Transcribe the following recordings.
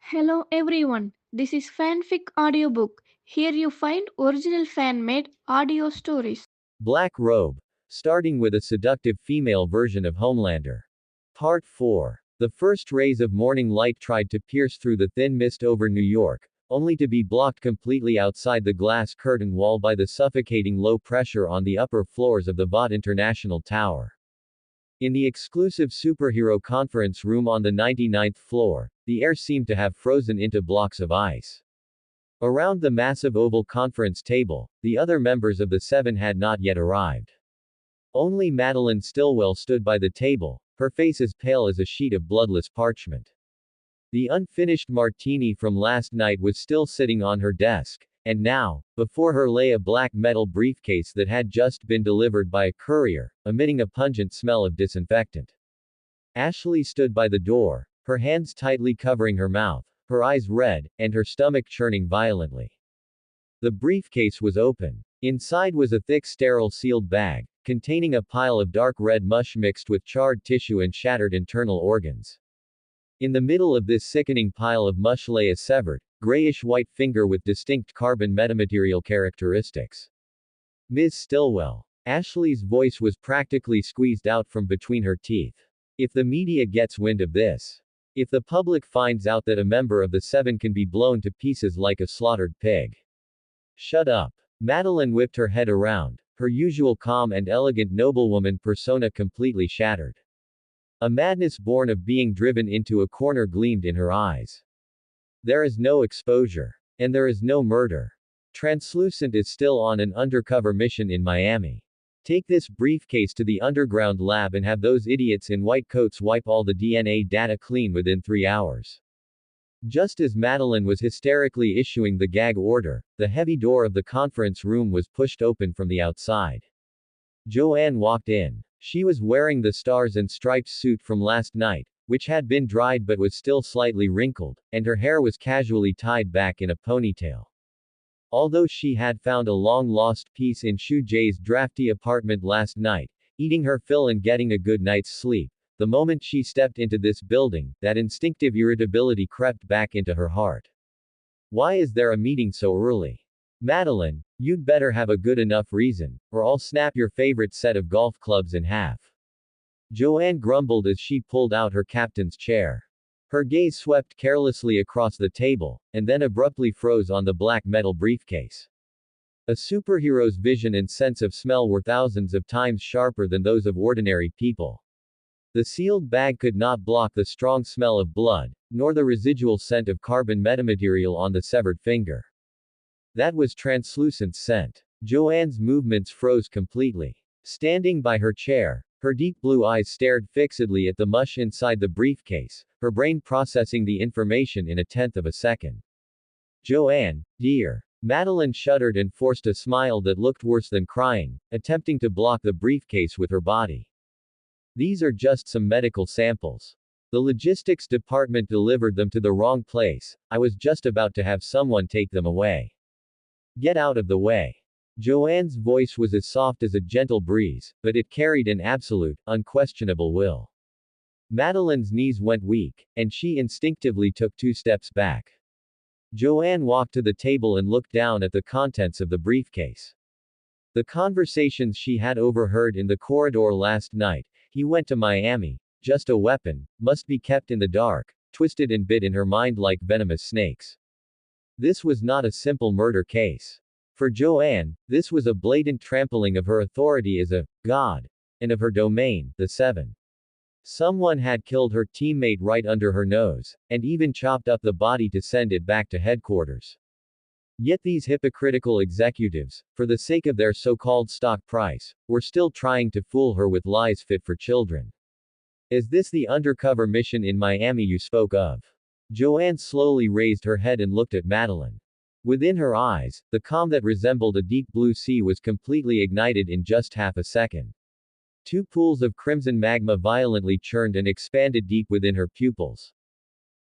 Hello everyone, this is Fanfic Audiobook. Here you find original fan made audio stories. Black Robe, starting with a seductive female version of Homelander. Part 4. The first rays of morning light tried to pierce through the thin mist over New York, only to be blocked completely outside the glass curtain wall by the suffocating low pressure on the upper floors of the Vought International Tower. In the exclusive superhero conference room on the 99th floor, the air seemed to have frozen into blocks of ice. Around the massive oval conference table, the other members of the Seven had not yet arrived. Only Madeline Stillwell stood by the table, her face as pale as a sheet of bloodless parchment. The unfinished martini from last night was still sitting on her desk, and now, before her lay a black metal briefcase that had just been delivered by a courier, emitting a pungent smell of disinfectant. Ashley stood by the door, her hands tightly covering her mouth, her eyes red, and her stomach churning violently. The briefcase was open. Inside was a thick sterile sealed bag, containing a pile of dark red mush mixed with charred tissue and shattered internal organs. In the middle of this sickening pile of mush lay a severed, grayish-white finger with distinct carbon metamaterial characteristics. Ms. Stillwell. Ashley's voice was practically squeezed out from between her teeth. If the media gets wind of this, if the public finds out that a member of the Seven can be blown to pieces like a slaughtered pig. Shut up. Madeline whipped her head around, her usual calm and elegant noblewoman persona completely shattered. A madness born of being driven into a corner gleamed in her eyes. There is no exposure. And there is no murder. Translucent is still on an undercover mission in Miami. Take this briefcase to the underground lab and have those idiots in white coats wipe all the DNA data clean within 3 hours. Just as Madeline was hysterically issuing the gag order, the heavy door of the conference room was pushed open from the outside. Joanne walked in. She was wearing the stars and stripes suit from last night, which had been dried but was still slightly wrinkled, and her hair was casually tied back in a ponytail. Although she had found a long-lost piece in Shu Jae's drafty apartment last night, eating her fill and getting a good night's sleep, the moment she stepped into this building, that instinctive irritability crept back into her heart. Why is there a meeting so early? Madeline, you'd better have a good enough reason, or I'll snap your favorite set of golf clubs in half. Joanne grumbled as she pulled out her captain's chair. Her gaze swept carelessly across the table, and then abruptly froze on the black metal briefcase. A superhero's vision and sense of smell were thousands of times sharper than those of ordinary people. The sealed bag could not block the strong smell of blood, nor the residual scent of carbon metamaterial on the severed finger. That was translucent scent. Joanne's movements froze completely. Standing by her chair, her deep blue eyes stared fixedly at the mush inside the briefcase, her brain processing the information in a tenth of a second. Joanne, dear. Madeline shuddered and forced a smile that looked worse than crying, attempting to block the briefcase with her body. These are just some medical samples. The logistics department delivered them to the wrong place. I was just about to have someone take them away. Get out of the way. Joanne's voice was as soft as a gentle breeze, but it carried an absolute, unquestionable will. Madeline's knees went weak, and she instinctively took 2 steps back. Joanne walked to the table and looked down at the contents of the briefcase. The conversations she had overheard in the corridor last night. He went to Miami. Just a weapon. Must be kept in the dark. Twisted and bit in her mind like venomous snakes. This was not a simple murder case. For Joanne, this was a blatant trampling of her authority as a god, and of her domain, the Seven. Someone had killed her teammate right under her nose, and even chopped up the body to send it back to headquarters. Yet these hypocritical executives, for the sake of their so-called stock price, were still trying to fool her with lies fit for children. Is this the undercover mission in Miami you spoke of? Joanne slowly raised her head and looked at Madeline. Within her eyes, the calm that resembled a deep blue sea was completely ignited in just half a second. 2 pools of crimson magma violently churned and expanded deep within her pupils.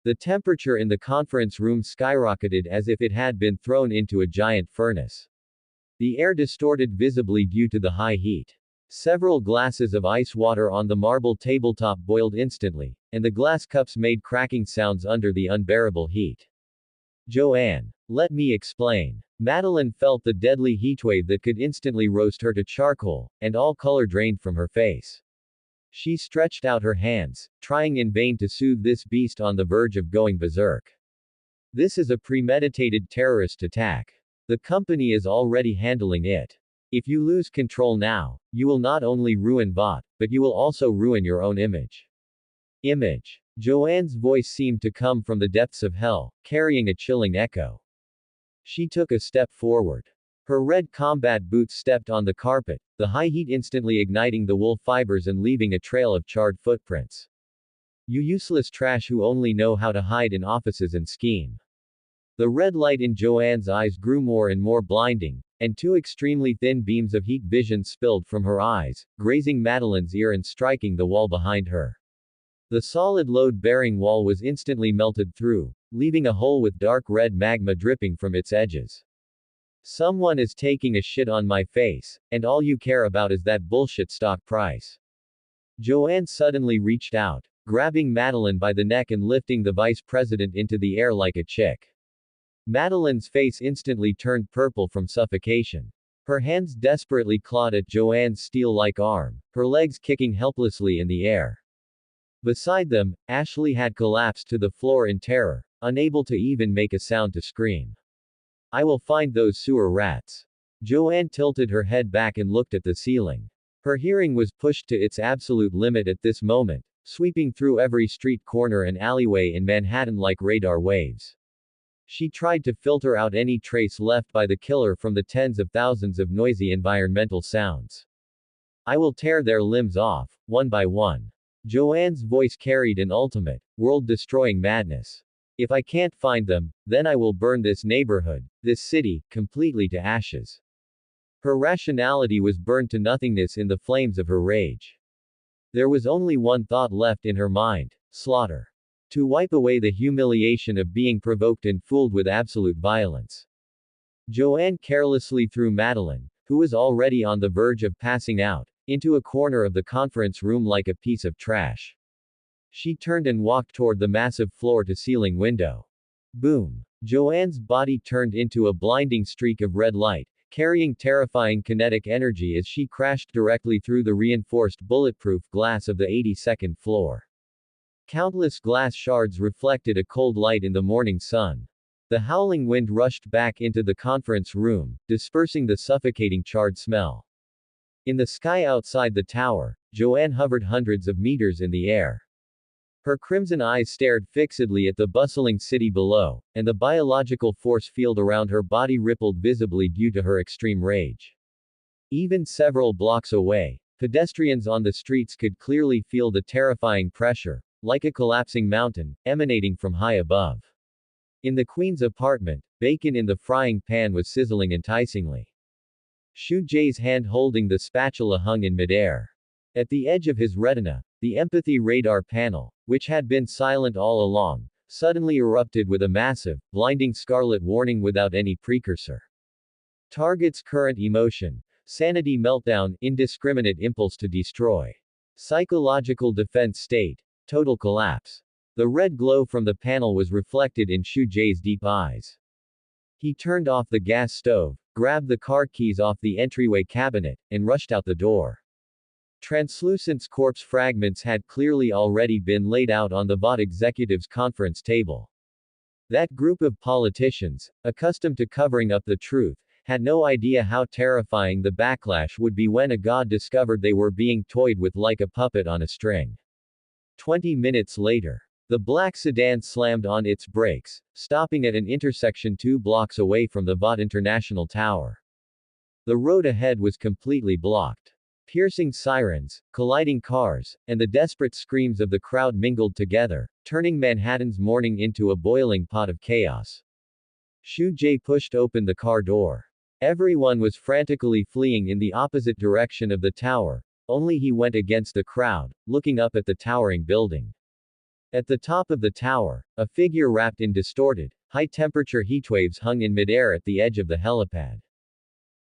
The temperature in the conference room skyrocketed as if it had been thrown into a giant furnace. The air distorted visibly due to the high heat. Several glasses of ice water on the marble tabletop boiled instantly, and the glass cups made cracking sounds under the unbearable heat. Joanne. Let me explain. Madeline felt the deadly heatwave that could instantly roast her to charcoal, and all color drained from her face. She stretched out her hands, trying in vain to soothe this beast on the verge of going berserk. This is a premeditated terrorist attack. The company is already handling it. If you lose control now, you will not only ruin Vought, but you will also ruin your own image. Image. Joanne's voice seemed to come from the depths of hell, carrying a chilling echo. She took a step forward. Her red combat boots stepped on the carpet, the high heat instantly igniting the wool fibers and leaving a trail of charred footprints. You useless trash who only know how to hide in offices and scheme. The red light in Joanne's eyes grew more and more blinding, and two extremely thin beams of heat vision spilled from her eyes, grazing Madeline's ear and striking the wall behind her. The solid load-bearing wall was instantly melted through, leaving a hole with dark red magma dripping from its edges. Someone is taking a shit on my face, and all you care about is that bullshit stock price. Joanne suddenly reached out, grabbing Madeline by the neck and lifting the vice president into the air like a chick. Madeline's face instantly turned purple from suffocation. Her hands desperately clawed at Joanne's steel-like arm, her legs kicking helplessly in the air. Beside them, Ashley had collapsed to the floor in terror, unable to even make a sound to scream. I will find those sewer rats. Joanne tilted her head back and looked at the ceiling. Her hearing was pushed to its absolute limit at this moment, sweeping through every street corner and alleyway in Manhattan like radar waves. She tried to filter out any trace left by the killer from the tens of thousands of noisy environmental sounds. I will tear their limbs off, one by one. Joanne's voice carried an ultimate, world-destroying madness. If I can't find them, then I will burn this neighborhood, this city, completely to ashes. Her rationality was burned to nothingness in the flames of her rage. There was only one thought left in her mind: slaughter. To wipe away the humiliation of being provoked and fooled with absolute violence. Joanne carelessly threw Madeline, who was already on the verge of passing out, into a corner of the conference room like a piece of trash. She turned and walked toward the massive floor-to-ceiling window. Boom! Joanne's body turned into a blinding streak of red light, carrying terrifying kinetic energy as she crashed directly through the reinforced bulletproof glass of the 82nd floor. Countless glass shards reflected a cold light in the morning sun. The howling wind rushed back into the conference room, dispersing the suffocating charred smell. In the sky outside the tower, Joanne hovered hundreds of meters in the air. Her crimson eyes stared fixedly at the bustling city below, and the biological force field around her body rippled visibly due to her extreme rage. Even several blocks away, pedestrians on the streets could clearly feel the terrifying pressure, like a collapsing mountain, emanating from high above. In the Queen's apartment, bacon in the frying pan was sizzling enticingly. Shu Jae's hand holding the spatula hung in midair. At the edge of his retina, the empathy radar panel, which had been silent all along, suddenly erupted with a massive, blinding scarlet warning without any precursor. Target's current emotion: sanity meltdown, indiscriminate impulse to destroy. Psychological defense state: total collapse. The red glow from the panel was reflected in Shu Jae's deep eyes. He turned off the gas stove, grabbed the car keys off the entryway cabinet, and rushed out the door. Translucent corpse fragments had clearly already been laid out on the Vought executive's conference table. That group of politicians, accustomed to covering up the truth, had no idea how terrifying the backlash would be when a god discovered they were being toyed with like a puppet on a string. 20 minutes later, the black sedan slammed on its brakes, stopping at an intersection 2 blocks away from the Vought International Tower. The road ahead was completely blocked. Piercing sirens, colliding cars, and the desperate screams of the crowd mingled together, turning Manhattan's morning into a boiling pot of chaos. Shu Jae pushed open the car door. Everyone was frantically fleeing in the opposite direction of the tower, only he went against the crowd, looking up at the towering building. At the top of the tower, a figure wrapped in distorted, high-temperature heatwaves hung in midair at the edge of the helipad.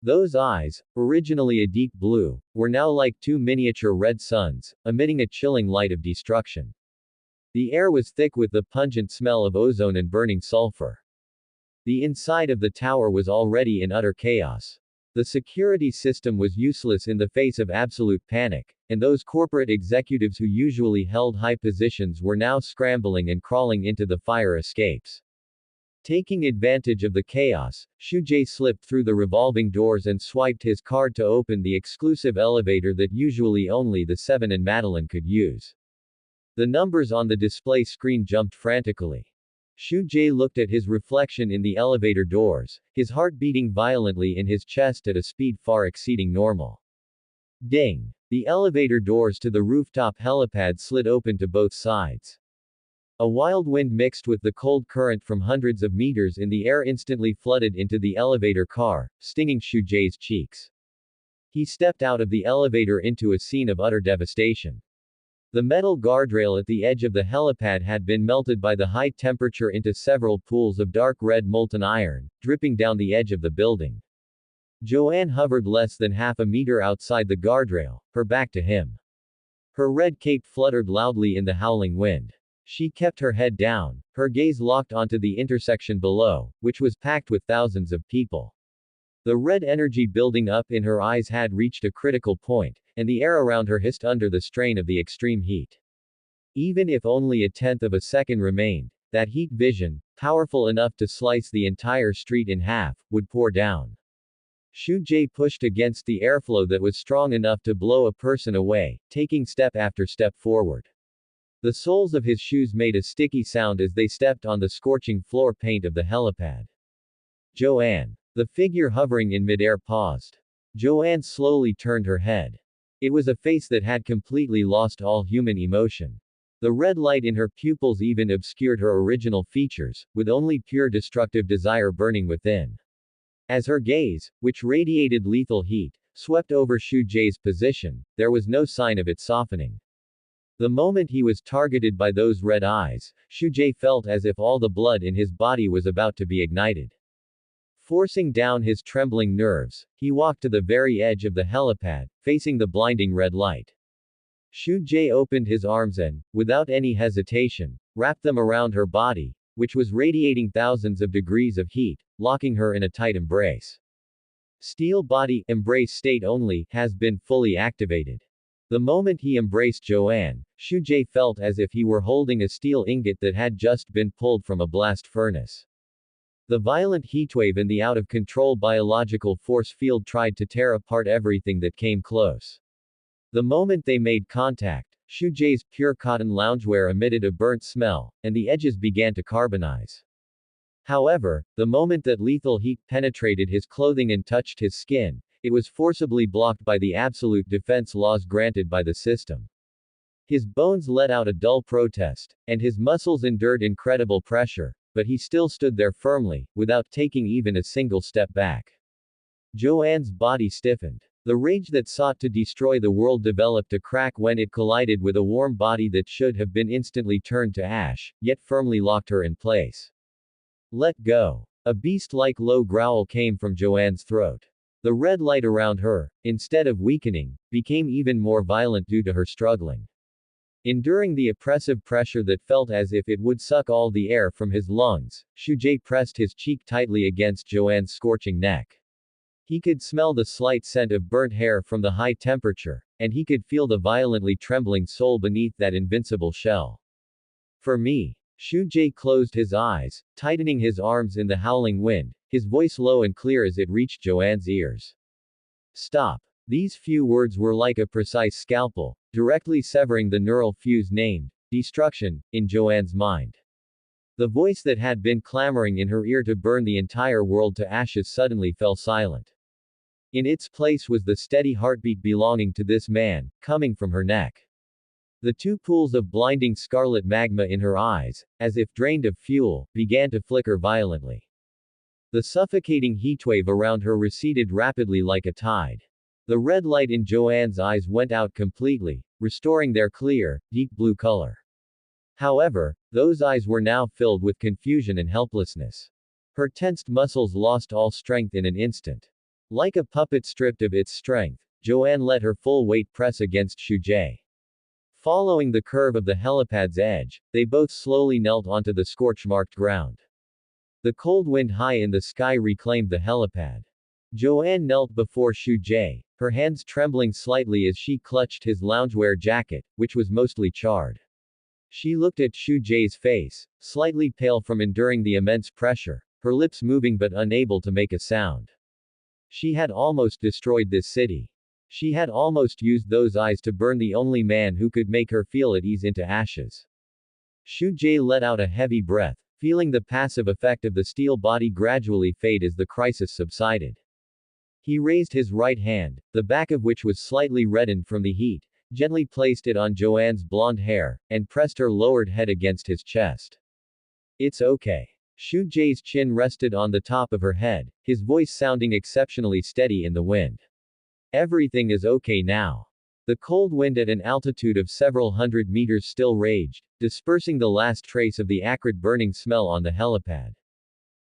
Those eyes, originally a deep blue, were now like two miniature red suns, emitting a chilling light of destruction. The air was thick with the pungent smell of ozone and burning sulfur. The inside of the tower was already in utter chaos. The security system was useless in the face of absolute panic, and those corporate executives who usually held high positions were now scrambling and crawling into the fire escapes. Taking advantage of the chaos, Shujay slipped through the revolving doors and swiped his card to open the exclusive elevator that usually only the Seven and Madeline could use. The numbers on the display screen jumped frantically. Shujay looked at his reflection in the elevator doors, his heart beating violently in his chest at a speed far exceeding normal. Ding! The elevator doors to the rooftop helipad slid open to both sides. A wild wind mixed with the cold current from hundreds of meters in the air instantly flooded into the elevator car, stinging Shujay's cheeks. He stepped out of the elevator into a scene of utter devastation. The metal guardrail at the edge of the helipad had been melted by the high temperature into several pools of dark red molten iron, dripping down the edge of the building. Joanne hovered less than half a meter outside the guardrail, her back to him. Her red cape fluttered loudly in the howling wind. She kept her head down, her gaze locked onto the intersection below, which was packed with thousands of people. The red energy building up in her eyes had reached a critical point, and the air around her hissed under the strain of the extreme heat. Even if only a tenth of a second remained, that heat vision, powerful enough to slice the entire street in half, would pour down. Shujay pushed against the airflow that was strong enough to blow a person away, taking step after step forward. The soles of his shoes made a sticky sound as they stepped on the scorching floor paint of the helipad. Joanne. The figure hovering in midair paused. Joanne slowly turned her head. It was a face that had completely lost all human emotion. The red light in her pupils even obscured her original features, with only pure destructive desire burning within. As her gaze, which radiated lethal heat, swept over Shujay's position, there was no sign of it softening. The moment he was targeted by those red eyes, Shujay felt as if all the blood in his body was about to be ignited. Forcing down his trembling nerves, he walked to the very edge of the helipad, facing the blinding red light. Shujay opened his arms and, without any hesitation, wrapped them around her body, which was radiating thousands of degrees of heat, locking her in a tight embrace. Steel body, embrace state only, has been fully activated. The moment he embraced Joanne, Shujay felt as if he were holding a steel ingot that had just been pulled from a blast furnace. The violent heatwave and the out-of-control biological force field tried to tear apart everything that came close. The moment they made contact, Shujay's pure cotton loungewear emitted a burnt smell, and the edges began to carbonize. However, the moment that lethal heat penetrated his clothing and touched his skin, it was forcibly blocked by the absolute defense laws granted by the system. His bones let out a dull protest, and his muscles endured incredible pressure, but he still stood there firmly, without taking even a single step back. Joanne's body stiffened. The rage that sought to destroy the world developed a crack when it collided with a warm body that should have been instantly turned to ash, yet firmly locked her in place. Let go. A beast-like low growl came from Joanne's throat. The red light around her, instead of weakening, became even more violent due to her struggling. Enduring the oppressive pressure that felt as if it would suck all the air from his lungs, Shujay pressed his cheek tightly against Joanne's scorching neck. He could smell the slight scent of burnt hair from the high temperature, and he could feel the violently trembling soul beneath that invincible shell. For me. Shujay closed his eyes, tightening his arms in the howling wind, his voice low and clear as it reached Joanne's ears. Stop. These few words were like a precise scalpel, directly severing the neural fuse named destruction in Joanne's mind. The voice that had been clamoring in her ear to burn the entire world to ashes suddenly fell silent. In its place was the steady heartbeat belonging to this man, coming from her neck. The two pools of blinding scarlet magma in her eyes, as if drained of fuel, began to flicker violently. The suffocating heatwave around her receded rapidly like a tide. The red light in Joanne's eyes went out completely, restoring their clear, deep blue color. However, those eyes were now filled with confusion and helplessness. Her tensed muscles lost all strength in an instant. Like a puppet stripped of its strength, Joanne let her full weight press against Shujae. Following the curve of the helipad's edge, they both slowly knelt onto the scorch-marked ground. The cold wind high in the sky reclaimed the helipad. Joanne knelt before Shujae, her hands trembling slightly as she clutched his loungewear jacket, which was mostly charred. She looked at Shujae's face, slightly pale from enduring the immense pressure, her lips moving but unable to make a sound. She had almost destroyed this city. She had almost used those eyes to burn the only man who could make her feel at ease into ashes. Shujae let out a heavy breath, feeling the passive effect of the steel body gradually fade as the crisis subsided. He raised his right hand, the back of which was slightly reddened from the heat, gently placed it on Joanne's blonde hair, and pressed her lowered head against his chest. It's okay. Shujae's chin rested on the top of her head, his voice sounding exceptionally steady in the wind. Everything is okay now. The cold wind at an altitude of several hundred meters still raged, dispersing the last trace of the acrid burning smell on the helipad.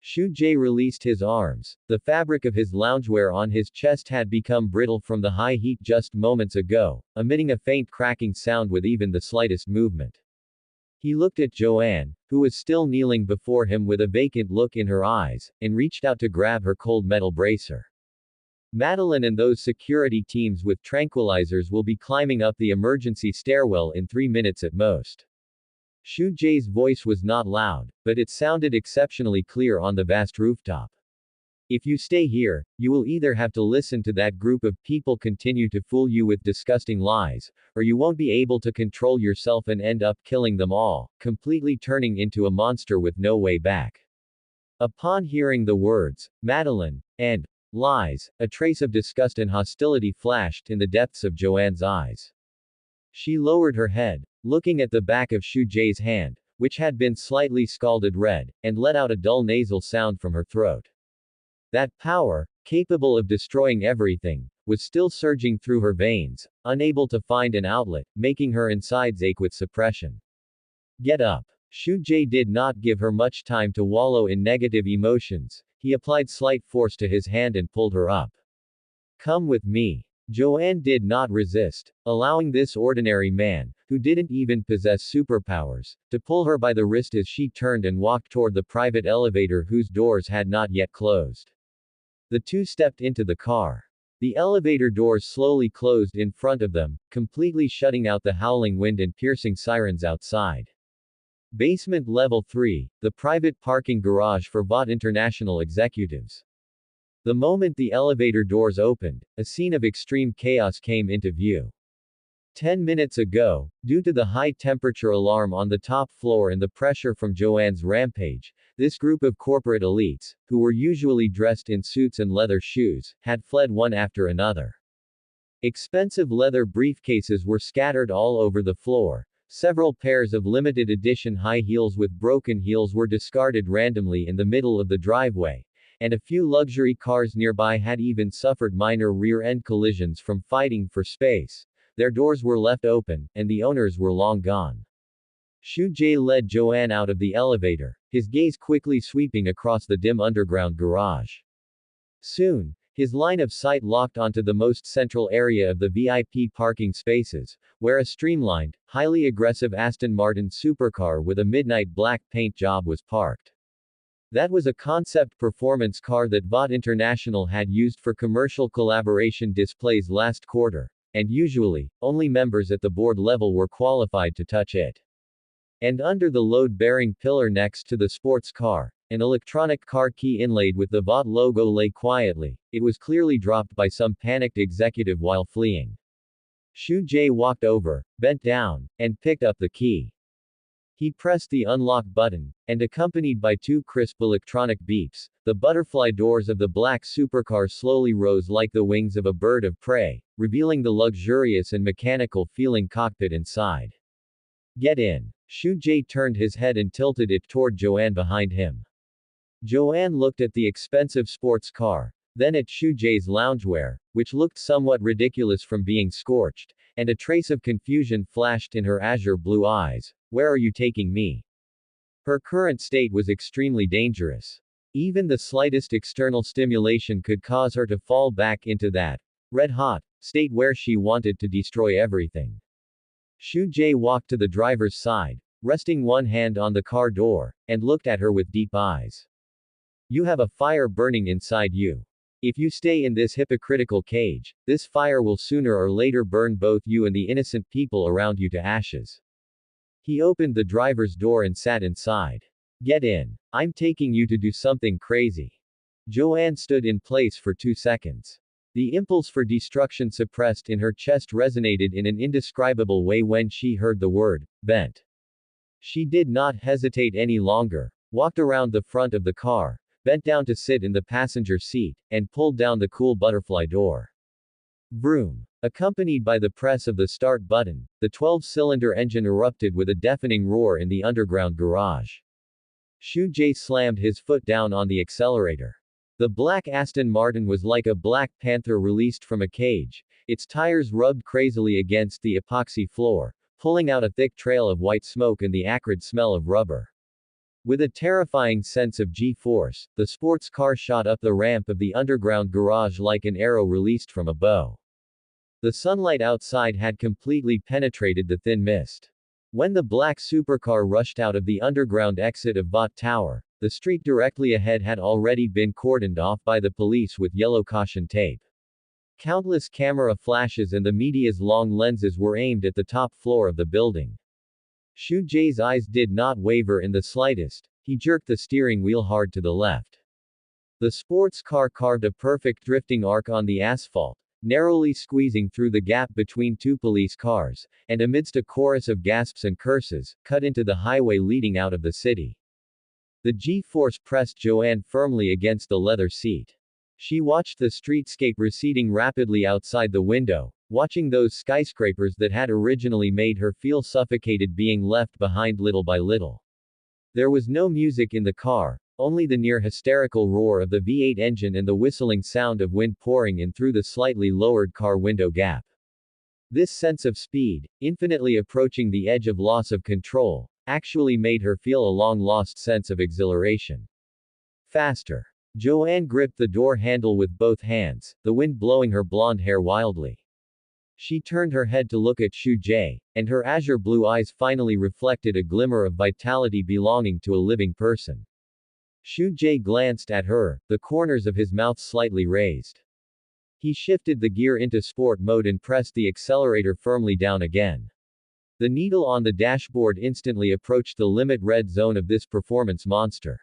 Shujae released his arms. The fabric of his loungewear on his chest had become brittle from the high heat just moments ago, emitting a faint cracking sound with even the slightest movement. He looked at Joanne, who was still kneeling before him with a vacant look in her eyes, and reached out to grab her cold metal bracer. Madeline and those security teams with tranquilizers will be climbing up the emergency stairwell in 3 minutes at most. Shujae's voice was not loud, but it sounded exceptionally clear on the vast rooftop. If you stay here, you will either have to listen to that group of people continue to fool you with disgusting lies, or you won't be able to control yourself and end up killing them all, completely turning into a monster with no way back. Upon hearing the words, Madeline, and lies, a trace of disgust and hostility flashed in the depths of Joanne's eyes. She lowered her head, looking at the back of Shujae's hand, which had been slightly scalded red, and let out a dull nasal sound from her throat. That power, capable of destroying everything, was still surging through her veins, unable to find an outlet, making her insides ache with suppression. Get up. Shujae did not give her much time to wallow in negative emotions. He applied slight force to his hand and pulled her up. Come with me. Joanne did not resist, allowing this ordinary man, who didn't even possess superpowers, to pull her by the wrist as she turned and walked toward the private elevator whose doors had not yet closed. The two stepped into the car. The elevator doors slowly closed in front of them, completely shutting out the howling wind and piercing sirens outside. Basement Level 3, the private parking garage for Vought International executives. The moment the elevator doors opened, a scene of extreme chaos came into view. 10 minutes ago, due to the high temperature alarm on the top floor and the pressure from Joanne's rampage, this group of corporate elites, who were usually dressed in suits and leather shoes, had fled one after another. Expensive leather briefcases were scattered all over the floor. Several pairs of limited edition high heels with broken heels were discarded randomly in the middle of the driveway, and a few luxury cars nearby had even suffered minor rear-end collisions from fighting for space. Their doors were left open, and the owners were long gone. Shujae led Joanne out of the elevator, his gaze quickly sweeping across the dim underground garage. Soon, his line of sight locked onto the most central area of the VIP parking spaces, where a streamlined, highly aggressive Aston Martin supercar with a midnight black paint job was parked. That was a concept performance car that Vought International had used for commercial collaboration displays last quarter, and usually, only members at the board level were qualified to touch it. And under the load-bearing pillar next to the sports car, an electronic car key inlaid with the Vought logo lay quietly. It was clearly dropped by some panicked executive while fleeing. Shujae walked over, bent down, and picked up the key. He pressed the unlock button, and accompanied by two crisp electronic beeps, the butterfly doors of the black supercar slowly rose like the wings of a bird of prey, revealing the luxurious and mechanical-feeling cockpit inside. Get in. Shujae turned his head and tilted it toward Joanne behind him. Joanne looked at the expensive sports car, then at Shujae's loungewear, which looked somewhat ridiculous from being scorched, and a trace of confusion flashed in her azure blue eyes. Where are you taking me? Her current state was extremely dangerous. Even the slightest external stimulation could cause her to fall back into that red-hot state where she wanted to destroy everything. Shu Jae walked to the driver's side, resting one hand on the car door, and looked at her with deep eyes. You have a fire burning inside you. If you stay in this hypocritical cage, this fire will sooner or later burn both you and the innocent people around you to ashes. He opened the driver's door and sat inside. Get in. I'm taking you to do something crazy. Joanne stood in place for 2 seconds. The impulse for destruction suppressed in her chest resonated in an indescribable way when she heard the word, vent. She did not hesitate any longer, walked around the front of the car, bent down to sit in the passenger seat, and pulled down the cool butterfly door. Vroom. Accompanied by the press of the start button, the 12-cylinder engine erupted with a deafening roar in the underground garage. Shu Jae slammed his foot down on the accelerator. The black Aston Martin was like a black panther released from a cage, its tires rubbed crazily against the epoxy floor, pulling out a thick trail of white smoke and the acrid smell of rubber. With a terrifying sense of G-force, the sports car shot up the ramp of the underground garage like an arrow released from a bow. The sunlight outside had completely penetrated the thin mist. When the black supercar rushed out of the underground exit of Vought Tower, the street directly ahead had already been cordoned off by the police with yellow caution tape. Countless camera flashes and the media's long lenses were aimed at the top floor of the building. Shu Jae's eyes did not waver in the slightest. He jerked the steering wheel hard to the left. The sports car carved a perfect drifting arc on the asphalt, narrowly squeezing through the gap between two police cars, and amidst a chorus of gasps and curses, cut into the highway leading out of the city. The G-force pressed Joanne firmly against the leather seat. She watched the streetscape receding rapidly outside the window, watching those skyscrapers that had originally made her feel suffocated being left behind little by little. There was no music in the car, only the near hysterical roar of the V8 engine and the whistling sound of wind pouring in through the slightly lowered car window gap. This sense of speed, infinitely approaching the edge of loss of control, actually made her feel a long-lost sense of exhilaration. Faster. Joanne gripped the door handle with both hands, the wind blowing her blonde hair wildly. She turned her head to look at Shu Jae, and her azure blue eyes finally reflected a glimmer of vitality belonging to a living person. Shu Jae glanced at her, the corners of his mouth slightly raised. He shifted the gear into sport mode and pressed the accelerator firmly down again. The needle on the dashboard instantly approached the limit red zone of this performance monster.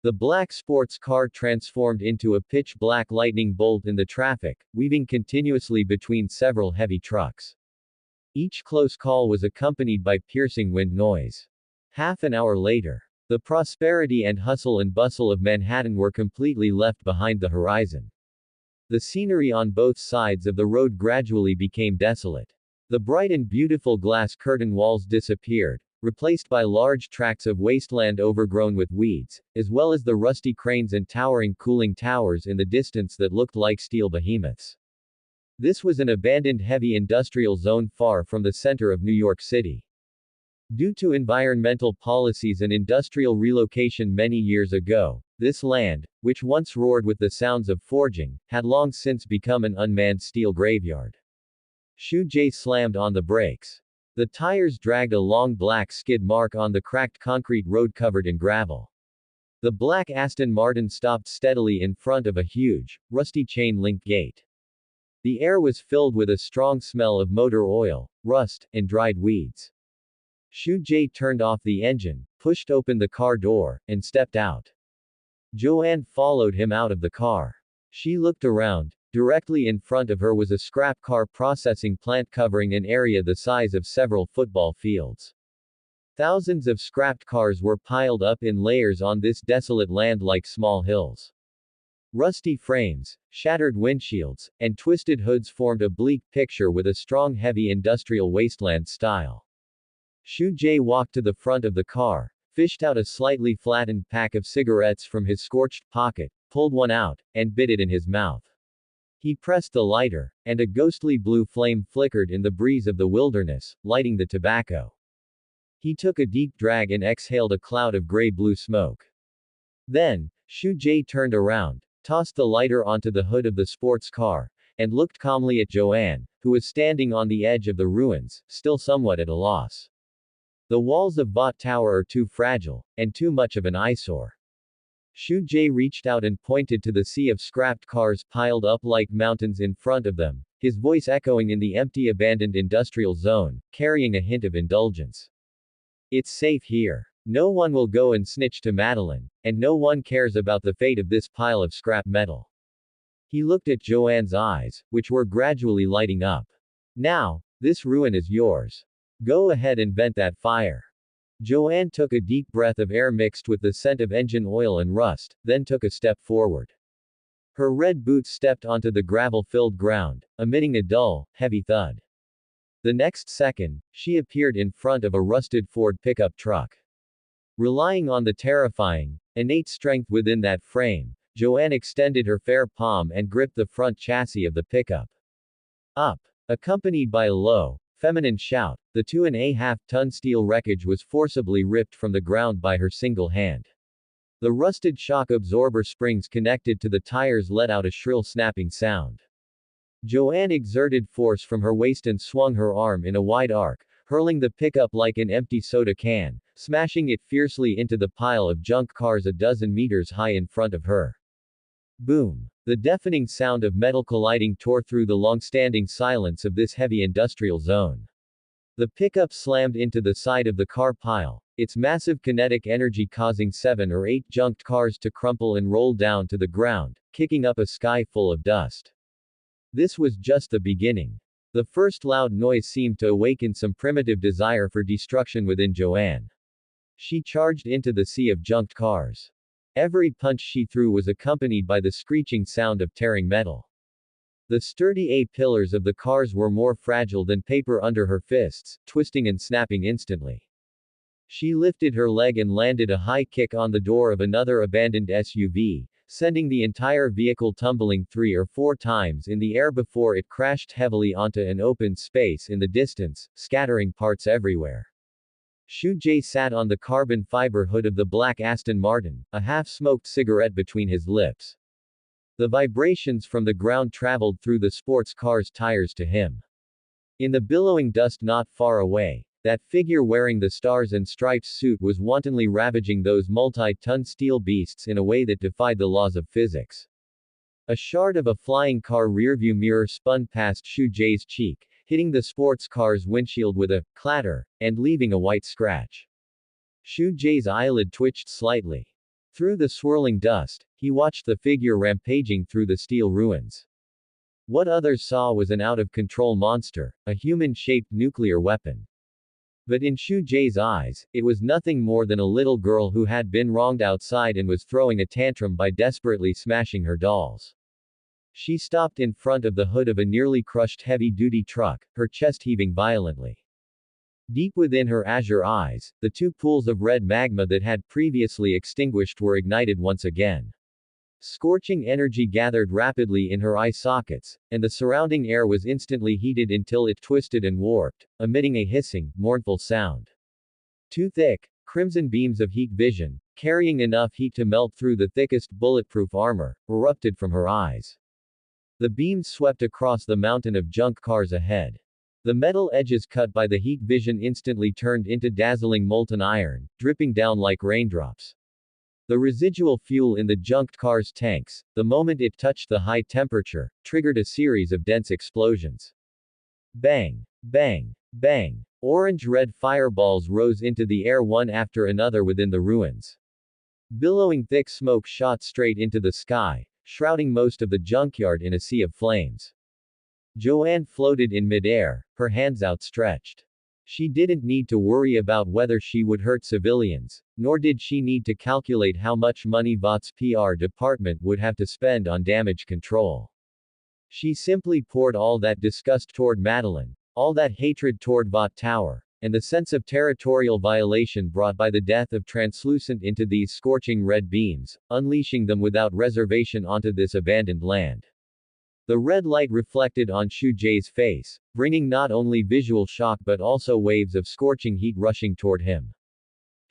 The black sports car transformed into a pitch-black lightning bolt in the traffic, weaving continuously between several heavy trucks. Each close call was accompanied by piercing wind noise. Half an hour later, the prosperity and hustle and bustle of Manhattan were completely left behind the horizon. The scenery on both sides of the road gradually became desolate. The bright and beautiful glass curtain walls disappeared, replaced by large tracts of wasteland overgrown with weeds, as well as the rusty cranes and towering cooling towers in the distance that looked like steel behemoths. This was an abandoned heavy industrial zone far from the center of New York City. Due to environmental policies and industrial relocation many years ago, this land, which once roared with the sounds of forging, had long since become an unmanned steel graveyard. Shu Jae slammed on the brakes. The tires dragged a long black skid mark on the cracked concrete road covered in gravel. The black Aston Martin stopped steadily in front of a huge, rusty chain-link gate. The air was filled with a strong smell of motor oil, rust, and dried weeds. Shu Jae turned off the engine, pushed open the car door, and stepped out. Joanne followed him out of the car. She looked around. Directly in front of her was a scrap car processing plant covering an area the size of several football fields. Thousands of scrapped cars were piled up in layers on this desolate land like small hills. Rusty frames, shattered windshields, and twisted hoods formed a bleak picture with a strong heavy industrial wasteland style. Shu Jae walked to the front of the car, fished out a slightly flattened pack of cigarettes from his scorched pocket, pulled one out, and bit it in his mouth. He pressed the lighter, and a ghostly blue flame flickered in the breeze of the wilderness, lighting the tobacco. He took a deep drag and exhaled a cloud of gray-blue smoke. Then, Shu Jie turned around, tossed the lighter onto the hood of the sports car, and looked calmly at Joanne, who was standing on the edge of the ruins, still somewhat at a loss. The walls of Vought Tower are too fragile, and too much of an eyesore. Shu Jie reached out and pointed to the sea of scrapped cars piled up like mountains in front of them, his voice echoing in the empty abandoned industrial zone, carrying a hint of indulgence. It's safe here. No one will go and snitch to Madeline, and no one cares about the fate of this pile of scrap metal. He looked at Joanne's eyes, which were gradually lighting up. Now, this ruin is yours. Go ahead and vent that fire. Joanne took a deep breath of air mixed with the scent of engine oil and rust, then took a step forward. Her red boots stepped onto the gravel-filled ground, emitting a dull, heavy thud. The next second, she appeared in front of a rusted Ford pickup truck. Relying on the terrifying, innate strength within that frame, Joanne extended her fair palm and gripped the front chassis of the pickup. Up! Accompanied by a low, feminine shout, the 2.5-ton steel wreckage was forcibly ripped from the ground by her single hand. The rusted shock absorber springs connected to the tires let out a shrill snapping sound. Joanne exerted force from her waist and swung her arm in a wide arc, hurling the pickup like an empty soda can, smashing it fiercely into the pile of junk cars a dozen meters high in front of her. Boom! The deafening sound of metal colliding tore through the long-standing silence of this heavy industrial zone. The pickup slammed into the side of the car pile, its massive kinetic energy causing 7 or 8 junked cars to crumple and roll down to the ground, kicking up a sky full of dust. This was just the beginning. The first loud noise seemed to awaken some primitive desire for destruction within Joanne. She charged into the sea of junked cars. Every punch she threw was accompanied by the screeching sound of tearing metal. The sturdy A-pillars of the cars were more fragile than paper under her fists, twisting and snapping instantly. She lifted her leg and landed a high kick on the door of another abandoned SUV, sending the entire vehicle tumbling 3 or 4 times in the air before it crashed heavily onto an open space in the distance, scattering parts everywhere. Shu Jie sat on the carbon fiber hood of the black Aston Martin, a half-smoked cigarette between his lips. The vibrations from the ground traveled through the sports car's tires to him. In the billowing dust not far away, that figure wearing the stars and stripes suit was wantonly ravaging those multi-ton steel beasts in a way that defied the laws of physics. A shard of a flying car rearview mirror spun past Shu Jie's cheek, hitting the sports car's windshield with a clatter, and leaving a white scratch. Shu Jie's eyelid twitched slightly. Through the swirling dust, he watched the figure rampaging through the steel ruins. What others saw was an out-of-control monster, a human-shaped nuclear weapon. But in Shu Jie's eyes, it was nothing more than a little girl who had been wronged outside and was throwing a tantrum by desperately smashing her dolls. She stopped in front of the hood of a nearly crushed heavy-duty truck, her chest heaving violently. Deep within her azure eyes, the 2 pools of red magma that had previously extinguished were ignited once again. Scorching energy gathered rapidly in her eye sockets, and the surrounding air was instantly heated until it twisted and warped, emitting a hissing, mournful sound. 2 thick, crimson beams of heat vision, carrying enough heat to melt through the thickest bulletproof armor, erupted from her eyes. The beams swept across the mountain of junk cars ahead. The metal edges cut by the heat vision instantly turned into dazzling molten iron, dripping down like raindrops. The residual fuel in the junked car's tanks, the moment it touched the high temperature, triggered a series of dense explosions. Bang! Bang! Bang! Orange-red fireballs rose into the air one after another within the ruins. Billowing thick smoke shot straight into the sky, shrouding most of the junkyard in a sea of flames. Joanne floated in midair, her hands outstretched. She didn't need to worry about whether she would hurt civilians, nor did she need to calculate how much money Vought's PR department would have to spend on damage control. She simply poured all that disgust toward Madeline, all that hatred toward Vought Tower, and the sense of territorial violation brought by the death of translucent into these scorching red beams, unleashing them without reservation onto this abandoned land. The red light reflected on Shu Jie's face, bringing not only visual shock but also waves of scorching heat rushing toward him.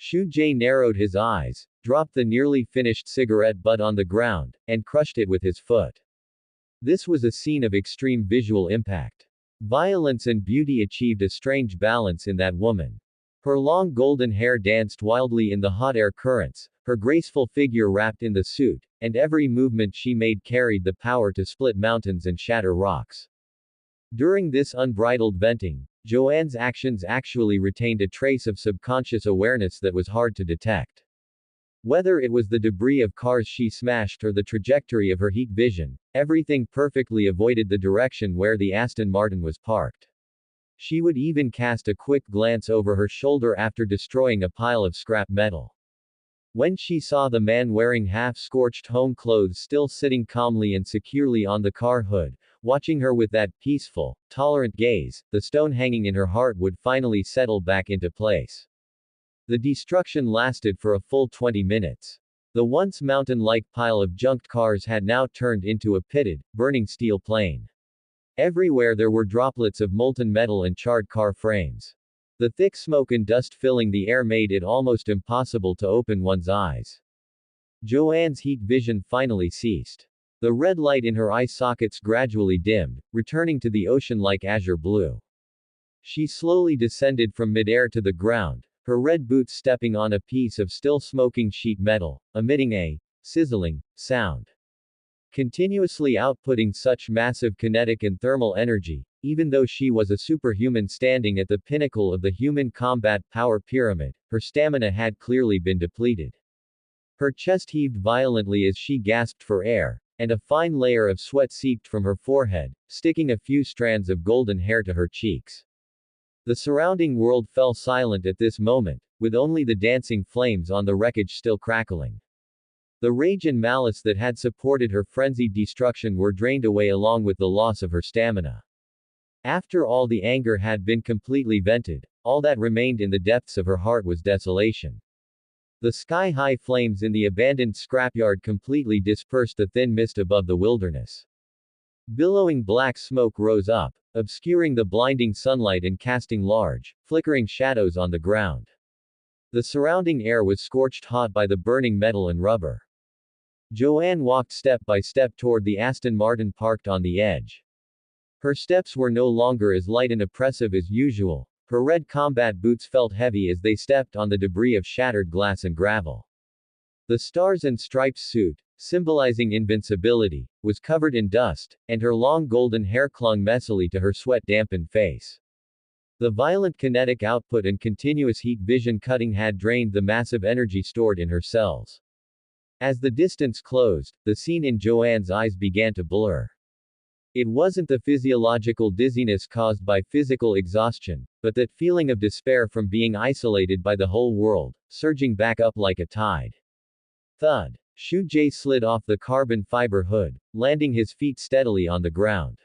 Shu Jie narrowed his eyes, dropped the nearly finished cigarette butt on the ground, and crushed it with his foot. This was a scene of extreme visual impact. Violence and beauty achieved a strange balance in that woman. Her long golden hair danced wildly in the hot air currents, her graceful figure wrapped in the suit, and every movement she made carried the power to split mountains and shatter rocks. During this unbridled venting, Joanne's actions actually retained a trace of subconscious awareness that was hard to detect. Whether it was the debris of cars she smashed or the trajectory of her heat vision, everything perfectly avoided the direction where the Aston Martin was parked. She would even cast a quick glance over her shoulder after destroying a pile of scrap metal. When she saw the man wearing half-scorched home clothes still sitting calmly and securely on the car hood, watching her with that peaceful, tolerant gaze, the stone hanging in her heart would finally settle back into place. The destruction lasted for a full 20 minutes. The once mountain-like pile of junked cars had now turned into a pitted, burning steel plain. Everywhere there were droplets of molten metal and charred car frames. The thick smoke and dust filling the air made it almost impossible to open one's eyes. Joanne's heat vision finally ceased. The red light in her eye sockets gradually dimmed, returning to the ocean-like azure blue. She slowly descended from midair to the ground, her red boots stepping on a piece of still smoking sheet metal, emitting a sizzling sound. Continuously outputting such massive kinetic and thermal energy, even though she was a superhuman standing at the pinnacle of the human combat power pyramid, her stamina had clearly been depleted. Her chest heaved violently as she gasped for air, and a fine layer of sweat seeped from her forehead, sticking a few strands of golden hair to her cheeks. The surrounding world fell silent at this moment, with only the dancing flames on the wreckage still crackling. The rage and malice that had supported her frenzied destruction were drained away along with the loss of her stamina. After all the anger had been completely vented, all that remained in the depths of her heart was desolation. The sky-high flames in the abandoned scrapyard completely dispersed the thin mist above the wilderness. Billowing black smoke rose up, obscuring the blinding sunlight and casting large, flickering shadows on the ground. The surrounding air was scorched hot by the burning metal and rubber. Joanne walked step by step toward the Aston Martin parked on the edge. Her steps were no longer as light and oppressive as usual. Her red combat boots felt heavy as they stepped on the debris of shattered glass and gravel. The stars and stripes suit, symbolizing invincibility, was covered in dust, and her long golden hair clung messily to her sweat-dampened face. The violent kinetic output and continuous heat vision cutting had drained the massive energy stored in her cells. As the distance closed, the scene in Joanne's eyes began to blur. It wasn't the physiological dizziness caused by physical exhaustion, but that feeling of despair from being isolated by the whole world, surging back up like a tide. Thud. Shu Jie slid off the carbon fiber hood, landing his feet steadily on the ground.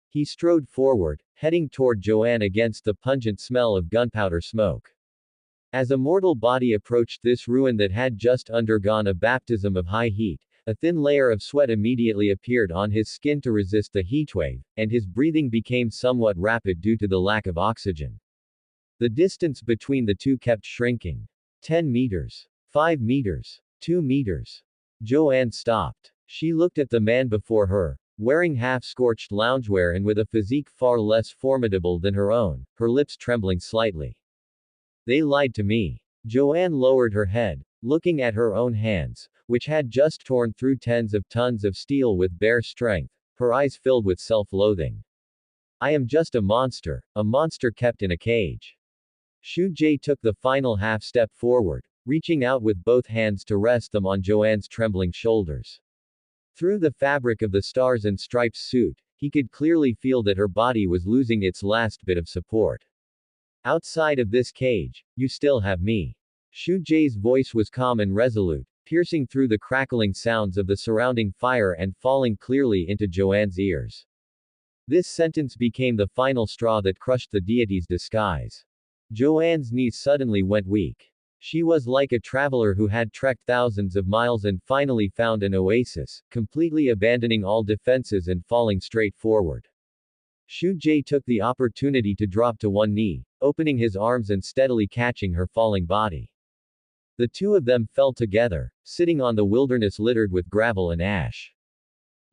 He strode forward, heading toward Joanne against the pungent smell of gunpowder smoke. As a mortal body approached this ruin that had just undergone a baptism of high heat, a thin layer of sweat immediately appeared on his skin to resist the heatwave, and his breathing became somewhat rapid due to the lack of oxygen. The distance between the two kept shrinking. 10 meters. 5 meters. 2 meters. Joanne stopped. She looked at the man before her, wearing half-scorched loungewear and with a physique far less formidable than her own, her lips trembling slightly. They lied to me. Joanne lowered her head, looking at her own hands, which had just torn through tens of tons of steel with bare strength, her eyes filled with self-loathing. I am just a monster kept in a cage. Shu Jie took the final half-step forward, reaching out with both hands to rest them on Joanne's trembling shoulders. Through the fabric of the stars and stripes suit, he could clearly feel that her body was losing its last bit of support. Outside of this cage, you still have me. Shu Jie's voice was calm and resolute, piercing through the crackling sounds of the surrounding fire and falling clearly into Joanne's ears. This sentence became the final straw that crushed the deity's disguise. Joanne's knees suddenly went weak. She was like a traveler who had trekked thousands of miles and finally found an oasis, completely abandoning all defenses and falling straight forward. Shu Jie took the opportunity to drop to one knee, opening his arms and steadily catching her falling body. The two of them fell together, sitting on the wilderness littered with gravel and ash.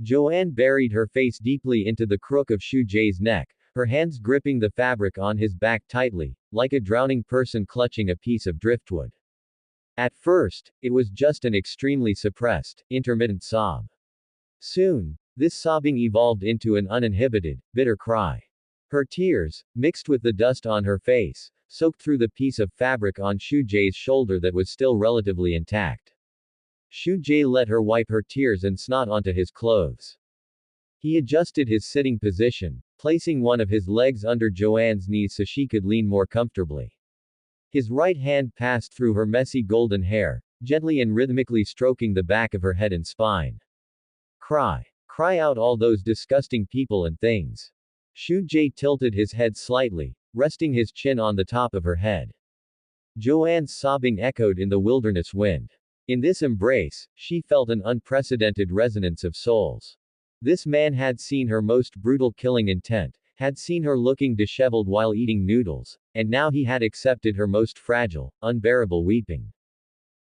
Joanne buried her face deeply into the crook of Shu Jae's neck, her hands gripping the fabric on his back tightly, like a drowning person clutching a piece of driftwood. At first, it was just an extremely suppressed, intermittent sob. Soon, this sobbing evolved into an uninhibited, bitter cry. Her tears, mixed with the dust on her face, soaked through the piece of fabric on Shu Jae's shoulder that was still relatively intact. Shu Jae let her wipe her tears and snot onto his clothes. He adjusted his sitting position, placing one of his legs under Joanne's knees so she could lean more comfortably. His right hand passed through her messy golden hair, gently and rhythmically stroking the back of her head and spine. Cry. Cry out all those disgusting people and things. Shu Jae tilted his head slightly, resting his chin on the top of her head. Joanne's sobbing echoed in the wilderness wind. In this embrace, she felt an unprecedented resonance of souls. This man had seen her most brutal killing intent, had seen her looking disheveled while eating noodles, and now he had accepted her most fragile, unbearable weeping.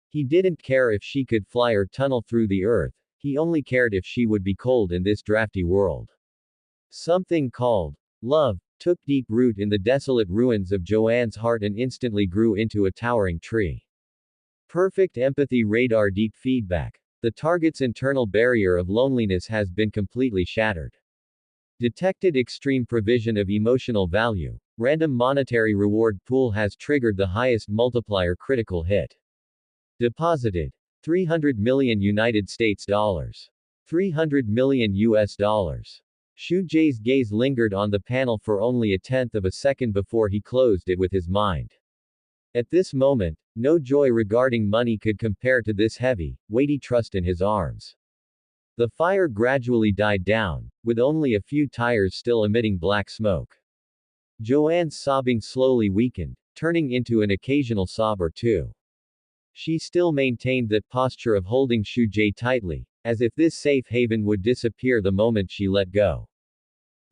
He didn't care if she could fly or tunnel through the earth, he only cared if she would be cold in this drafty world. Something called love took deep root in the desolate ruins of Joanne's heart and instantly grew into a towering tree. Perfect empathy radar deep feedback. The target's internal barrier of loneliness has been completely shattered. Detected extreme provision of emotional value. Random monetary reward pool has triggered the highest multiplier critical hit. Deposited 300 million United States dollars. 300 million US dollars. Shu Jae's gaze lingered on the panel for only a tenth of a second before he closed it with his mind. At this moment, no joy regarding money could compare to this heavy, weighty trust in his arms. The fire gradually died down, with only a few tires still emitting black smoke. Joanne's sobbing slowly weakened, turning into an occasional sob or two. She still maintained that posture of holding Shu Jae tightly, as if this safe haven would disappear the moment she let go.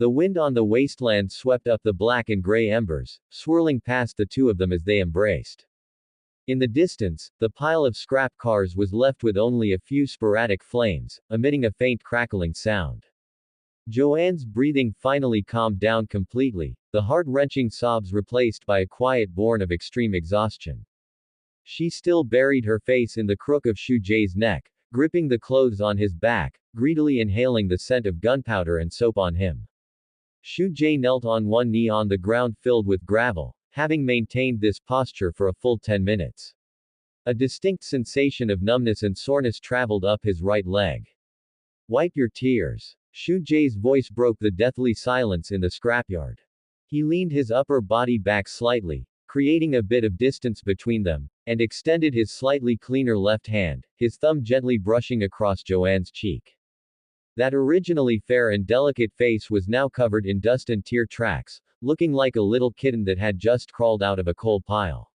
The wind on the wasteland swept up the black and gray embers, swirling past the two of them as they embraced. In the distance, the pile of scrap cars was left with only a few sporadic flames, emitting a faint crackling sound. Joanne's breathing finally calmed down completely, the heart-wrenching sobs replaced by a quiet born of extreme exhaustion. She still buried her face in the crook of Shu Jae's neck, gripping the clothes on his back, greedily inhaling the scent of gunpowder and soap on him. Shu Jae knelt on one knee on the ground filled with gravel, having maintained this posture for a full 10 minutes. A distinct sensation of numbness and soreness traveled up his right leg. Wipe your tears. Shu Jae's voice broke the deathly silence in the scrapyard. He leaned his upper body back slightly, creating a bit of distance between them, and extended his slightly cleaner left hand, his thumb gently brushing across Joanne's cheek. That originally fair and delicate face was now covered in dust and tear tracks, looking like a little kitten that had just crawled out of a coal pile.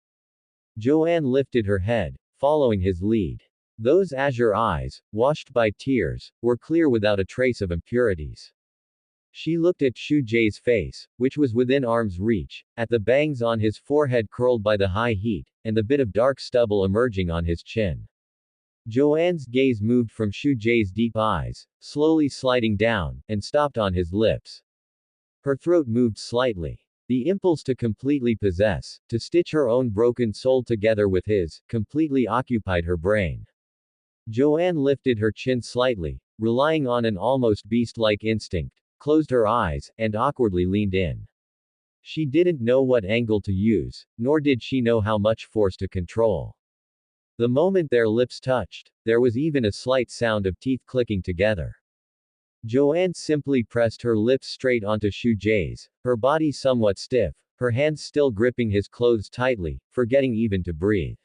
Joanne lifted her head, following his lead. Those azure eyes, washed by tears, were clear without a trace of impurities. She looked at Shu Jae's face, which was within arm's reach, at the bangs on his forehead curled by the high heat, and the bit of dark stubble emerging on his chin. Joanne's gaze moved from Shu Jae's deep eyes, slowly sliding down, and stopped on his lips. Her throat moved slightly. The impulse to completely possess, to stitch her own broken soul together with his, completely occupied her brain. Joanne lifted her chin slightly, relying on an almost beast-like instinct, closed her eyes, and awkwardly leaned in. She didn't know what angle to use, nor did she know how much force to control. The moment their lips touched, there was even a slight sound of teeth clicking together. Joanne simply pressed her lips straight onto Shu Jae's, her body somewhat stiff, her hands still gripping his clothes tightly, forgetting even to breathe.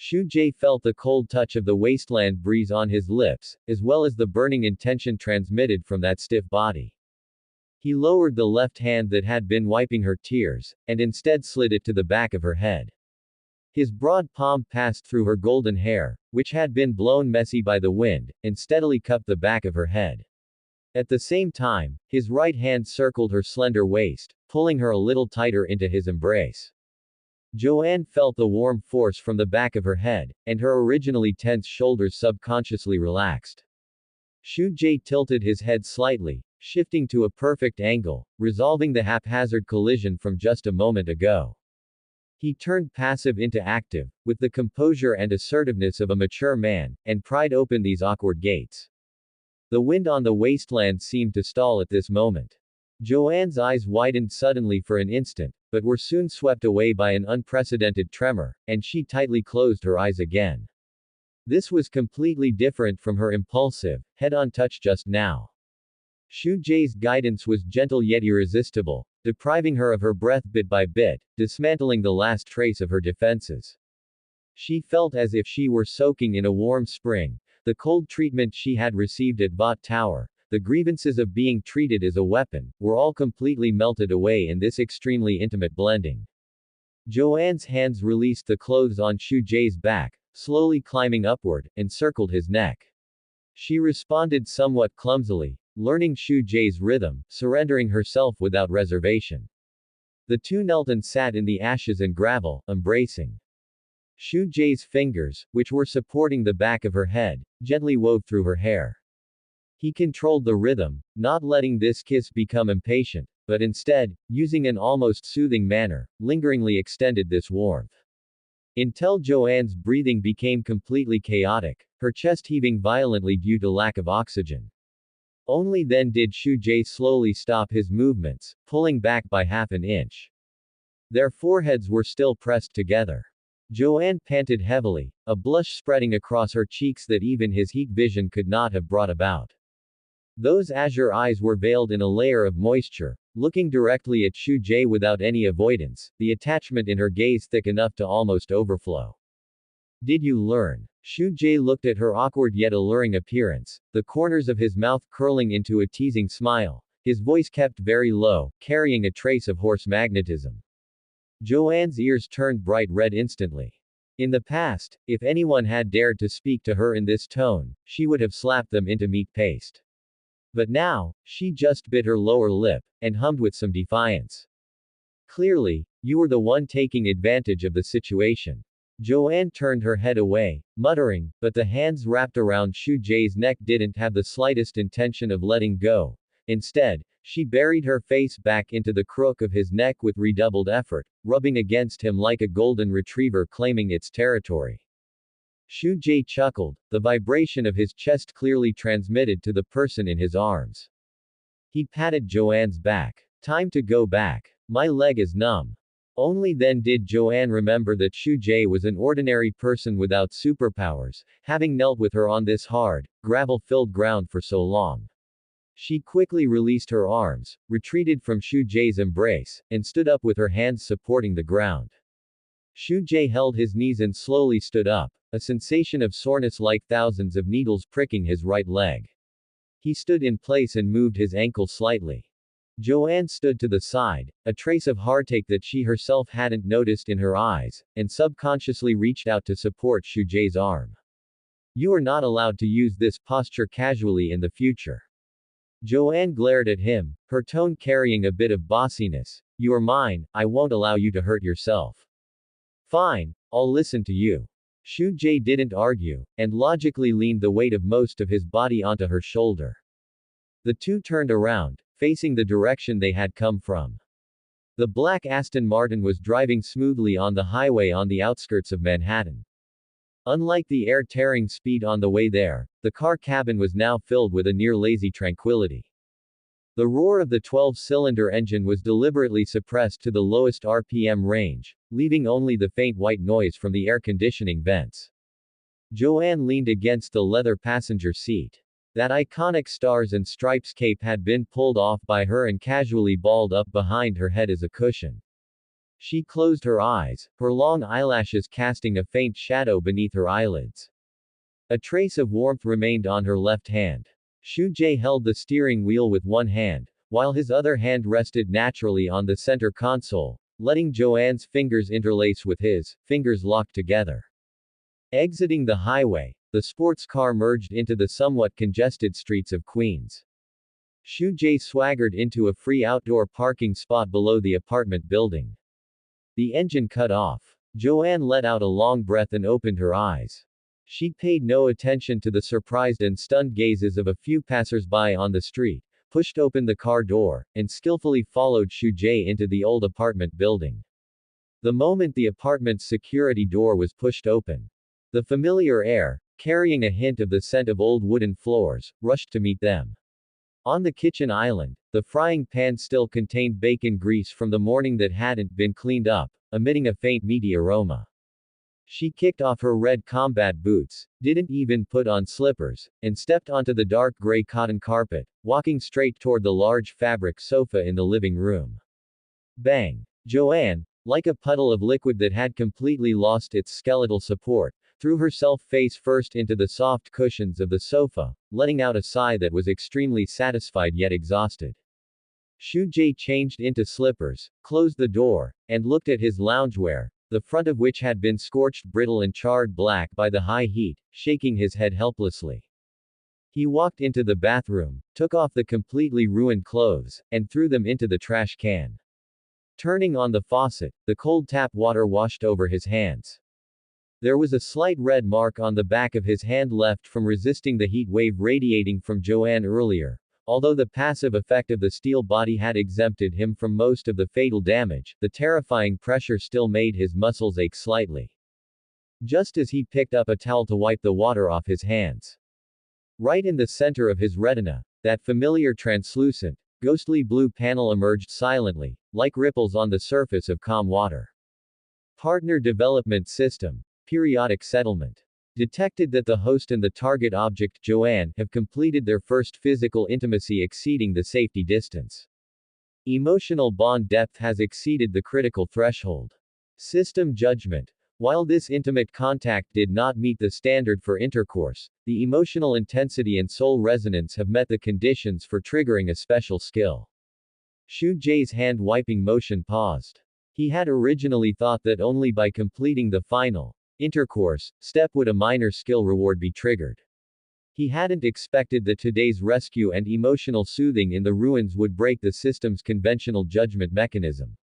Shu Jae felt the cold touch of the wasteland breeze on his lips, as well as the burning intention transmitted from that stiff body. He lowered the left hand that had been wiping her tears, and instead slid it to the back of her head. His broad palm passed through her golden hair, which had been blown messy by the wind, and steadily cupped the back of her head. At the same time, his right hand circled her slender waist, pulling her a little tighter into his embrace. Joanne felt the warm force from the back of her head, and her originally tense shoulders subconsciously relaxed. Shu Jie tilted his head slightly, shifting to a perfect angle, resolving the haphazard collision from just a moment ago. He turned passive into active, with the composure and assertiveness of a mature man, and pried open these awkward gates. The wind on the wasteland seemed to stall at this moment. Joanne's eyes widened suddenly for an instant, but were soon swept away by an unprecedented tremor, and she tightly closed her eyes again. This was completely different from her impulsive, head-on touch just now. Shu Jie's guidance was gentle yet irresistible, depriving her of her breath bit by bit, dismantling the last trace of her defenses. She felt as if she were soaking in a warm spring. The cold treatment she had received at Vought Tower, the grievances of being treated as a weapon, were all completely melted away in this extremely intimate blending. Joanne's hands released the clothes on Shu Jie's back, slowly climbing upward, and circled his neck. She responded somewhat clumsily, learning Shu Jie's rhythm, surrendering herself without reservation. The two knelt and sat in the ashes and gravel, embracing. Shu Jie's fingers, which were supporting the back of her head, gently wove through her hair. He controlled the rhythm, not letting this kiss become impatient, but instead, using an almost soothing manner, lingeringly extended this warmth. Until Joanne's breathing became completely chaotic, her chest heaving violently due to lack of oxygen. Only then did Shu Jie slowly stop his movements, pulling back by half an inch. Their foreheads were still pressed together. Joanne panted heavily, a blush spreading across her cheeks that even his heat vision could not have brought about. Those azure eyes were veiled in a layer of moisture, looking directly at Shu Jie without any avoidance, the attachment in her gaze thick enough to almost overflow. Did you learn? Shu Jie looked at her awkward yet alluring appearance, the corners of his mouth curling into a teasing smile. His voice kept very low, carrying a trace of hoarse magnetism. Joanne's ears turned bright red instantly. In the past, if anyone had dared to speak to her in this tone, she would have slapped them into meat paste. But now, she just bit her lower lip, and hummed with some defiance. Clearly, you were the one taking advantage of the situation. Joanne turned her head away, muttering, but the hands wrapped around Shu Jie's neck didn't have the slightest intention of letting go. Instead, she buried her face back into the crook of his neck with redoubled effort, rubbing against him like a golden retriever claiming its territory. Shu Jie chuckled, the vibration of his chest clearly transmitted to the person in his arms. He patted Joanne's back. Time to go back. My leg is numb. Only then did Joanne remember that Shu Jie was an ordinary person without superpowers, having knelt with her on this hard, gravel-filled ground for so long. She quickly released her arms, retreated from Shu Jie's embrace, and stood up with her hands supporting the ground. Shu Jie held his knees and slowly stood up, a sensation of soreness like thousands of needles pricking his right leg. He stood in place and moved his ankle slightly. Joanne stood to the side, a trace of heartache that she herself hadn't noticed in her eyes, and subconsciously reached out to support Shu Jie's arm. You are not allowed to use this posture casually in the future. Joanne glared at him, her tone carrying a bit of bossiness. You are mine, I won't allow you to hurt yourself. Fine, I'll listen to you. Shu Jie didn't argue, and logically leaned the weight of most of his body onto her shoulder. The two turned around, facing the direction they had come from. The black Aston Martin was driving smoothly on the highway on the outskirts of Manhattan. Unlike the air-tearing speed on the way there, the car cabin was now filled with a near-lazy tranquility. The roar of the 12-cylinder engine was deliberately suppressed to the lowest RPM range, leaving only the faint white noise from the air conditioning vents. Joanne leaned against the leather passenger seat. That iconic stars and stripes cape had been pulled off by her and casually balled up behind her head as a cushion. She closed her eyes, her long eyelashes casting a faint shadow beneath her eyelids. A trace of warmth remained on her left hand. Shu Jie held the steering wheel with one hand, while his other hand rested naturally on the center console, letting Joanne's fingers interlace with his, fingers locked together. Exiting the highway, the sports car merged into the somewhat congested streets of Queens. Shu Jie swaggered into a free outdoor parking spot below the apartment building. The engine cut off. Joanne let out a long breath and opened her eyes. She paid no attention to the surprised and stunned gazes of a few passers-by on the street, pushed open the car door, and skillfully followed Shu-jae into the old apartment building. The moment the apartment's security door was pushed open, the familiar air, carrying a hint of the scent of old wooden floors, rushed to meet them. On the kitchen island, the frying pan still contained bacon grease from the morning that hadn't been cleaned up, emitting a faint meaty aroma. She kicked off her red combat boots, didn't even put on slippers, and stepped onto the dark gray cotton carpet, walking straight toward the large fabric sofa in the living room. Bang! Joanne, like a puddle of liquid that had completely lost its skeletal support, threw herself face first into the soft cushions of the sofa, letting out a sigh that was extremely satisfied yet exhausted. Shu-jae changed into slippers, closed the door, and looked at his loungewear, the front of which had been scorched brittle and charred black by the high heat, shaking his head helplessly. He walked into the bathroom, took off the completely ruined clothes, and threw them into the trash can. Turning on the faucet, the cold tap water washed over his hands. There was a slight red mark on the back of his hand left from resisting the heat wave radiating from Joanne earlier. Although the passive effect of the steel body had exempted him from most of the fatal damage, the terrifying pressure still made his muscles ache slightly. Just as he picked up a towel to wipe the water off his hands. Right in the center of his retina, that familiar translucent, ghostly blue panel emerged silently, like ripples on the surface of calm water. Partner Development System. Periodic Settlement. Detected that the host and the target object, Joanne, have completed their first physical intimacy exceeding the safety distance. Emotional bond depth has exceeded the critical threshold. System Judgment. While this intimate contact did not meet the standard for intercourse, the emotional intensity and soul resonance have met the conditions for triggering a special skill. Shu-jae's hand-wiping motion paused. He had originally thought that only by completing the final intercourse step would a minor skill reward be triggered. He hadn't expected that today's rescue and emotional soothing in the ruins would break the system's conventional judgment mechanism.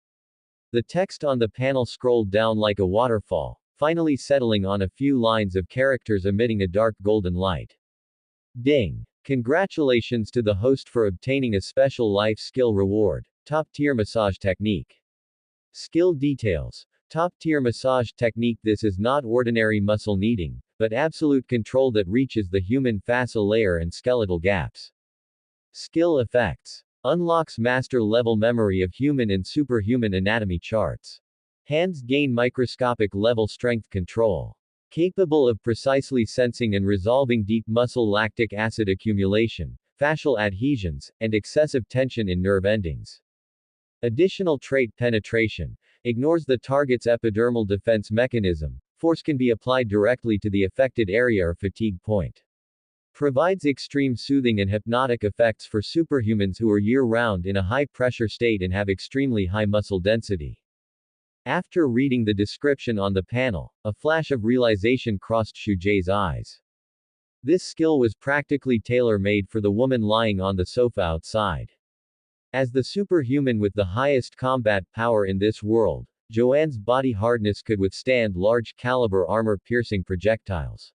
The text on the panel scrolled down like a waterfall, finally settling on a few lines of characters emitting a dark golden light. Ding! Congratulations to the host for obtaining a special life skill reward. Top-tier massage technique. Skill details. Top-tier massage technique. This is not ordinary muscle kneading, but absolute control that reaches the human fascial layer and skeletal gaps. Skill effects. Unlocks master-level memory of human and superhuman anatomy charts. Hands gain microscopic-level strength control. Capable of precisely sensing and resolving deep muscle lactic acid accumulation, fascial adhesions, and excessive tension in nerve endings. Additional trait penetration. Ignores the target's epidermal defense mechanism. Force can be applied directly to the affected area or fatigue point. Provides extreme soothing and hypnotic effects for superhumans who are year-round in a high-pressure state and have extremely high muscle density. After reading the description on the panel, a flash of realization crossed Shu-jae's eyes. This skill was practically tailor-made for the woman lying on the sofa outside. As the superhuman with the highest combat power in this world, Joanne's body hardness could withstand large-caliber armor-piercing projectiles.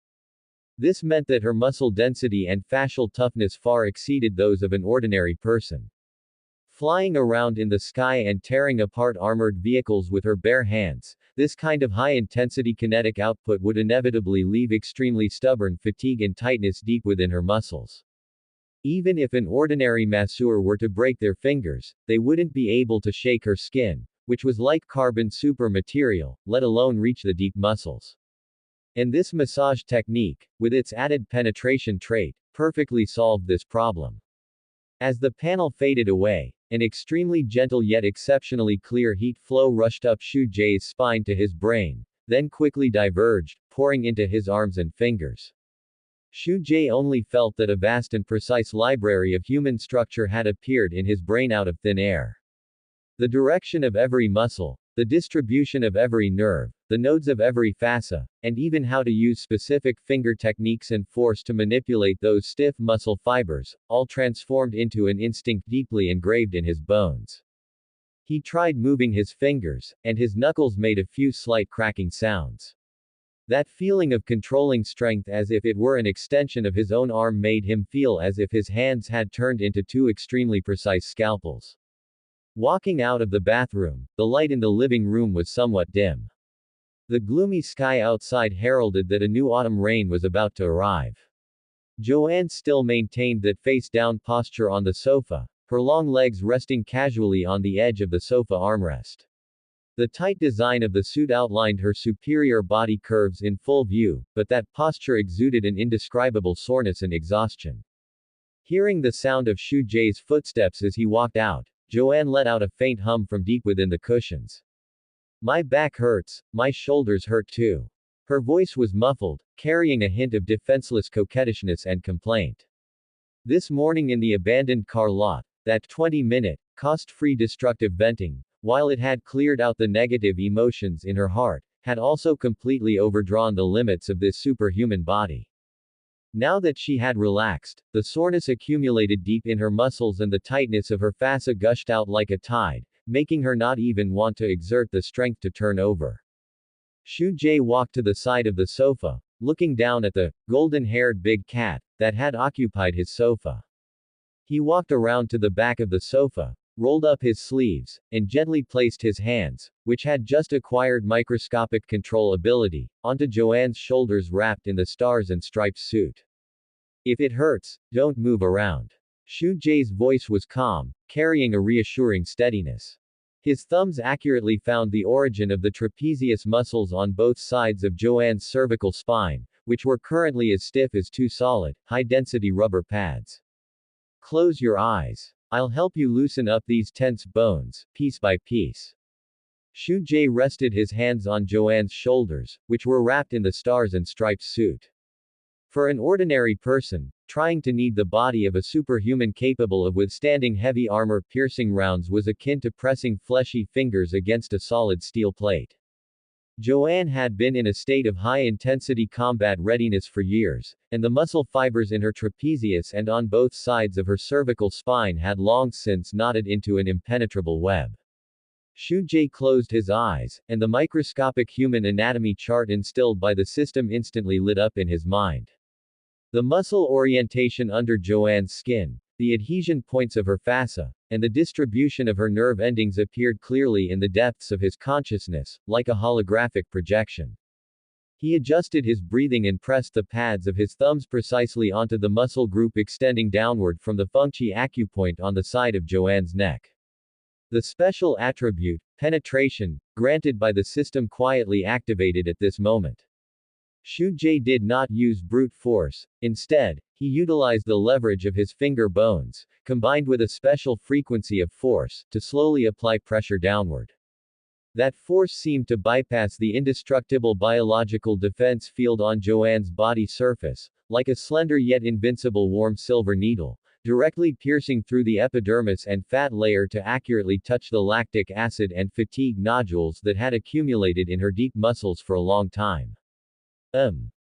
This meant that her muscle density and fascial toughness far exceeded those of an ordinary person. Flying around in the sky and tearing apart armored vehicles with her bare hands, this kind of high-intensity kinetic output would inevitably leave extremely stubborn fatigue and tightness deep within her muscles. Even if an ordinary masseur were to break their fingers, they wouldn't be able to shake her skin, which was like carbon super material, let alone reach the deep muscles. And this massage technique, with its added penetration trait, perfectly solved this problem. As the panel faded away, an extremely gentle yet exceptionally clear heat flow rushed up Shu-jae's spine to his brain, then quickly diverged, pouring into his arms and fingers. Shu-jae only felt that a vast and precise library of human structure had appeared in his brain out of thin air. The direction of every muscle, the distribution of every nerve, the nodes of every fascia, and even how to use specific finger techniques and force to manipulate those stiff muscle fibers, all transformed into an instinct deeply engraved in his bones. He tried moving his fingers, and his knuckles made a few slight cracking sounds. That feeling of controlling strength as if it were an extension of his own arm made him feel as if his hands had turned into two extremely precise scalpels. Walking out of the bathroom, the light in the living room was somewhat dim. The gloomy sky outside heralded that a new autumn rain was about to arrive. Joanne still maintained that face-down posture on the sofa, her long legs resting casually on the edge of the sofa armrest. The tight design of the suit outlined her superior body curves in full view, but that posture exuded an indescribable soreness and exhaustion. Hearing the sound of Shu Jae's footsteps as he walked out, Joanne let out a faint hum from deep within the cushions. My back hurts, my shoulders hurt too. Her voice was muffled, carrying a hint of defenseless coquettishness and complaint. This morning in the abandoned car lot, that 20-minute, cost-free destructive venting, while it had cleared out the negative emotions in her heart, had also completely overdrawn the limits of this superhuman body. Now that she had relaxed, the soreness accumulated deep in her muscles and the tightness of her fascia gushed out like a tide, making her not even want to exert the strength to turn over. Shu Jae walked to the side of the sofa, looking down at the golden-haired big cat that had occupied his sofa. He walked around to the back of the sofa, rolled up his sleeves, and gently placed his hands, which had just acquired microscopic control ability, onto Joanne's shoulders wrapped in the stars and stripes suit. If it hurts, don't move around. Shu Jae's voice was calm, carrying a reassuring steadiness. His thumbs accurately found the origin of the trapezius muscles on both sides of Joanne's cervical spine, which were currently as stiff as two solid, high-density rubber pads. Close your eyes. I'll help you loosen up these tense bones, piece by piece. Shu Jae rested his hands on Joanne's shoulders, which were wrapped in the stars and stripes suit. For an ordinary person, trying to knead the body of a superhuman capable of withstanding heavy armor-piercing rounds was akin to pressing fleshy fingers against a solid steel plate. Joanne had been in a state of high-intensity combat readiness for years, and the muscle fibers in her trapezius and on both sides of her cervical spine had long since knotted into an impenetrable web. Shu Jae closed his eyes, and the microscopic human anatomy chart instilled by the system instantly lit up in his mind. The muscle orientation under Joanne's skin, the adhesion points of her fascia, and the distribution of her nerve endings appeared clearly in the depths of his consciousness, like a holographic projection. He adjusted his breathing and pressed the pads of his thumbs precisely onto the muscle group extending downward from the fungchi acupoint on the side of Joanne's neck. The special attribute, penetration, granted by the system quietly activated at this moment. Shu Jae did not use brute force, instead, he utilized the leverage of his finger bones, combined with a special frequency of force, to slowly apply pressure downward. That force seemed to bypass the indestructible biological defense field on Joanne's body surface, like a slender yet invincible warm silver needle, directly piercing through the epidermis and fat layer to accurately touch the lactic acid and fatigue nodules that had accumulated in her deep muscles for a long time.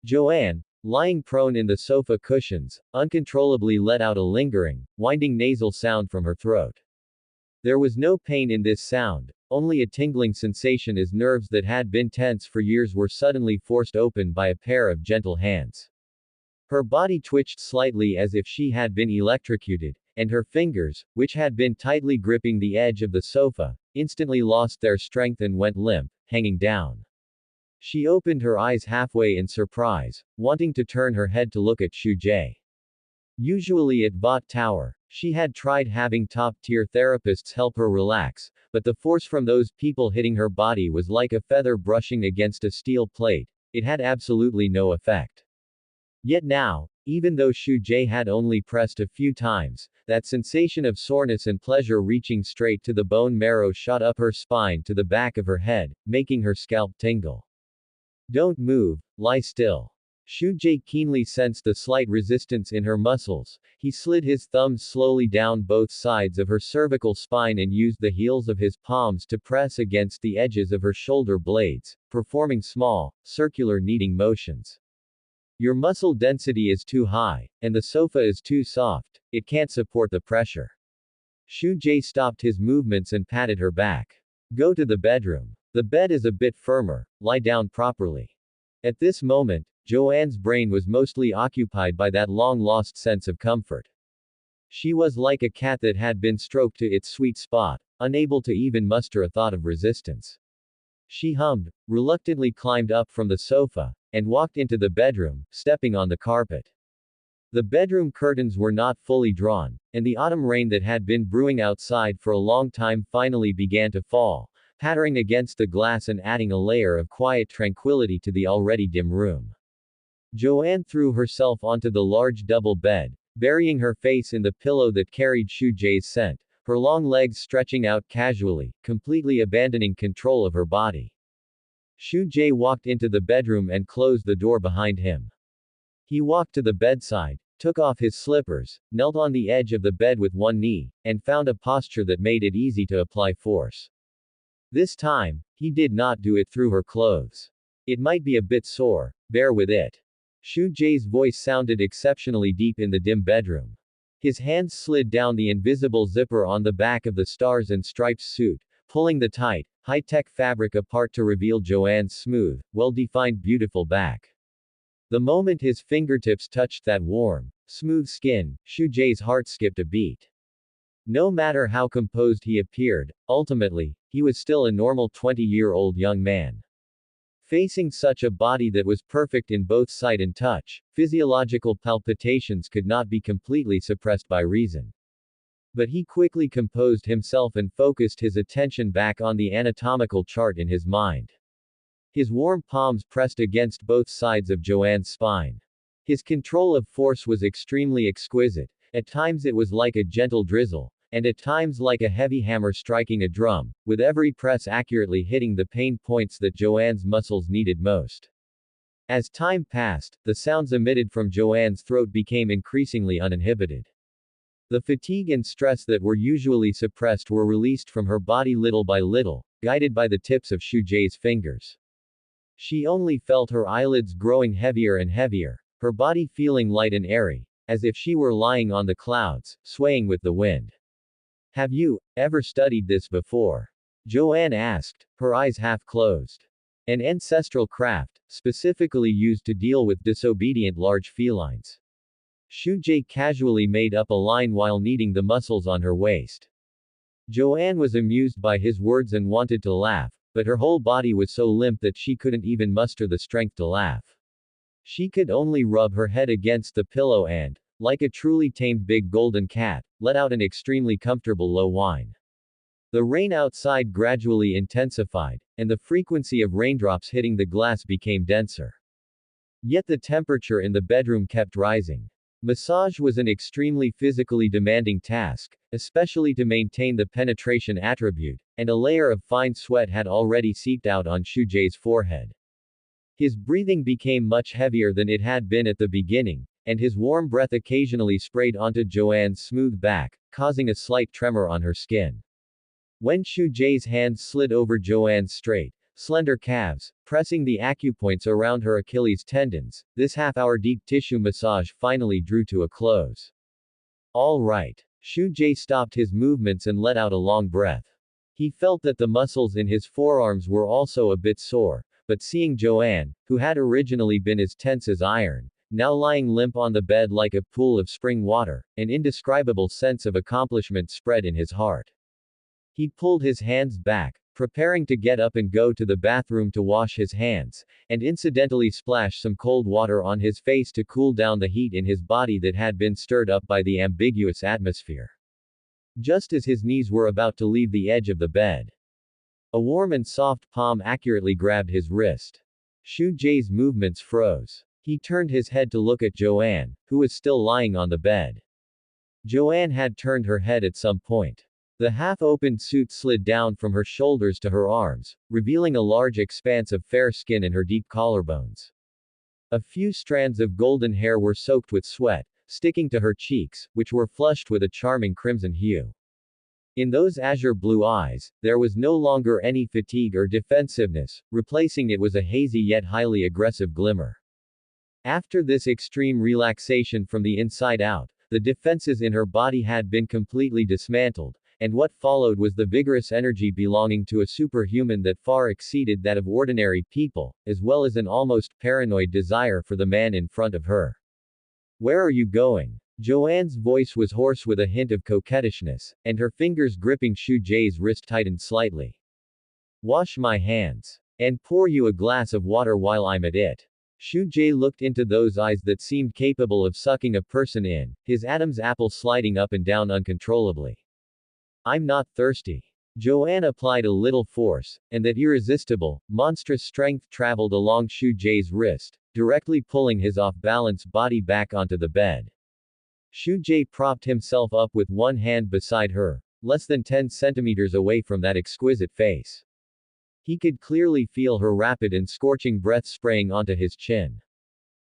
Joanne, lying prone in the sofa cushions, uncontrollably let out a lingering, winding nasal sound from her throat. There was no pain in this sound, only a tingling sensation as nerves that had been tense for years were suddenly forced open by a pair of gentle hands. Her body twitched slightly as if she had been electrocuted, and her fingers, which had been tightly gripping the edge of the sofa, instantly lost their strength and went limp, hanging down. She opened her eyes halfway in surprise, wanting to turn her head to look at Shu Jae. Usually at Bot Tower, she had tried having top-tier therapists help her relax, but the force from those people hitting her body was like a feather brushing against a steel plate. It had absolutely no effect. Yet now, even though Shu Jae had only pressed a few times, that sensation of soreness and pleasure reaching straight to the bone marrow shot up her spine to the back of her head, making her scalp tingle. Don't move, lie still. Shu Jae keenly sensed the slight resistance in her muscles. He slid his thumbs slowly down both sides of her cervical spine and used the heels of his palms to press against the edges of her shoulder blades, performing small, circular kneading motions. Your muscle density is too high, and the sofa is too soft, it can't support the pressure. Shu Jae stopped his movements and patted her back. Go to the bedroom. The bed is a bit firmer, lie down properly. At this moment, Joanne's brain was mostly occupied by that long-lost sense of comfort. She was like a cat that had been stroked to its sweet spot, unable to even muster a thought of resistance. She hummed, reluctantly climbed up from the sofa, and walked into the bedroom, stepping on the carpet. The bedroom curtains were not fully drawn, and the autumn rain that had been brewing outside for a long time finally began to fall, pattering against the glass and adding a layer of quiet tranquility to the already dim room. Joanne threw herself onto the large double bed, burying her face in the pillow that carried Shu Jae's scent, her long legs stretching out casually, completely abandoning control of her body. Shu Jae walked into the bedroom and closed the door behind him. He walked to the bedside, took off his slippers, knelt on the edge of the bed with one knee, and found a posture that made it easy to apply force. This time, he did not do it through her clothes. It might be a bit sore, bear with it. Shu Jae's voice sounded exceptionally deep in the dim bedroom. His hands slid down the invisible zipper on the back of the stars and stripes suit, pulling the tight, high-tech fabric apart to reveal Joanne's smooth, well-defined beautiful back. The moment his fingertips touched that warm, smooth skin, Shu Jae's heart skipped a beat. No matter how composed he appeared, ultimately, he was still a normal 20-year-old young man. Facing such a body that was perfect in both sight and touch, physiological palpitations could not be completely suppressed by reason. But he quickly composed himself and focused his attention back on the anatomical chart in his mind. His warm palms pressed against both sides of Joanne's spine. His control of force was extremely exquisite. At times it was like a gentle drizzle, and at times like a heavy hammer striking a drum, with every press accurately hitting the pain points that Joanne's muscles needed most. As time passed, the sounds emitted from Joanne's throat became increasingly uninhibited. The fatigue and stress that were usually suppressed were released from her body little by little, guided by the tips of Shu Jae's fingers. She only felt her eyelids growing heavier and heavier, her body feeling light and airy, as if she were lying on the clouds, swaying with the wind. Have you ever studied this before? Joanne asked, her eyes half closed. An ancestral craft, specifically used to deal with disobedient large felines. Shu Jae casually made up a line while kneading the muscles on her waist. Joanne was amused by his words and wanted to laugh, but her whole body was so limp that she couldn't even muster the strength to laugh. She could only rub her head against the pillow and, like a truly tamed big golden cat, let out an extremely comfortable low whine. The rain outside gradually intensified, and the frequency of raindrops hitting the glass became denser. Yet the temperature in the bedroom kept rising. Massage was an extremely physically demanding task, especially to maintain the penetration attribute, and a layer of fine sweat had already seeped out on Shu Jae's forehead. His breathing became much heavier than it had been at the beginning, and his warm breath occasionally sprayed onto Joanne's smooth back, causing a slight tremor on her skin. When Shu Jae's hands slid over Joanne's straight, slender calves, pressing the acupoints around her Achilles tendons, this half-hour deep tissue massage finally drew to a close. All right. Shu Jae stopped his movements and let out a long breath. He felt that the muscles in his forearms were also a bit sore, but seeing Joanne, who had originally been as tense as iron, now lying limp on the bed like a pool of spring water, an indescribable sense of accomplishment spread in his heart. He pulled his hands back, preparing to get up and go to the bathroom to wash his hands, and incidentally splash some cold water on his face to cool down the heat in his body that had been stirred up by the ambiguous atmosphere. Just as his knees were about to leave the edge of the bed, a warm and soft palm accurately grabbed his wrist. Shu Jae's movements froze. He turned his head to look at Joanne, who was still lying on the bed. Joanne had turned her head at some point. The half-opened suit slid down from her shoulders to her arms, revealing a large expanse of fair skin and her deep collarbones. A few strands of golden hair were soaked with sweat, sticking to her cheeks, which were flushed with a charming crimson hue. In those azure blue eyes, there was no longer any fatigue or defensiveness, replacing it was a hazy yet highly aggressive glimmer. After this extreme relaxation from the inside out, the defenses in her body had been completely dismantled, and what followed was the vigorous energy belonging to a superhuman that far exceeded that of ordinary people, as well as an almost paranoid desire for the man in front of her. Where are you going? Joanne's voice was hoarse with a hint of coquettishness, and her fingers gripping Shu Jae's wrist tightened slightly. Wash my hands. And pour you a glass of water while I'm at it. Shu Jae looked into those eyes that seemed capable of sucking a person in, his Adam's apple sliding up and down uncontrollably. I'm not thirsty. Joanne applied a little force, and that irresistible, monstrous strength traveled along Shu Jae's wrist, directly pulling his off-balance body back onto the bed. Shu Jae propped himself up with one hand beside her, less than 10 centimeters away from that exquisite face. He could clearly feel her rapid and scorching breath spraying onto his chin.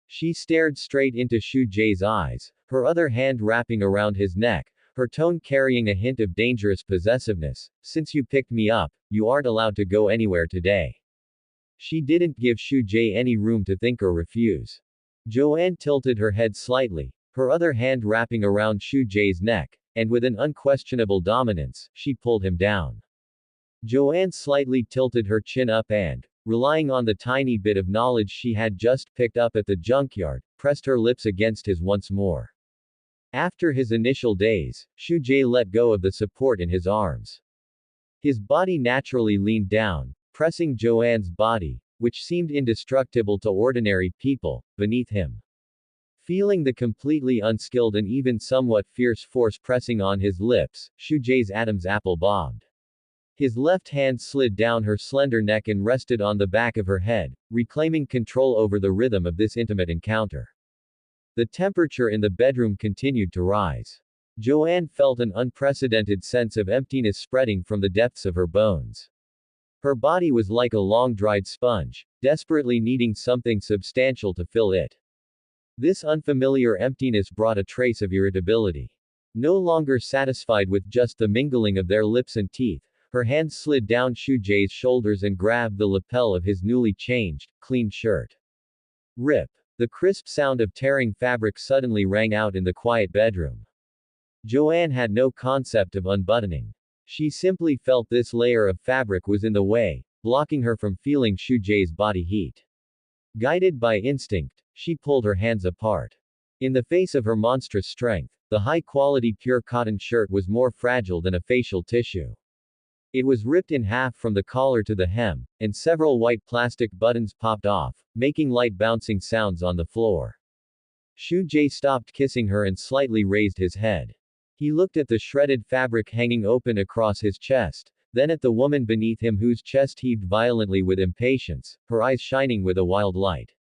She stared straight into Shu Jae's eyes, her other hand wrapping around his neck, her tone carrying a hint of dangerous possessiveness. Since you picked me up, you aren't allowed to go anywhere today. She didn't give Shu Jae any room to think or refuse. Joanne tilted her head slightly, her other hand wrapping around Shu Jae's neck, and with an unquestionable dominance, she pulled him down. Joanne slightly tilted her chin up and, relying on the tiny bit of knowledge she had just picked up at the junkyard, pressed her lips against his once more. After his initial daze, Shu Jae let go of the support in his arms. His body naturally leaned down, pressing Joanne's body, which seemed indestructible to ordinary people, beneath him. Feeling the completely unskilled and even somewhat fierce force pressing on his lips, Shu Jae's Adam's apple bobbed. His left hand slid down her slender neck and rested on the back of her head, reclaiming control over the rhythm of this intimate encounter. The temperature in the bedroom continued to rise. Joanne felt an unprecedented sense of emptiness spreading from the depths of her bones. Her body was like a long-dried sponge, desperately needing something substantial to fill it. This unfamiliar emptiness brought a trace of irritability. No longer satisfied with just the mingling of their lips and teeth, her hands slid down Shu Jae's shoulders and grabbed the lapel of his newly changed, clean shirt. Rip. The crisp sound of tearing fabric suddenly rang out in the quiet bedroom. Joanne had no concept of unbuttoning. She simply felt this layer of fabric was in the way, blocking her from feeling Shu Jae's body heat. Guided by instinct, she pulled her hands apart. In the face of her monstrous strength, the high-quality pure cotton shirt was more fragile than a facial tissue. It was ripped in half from the collar to the hem, and several white plastic buttons popped off, making light bouncing sounds on the floor. Shu Jae stopped kissing her and slightly raised his head. He looked at the shredded fabric hanging open across his chest, then at the woman beneath him whose chest heaved violently with impatience, her eyes shining with a wild light.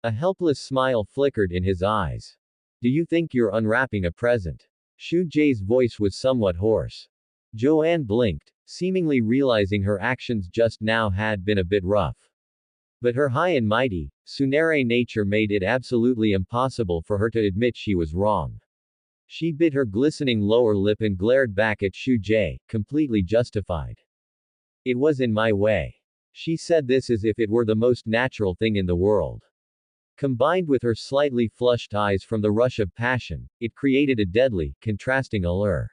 A helpless smile flickered in his eyes. Do you think you're unwrapping a present? Shu Jae's voice was somewhat hoarse. Joanne blinked, seemingly realizing her actions just now had been a bit rough. But her high and mighty, tsundere nature made it absolutely impossible for her to admit she was wrong. She bit her glistening lower lip and glared back at Shu Jae, completely justified. It was in my way. She said this as if it were the most natural thing in the world. Combined with her slightly flushed eyes from the rush of passion, it created a deadly, contrasting allure.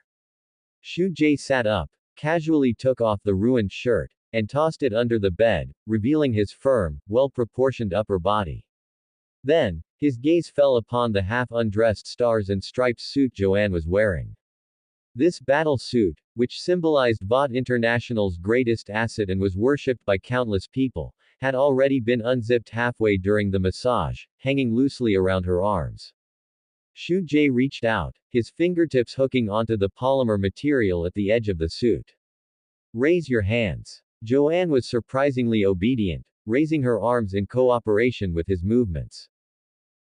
Shu Jae sat up, casually took off the ruined shirt, and tossed it under the bed, revealing his firm, well-proportioned upper body. Then, his gaze fell upon the half-undressed stars and striped suit Joanne was wearing. This battle suit, which symbolized Vought International's greatest asset and was worshipped by countless people, had already been unzipped halfway during the massage, hanging loosely around her arms. Shu Jae reached out, his fingertips hooking onto the polymer material at the edge of the suit. Raise your hands. Joanne was surprisingly obedient, raising her arms in cooperation with his movements.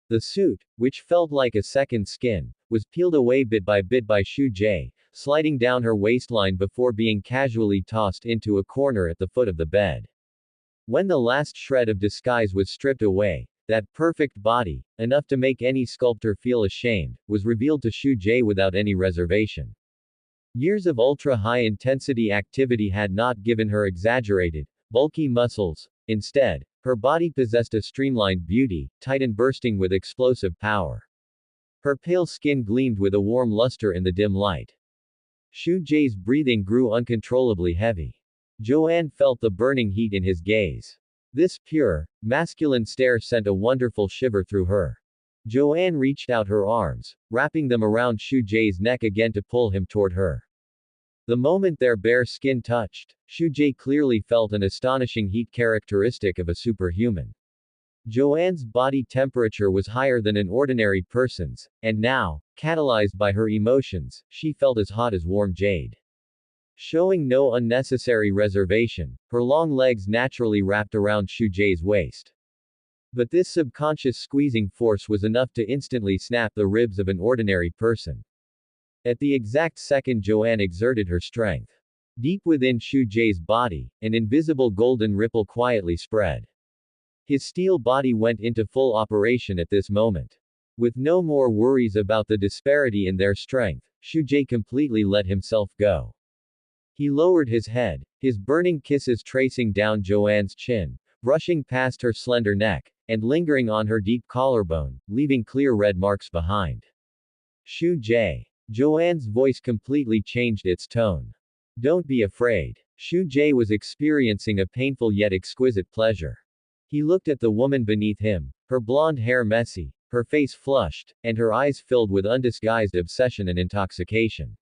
The suit, which felt like a second skin, was peeled away bit by Shu Jae, sliding down her waistline before being casually tossed into a corner at the foot of the bed. When the last shred of disguise was stripped away, that perfect body, enough to make any sculptor feel ashamed, was revealed to Shu Jae without any reservation. Years of ultra-high-intensity activity had not given her exaggerated, bulky muscles. Instead, her body possessed a streamlined beauty, tight and bursting with explosive power. Her pale skin gleamed with a warm luster in the dim light. Shu Jae's breathing grew uncontrollably heavy. Joanne felt the burning heat in his gaze. This pure, masculine stare sent a wonderful shiver through her. Joanne reached out her arms, wrapping them around Shu Jae's neck again to pull him toward her. The moment their bare skin touched, Shu Jae clearly felt an astonishing heat characteristic of a superhuman. Joanne's body temperature was higher than an ordinary person's, and now, catalyzed by her emotions, she felt as hot as warm jade. Showing no unnecessary reservation, her long legs naturally wrapped around Shu Jae's waist. But this subconscious squeezing force was enough to instantly snap the ribs of an ordinary person. At the exact second Joanne exerted her strength. Deep within Shu Jae's body, an invisible golden ripple quietly spread. His steel body went into full operation at this moment. With no more worries about the disparity in their strength, Shu Jae completely let himself go. He lowered his head, his burning kisses tracing down Joanne's chin, brushing past her slender neck, and lingering on her deep collarbone, leaving clear red marks behind. Shu Jae. Joanne's voice completely changed its tone. Don't be afraid. Shu Jae was experiencing a painful yet exquisite pleasure. He looked at the woman beneath him, her blonde hair messy, her face flushed, and her eyes filled with undisguised obsession and intoxication.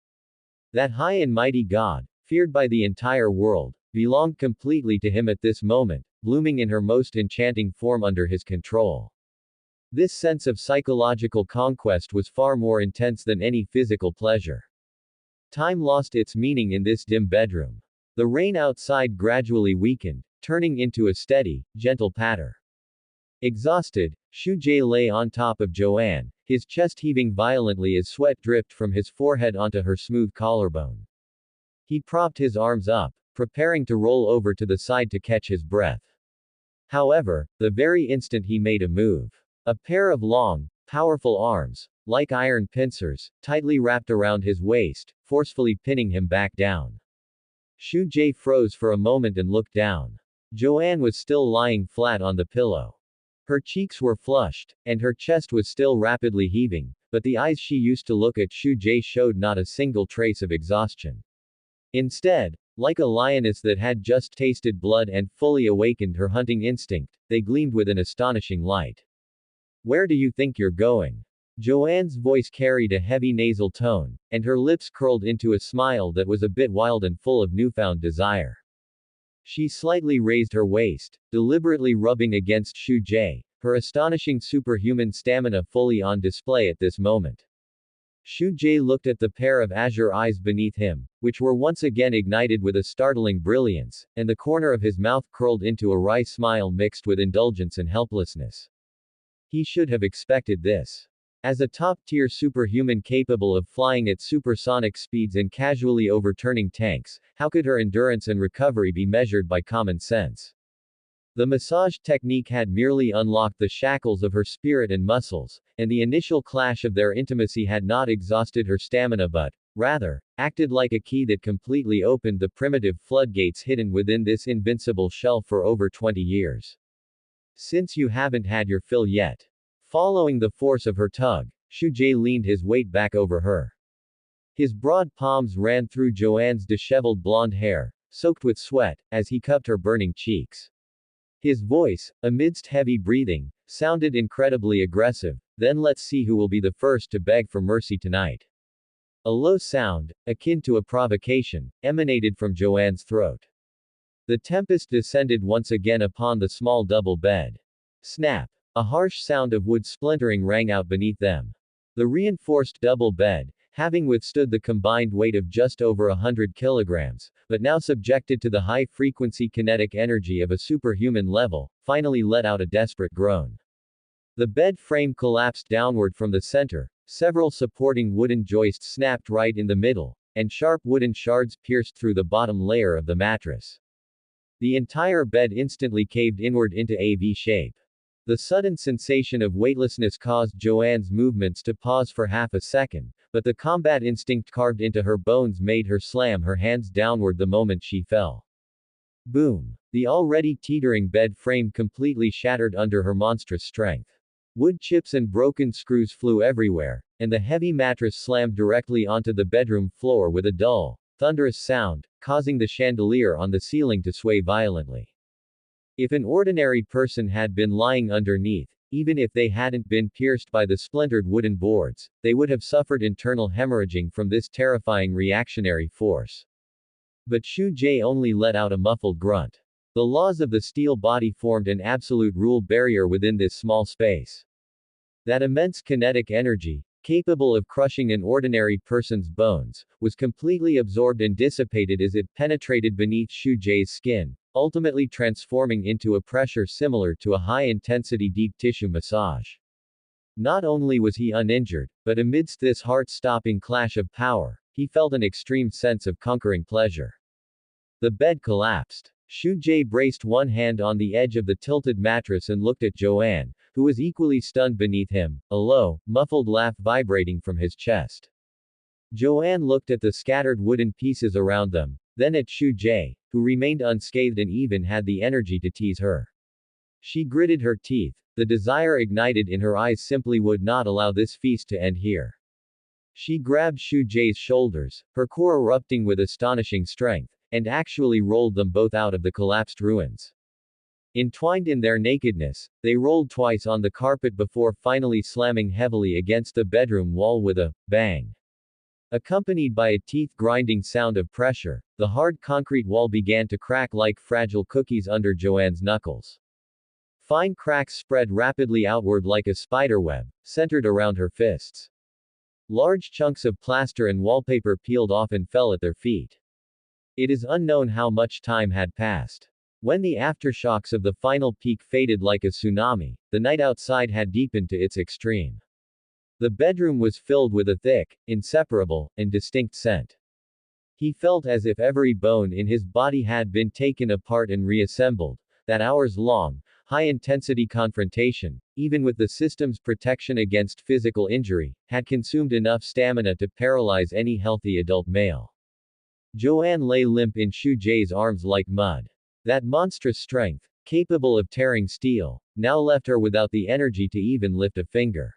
That high and mighty god, feared by the entire world, belonged completely to him at this moment, blooming in her most enchanting form under his control. This sense of psychological conquest was far more intense than any physical pleasure. Time lost its meaning in this dim bedroom. The rain outside gradually weakened, turning into a steady, gentle patter. Exhausted, Shu Jae lay on top of Joanne, his chest heaving violently as sweat dripped from his forehead onto her smooth collarbone. He propped his arms up, preparing to roll over to the side to catch his breath. However, the very instant he made a move, a pair of long, powerful arms, like iron pincers, tightly wrapped around his waist, forcefully pinning him back down. Shu Jae froze for a moment and looked down. Joanne was still lying flat on the pillow. Her cheeks were flushed, and her chest was still rapidly heaving, but the eyes she used to look at Shu Jae showed not a single trace of exhaustion. Instead, like a lioness that had just tasted blood and fully awakened her hunting instinct, they gleamed with an astonishing light. Where do you think you're going? Joanne's voice carried a heavy nasal tone, and her lips curled into a smile that was a bit wild and full of newfound desire. She slightly raised her waist, deliberately rubbing against Shu Jae, her astonishing superhuman stamina fully on display at this moment. Shu Jae looked at the pair of azure eyes beneath him, which were once again ignited with a startling brilliance, and the corner of his mouth curled into a wry smile mixed with indulgence and helplessness. He should have expected this. As a top-tier superhuman capable of flying at supersonic speeds and casually overturning tanks, how could her endurance and recovery be measured by common sense? The massage technique had merely unlocked the shackles of her spirit and muscles, and the initial clash of their intimacy had not exhausted her stamina but, rather, acted like a key that completely opened the primitive floodgates hidden within this invincible shell for over 20 years. Since you haven't had your fill yet. Following the force of her tug, Shu Jae leaned his weight back over her. His broad palms ran through Joanne's disheveled blonde hair, soaked with sweat, as he cupped her burning cheeks. His voice, amidst heavy breathing, sounded incredibly aggressive. Then let's see who will be the first to beg for mercy tonight. A low sound, akin to a provocation, emanated from Joanne's throat. The tempest descended once again upon the small double bed. Snap! A harsh sound of wood splintering rang out beneath them. The reinforced double bed, having withstood the combined weight of just over 100 kilograms, but now subjected to the high-frequency kinetic energy of a superhuman level, finally let out a desperate groan. The bed frame collapsed downward from the center, several supporting wooden joists snapped right in the middle, and sharp wooden shards pierced through the bottom layer of the mattress. The entire bed instantly caved inward into a V shape. The sudden sensation of weightlessness caused Joanne's movements to pause for half a second, but the combat instinct carved into her bones made her slam her hands downward the moment she fell. Boom! The already teetering bed frame completely shattered under her monstrous strength. Wood chips and broken screws flew everywhere, and the heavy mattress slammed directly onto the bedroom floor with a dull, thunderous sound, causing the chandelier on the ceiling to sway violently. If an ordinary person had been lying underneath, even if they hadn't been pierced by the splintered wooden boards, they would have suffered internal hemorrhaging from this terrifying reactionary force. But Shu Jie only let out a muffled grunt. The laws of the steel body formed an absolute rule barrier within this small space. That immense kinetic energy, capable of crushing an ordinary person's bones, was completely absorbed and dissipated as it penetrated beneath Shu Jie's skin, ultimately transforming into a pressure similar to a high-intensity deep tissue massage. Not only was he uninjured, but amidst this heart-stopping clash of power, he felt an extreme sense of conquering pleasure. The bed collapsed. Shu Jie braced one hand on the edge of the tilted mattress and looked at Joanne, who was equally stunned beneath him, a low, muffled laugh vibrating from his chest. Joanne looked at the scattered wooden pieces around them, then at Shu Jie, who remained unscathed and even had the energy to tease her. She gritted her teeth. The desire ignited in her eyes simply would not allow this feast to end here. She grabbed Shu Jie's shoulders, her core erupting with astonishing strength, and actually rolled them both out of the collapsed ruins. Entwined in their nakedness, they rolled twice on the carpet before finally slamming heavily against the bedroom wall with a bang. Accompanied by a teeth-grinding sound of pressure, the hard concrete wall began to crack like fragile cookies under Joanne's knuckles. Fine cracks spread rapidly outward like a spiderweb, centered around her fists. Large chunks of plaster and wallpaper peeled off and fell at their feet. It is unknown how much time had passed. When the aftershocks of the final peak faded like a tsunami, the night outside had deepened to its extreme. The bedroom was filled with a thick, inseparable, and distinct scent. He felt as if every bone in his body had been taken apart and reassembled. That hours-long, high-intensity confrontation, even with the system's protection against physical injury, had consumed enough stamina to paralyze any healthy adult male. Joanne lay limp in Shu Jie's arms like mud. That monstrous strength, capable of tearing steel, now left her without the energy to even lift a finger.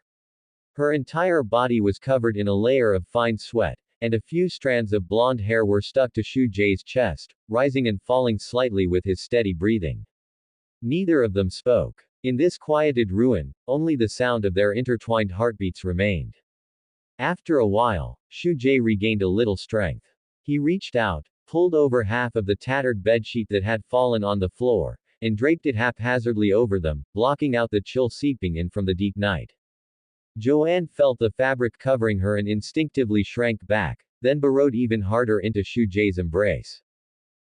Her entire body was covered in a layer of fine sweat, and a few strands of blonde hair were stuck to Shu Jie's chest, rising and falling slightly with his steady breathing. Neither of them spoke. In this quieted ruin, only the sound of their intertwined heartbeats remained. After a while, Shu Jie regained a little strength. He reached out, pulled over half of the tattered bedsheet that had fallen on the floor, and draped it haphazardly over them, blocking out the chill seeping in from the deep night. Joanne felt the fabric covering her and instinctively shrank back, then burrowed even harder into Shu Jie's embrace.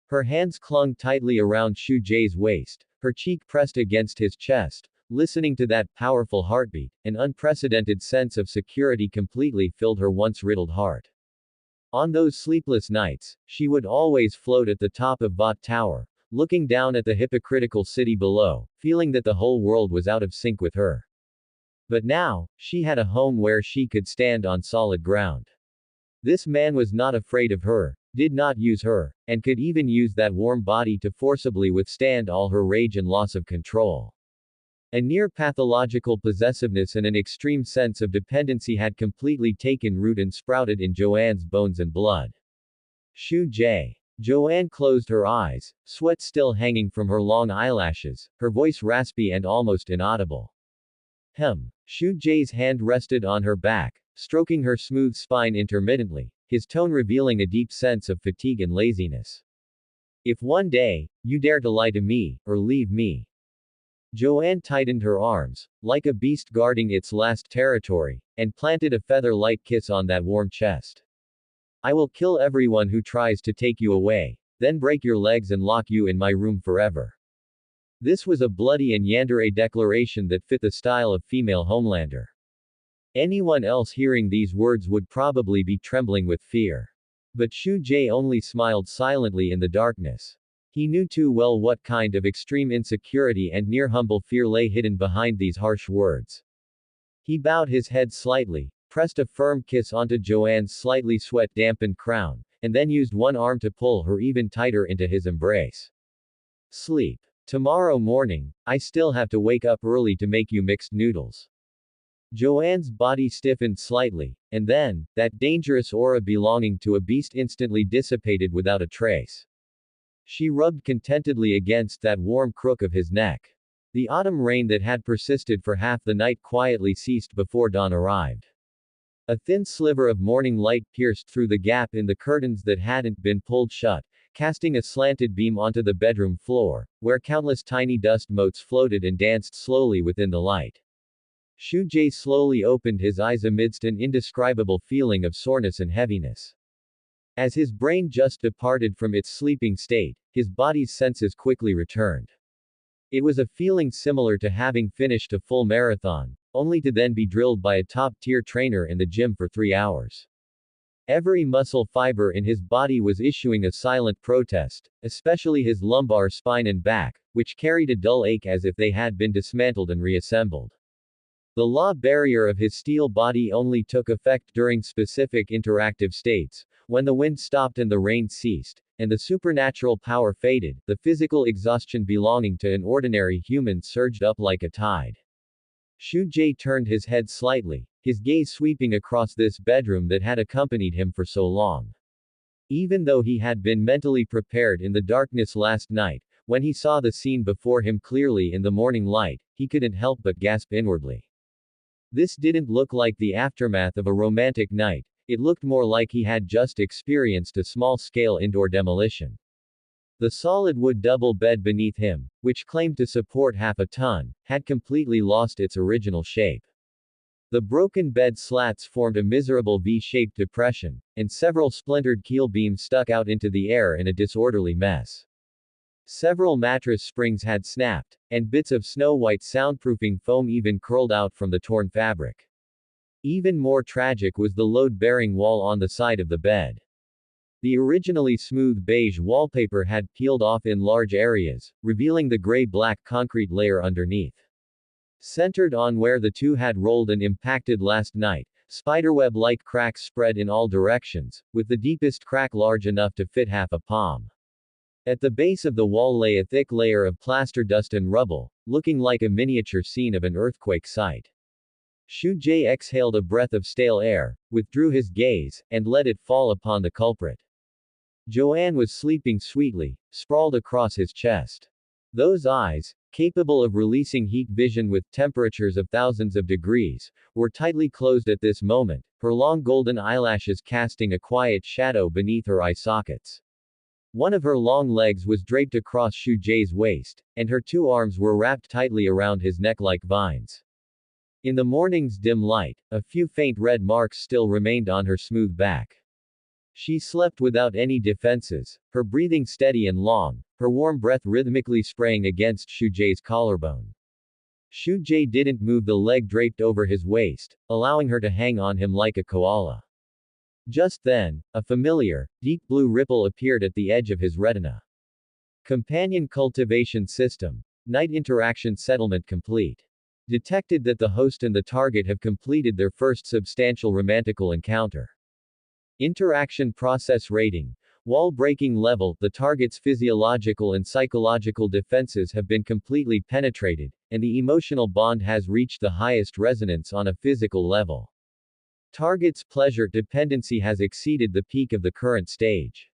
Her hands clung tightly around Shu Jie's waist, her cheek pressed against his chest. Listening to that powerful heartbeat, an unprecedented sense of security completely filled her once riddled heart. On those sleepless nights, she would always float at the top of Vought Tower, looking down at the hypocritical city below, feeling that the whole world was out of sync with her. But now, she had a home where she could stand on solid ground. This man was not afraid of her, did not use her, and could even use that warm body to forcibly withstand all her rage and loss of control. A near-pathological possessiveness and an extreme sense of dependency had completely taken root and sprouted in Joanne's bones and blood. Shu Jie. Joanne closed her eyes, sweat still hanging from her long eyelashes, her voice raspy and almost inaudible. Shu Jie's hand rested on her back, stroking her smooth spine intermittently, his tone revealing a deep sense of fatigue and laziness. If one day, you dare to lie to me, or leave me. Joanne tightened her arms, like a beast guarding its last territory, and planted a feather-light kiss on that warm chest. I will kill everyone who tries to take you away, then break your legs and lock you in my room forever. This was a bloody and yandere declaration that fit the style of female Homelander. Anyone else hearing these words would probably be trembling with fear. But Shu Jie only smiled silently in the darkness. He knew too well what kind of extreme insecurity and near-humble fear lay hidden behind these harsh words. He bowed his head slightly, pressed a firm kiss onto Joanne's slightly sweat-dampened crown, and then used one arm to pull her even tighter into his embrace. Sleep. Tomorrow morning, I still have to wake up early to make you mixed noodles. Joanne's body stiffened slightly, and then, that dangerous aura belonging to a beast instantly dissipated without a trace. She rubbed contentedly against that warm crook of his neck. The autumn rain that had persisted for half the night quietly ceased before dawn arrived. A thin sliver of morning light pierced through the gap in the curtains that hadn't been pulled shut, casting a slanted beam onto the bedroom floor, where countless tiny dust motes floated and danced slowly within the light. Shujae slowly opened his eyes amidst an indescribable feeling of soreness and heaviness. As his brain just departed from its sleeping state, his body's senses quickly returned. It was a feeling similar to having finished a full marathon, only to then be drilled by a top-tier trainer in the gym for 3 hours. Every muscle fiber in his body was issuing a silent protest, especially his lumbar spine and back, which carried a dull ache as if they had been dismantled and reassembled. The law barrier of his steel body only took effect during specific interactive states, when the wind stopped and the rain ceased, and the supernatural power faded, the physical exhaustion belonging to an ordinary human surged up like a tide. Shujae turned his head slightly, his gaze sweeping across this bedroom that had accompanied him for so long. Even though he had been mentally prepared in the darkness last night, when he saw the scene before him clearly in the morning light, he couldn't help but gasp inwardly. This didn't look like the aftermath of a romantic night, it looked more like he had just experienced a small-scale indoor demolition. The solid wood double bed beneath him, which claimed to support half a ton, had completely lost its original shape. The broken bed slats formed a miserable V-shaped depression, and several splintered keel beams stuck out into the air in a disorderly mess. Several mattress springs had snapped, and bits of snow-white soundproofing foam even curled out from the torn fabric. Even more tragic was the load-bearing wall on the side of the bed. The originally smooth beige wallpaper had peeled off in large areas, revealing the gray-black concrete layer underneath. Centered on where the two had rolled and impacted last night, spiderweb-like cracks spread in all directions, with the deepest crack large enough to fit half a palm. At the base of the wall lay a thick layer of plaster dust and rubble, looking like a miniature scene of an earthquake site. Shujae exhaled a breath of stale air, withdrew his gaze, and let it fall upon the culprit. Joanne was sleeping sweetly, sprawled across his chest. Those eyes, capable of releasing heat vision with temperatures of thousands of degrees, were tightly closed at this moment, her long golden eyelashes casting a quiet shadow beneath her eye sockets. One of her long legs was draped across Shujae's waist, and her two arms were wrapped tightly around his neck like vines. In the morning's dim light, a few faint red marks still remained on her smooth back. She slept without any defenses, her breathing steady and long, her warm breath rhythmically spraying against Shujae's collarbone. Shujae didn't move the leg draped over his waist, allowing her to hang on him like a koala. Just then, a familiar, deep blue ripple appeared at the edge of his retina. Companion cultivation system. Night interaction settlement complete. Detected that the host and the target have completed their first substantial romantical encounter. Interaction process rating. Wall breaking level. The target's physiological and psychological defenses have been completely penetrated, and the emotional bond has reached the highest resonance on a physical level. Target's pleasure dependency has exceeded the peak of the current stage.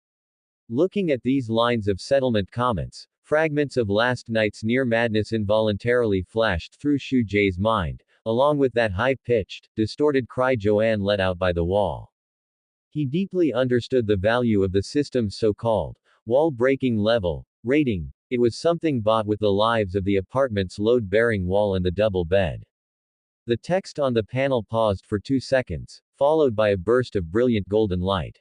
Looking at these lines of settlement comments, fragments of last night's near madness involuntarily flashed through Shujae's mind, along with that high-pitched, distorted cry Joanne let out by the wall. He deeply understood the value of the system's so-called wall-breaking level rating. It was something bought with the lives of the apartment's load-bearing wall and the double bed. The text on the panel paused for 2 seconds, followed by a burst of brilliant golden light.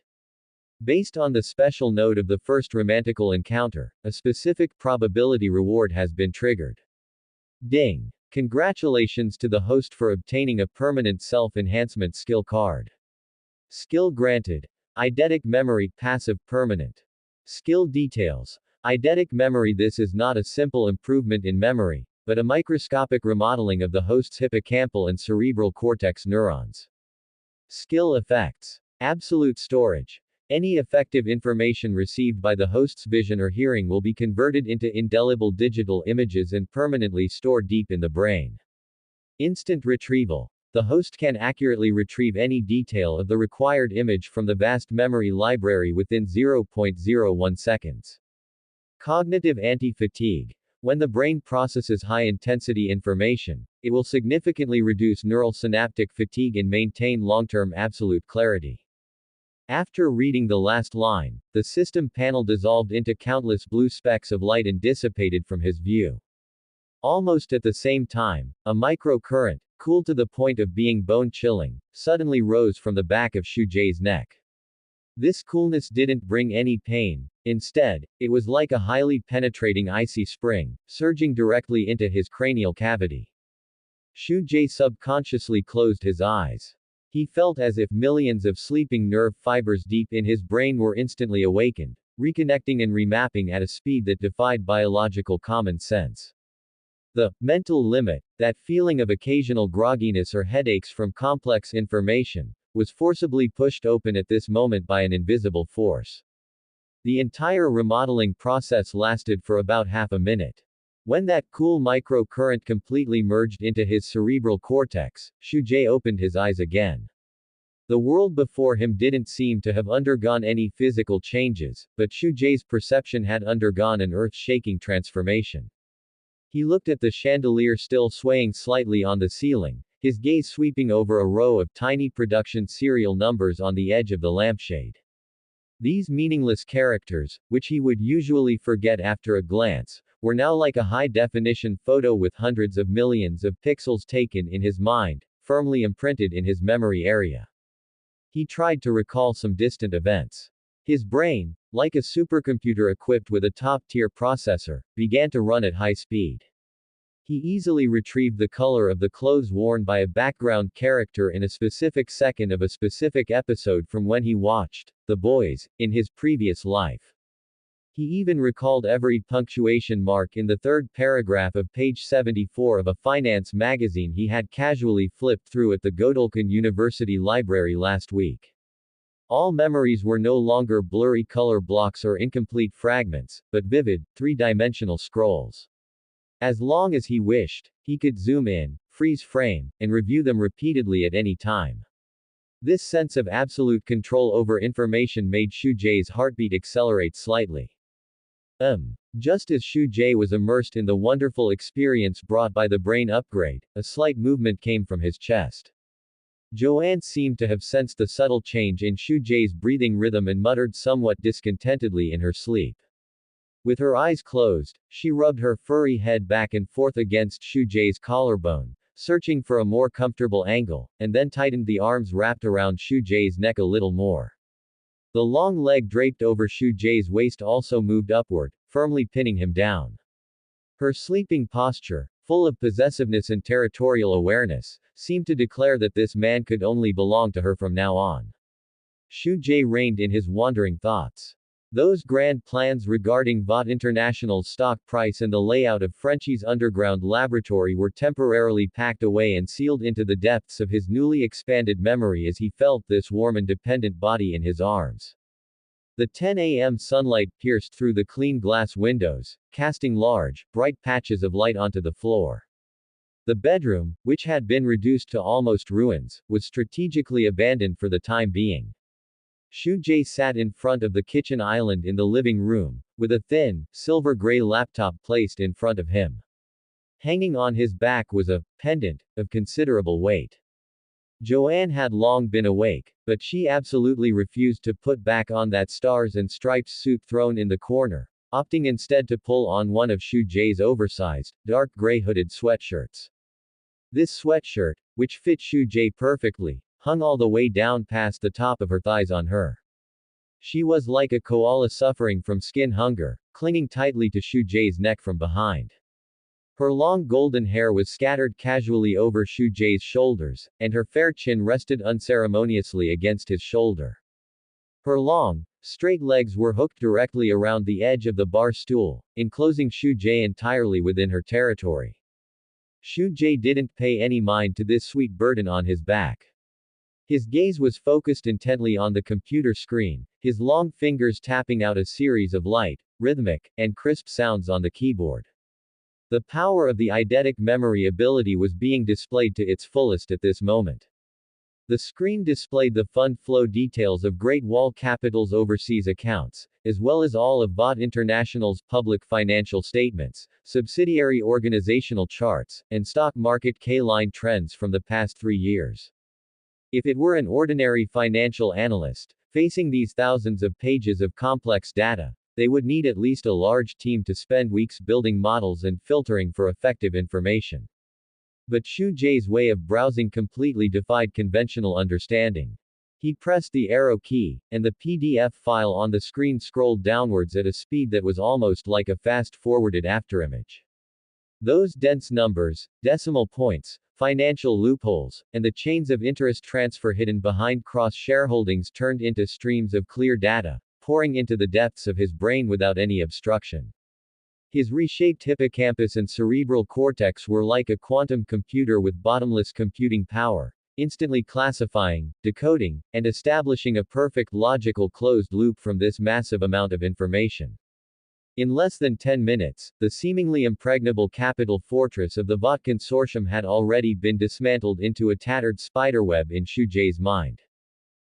Based on the special note of the first romantical encounter, a specific probability reward has been triggered. Ding! Congratulations to the host for obtaining a permanent self-enhancement skill card. Skill granted. Eidetic memory passive permanent. Skill details. Eidetic memory. This is not a simple improvement in memory, but a microscopic remodeling of the host's hippocampal and cerebral cortex neurons. Skill effects. Absolute storage. Any effective information received by the host's vision or hearing will be converted into indelible digital images and permanently stored deep in the brain. Instant retrieval. the host can accurately retrieve any detail of the required image from the vast memory library within 0.01 seconds. Cognitive anti-fatigue. When the brain processes high-intensity information, it will significantly reduce neural synaptic fatigue and maintain long-term absolute clarity. After reading the last line, the system panel dissolved into countless blue specks of light and dissipated from his view. Almost at the same time, a microcurrent, cool to the point of being bone-chilling, suddenly rose from the back of Shu Jae's neck. This coolness didn't bring any pain. Instead, it was like a highly penetrating icy spring, surging directly into his cranial cavity. Shu Jae subconsciously closed his eyes. He felt as if millions of sleeping nerve fibers deep in his brain were instantly awakened, reconnecting and remapping at a speed that defied biological common sense. The mental limit, that feeling of occasional grogginess or headaches from complex information, was forcibly pushed open at this moment by an invisible force. The entire remodeling process lasted for about half a minute. When that cool microcurrent completely merged into his cerebral cortex, Shu Jae opened his eyes again. The world before him didn't seem to have undergone any physical changes, but Shu Jae's perception had undergone an earth-shaking transformation. He looked at the chandelier still swaying slightly on the ceiling, his gaze sweeping over a row of tiny production serial numbers on the edge of the lampshade. These meaningless characters, which he would usually forget after a glance, were now like a high-definition photo with hundreds of millions of pixels taken in his mind, firmly imprinted in his memory area. He tried to recall some distant events. His brain, like a supercomputer equipped with a top-tier processor, began to run at high speed. He easily retrieved the color of the clothes worn by a background character in a specific second of a specific episode from when he watched The Boys in his previous life. He even recalled every punctuation mark in the third paragraph of page 74 of a finance magazine he had casually flipped through at the Godolphin University Library last week. All memories were no longer blurry color blocks or incomplete fragments, but vivid, three-dimensional scrolls. As long as he wished, he could zoom in, freeze frame, and review them repeatedly at any time. This sense of absolute control over information made Shu Jae's heartbeat accelerate slightly. Just as Shu Jae was immersed in the wonderful experience brought by the brain upgrade, a slight movement came from his chest. Joanne seemed to have sensed the subtle change in Shu Jae's breathing rhythm and muttered somewhat discontentedly in her sleep. With her eyes closed, she rubbed her furry head back and forth against Shu Jae's collarbone, searching for a more comfortable angle, and then tightened the arms wrapped around Shu Jae's neck a little more. The long leg draped over Shu Jae's waist also moved upward, firmly pinning him down. Her sleeping posture, full of possessiveness and territorial awareness, seemed to declare that this man could only belong to her from now on. Shu Jae reined in his wandering thoughts. Those grand plans regarding Vought International's stock price and the layout of Frenchie's underground laboratory were temporarily packed away and sealed into the depths of his newly expanded memory as he felt this warm independent body in his arms. The 10 a.m. sunlight pierced through the clean glass windows, casting large, bright patches of light onto the floor. The bedroom, which had been reduced to almost ruins, was strategically abandoned for the time being. Shu Jae sat in front of the kitchen island in the living room, with a thin, silver-gray laptop placed in front of him. Hanging on his back was a pendant of considerable weight. Joanne had long been awake, but she absolutely refused to put back on that stars and stripes suit thrown in the corner, opting instead to pull on one of Shu Jae's oversized, dark gray hooded sweatshirts. This sweatshirt, which fit Shu Jae perfectly, hung all the way down past the top of her thighs on her. She was like a koala suffering from skin hunger, clinging tightly to Shu Jae's neck from behind. Her long golden hair was scattered casually over Shu Jae's shoulders, and her fair chin rested unceremoniously against his shoulder. Her long, straight legs were hooked directly around the edge of the bar stool, enclosing Shu Jae entirely within her territory. Shu Jae didn't pay any mind to this sweet burden on his back. His gaze was focused intently on the computer screen, his long fingers tapping out a series of light, rhythmic, and crisp sounds on the keyboard. The power of the eidetic memory ability was being displayed to its fullest at this moment. The screen displayed the fund flow details of Great Wall Capital's overseas accounts, as well as all of VOT International's public financial statements, subsidiary organizational charts, and stock market K-line trends from the past 3 years. If it were an ordinary financial analyst, facing these thousands of pages of complex data, they would need at least a large team to spend weeks building models and filtering for effective information. But Xu Jie's way of browsing completely defied conventional understanding. He pressed the arrow key, and the PDF file on the screen scrolled downwards at a speed that was almost like a fast-forwarded afterimage. Those dense numbers, decimal points, financial loopholes, and the chains of interest transfer hidden behind cross-shareholdings turned into streams of clear data, pouring into the depths of his brain without any obstruction. His reshaped hippocampus and cerebral cortex were like a quantum computer with bottomless computing power, instantly classifying, decoding, and establishing a perfect logical closed loop from this massive amount of information. In less than 10 minutes, the seemingly impregnable capital fortress of the VOT consortium had already been dismantled into a tattered spiderweb in Xu Jie's mind.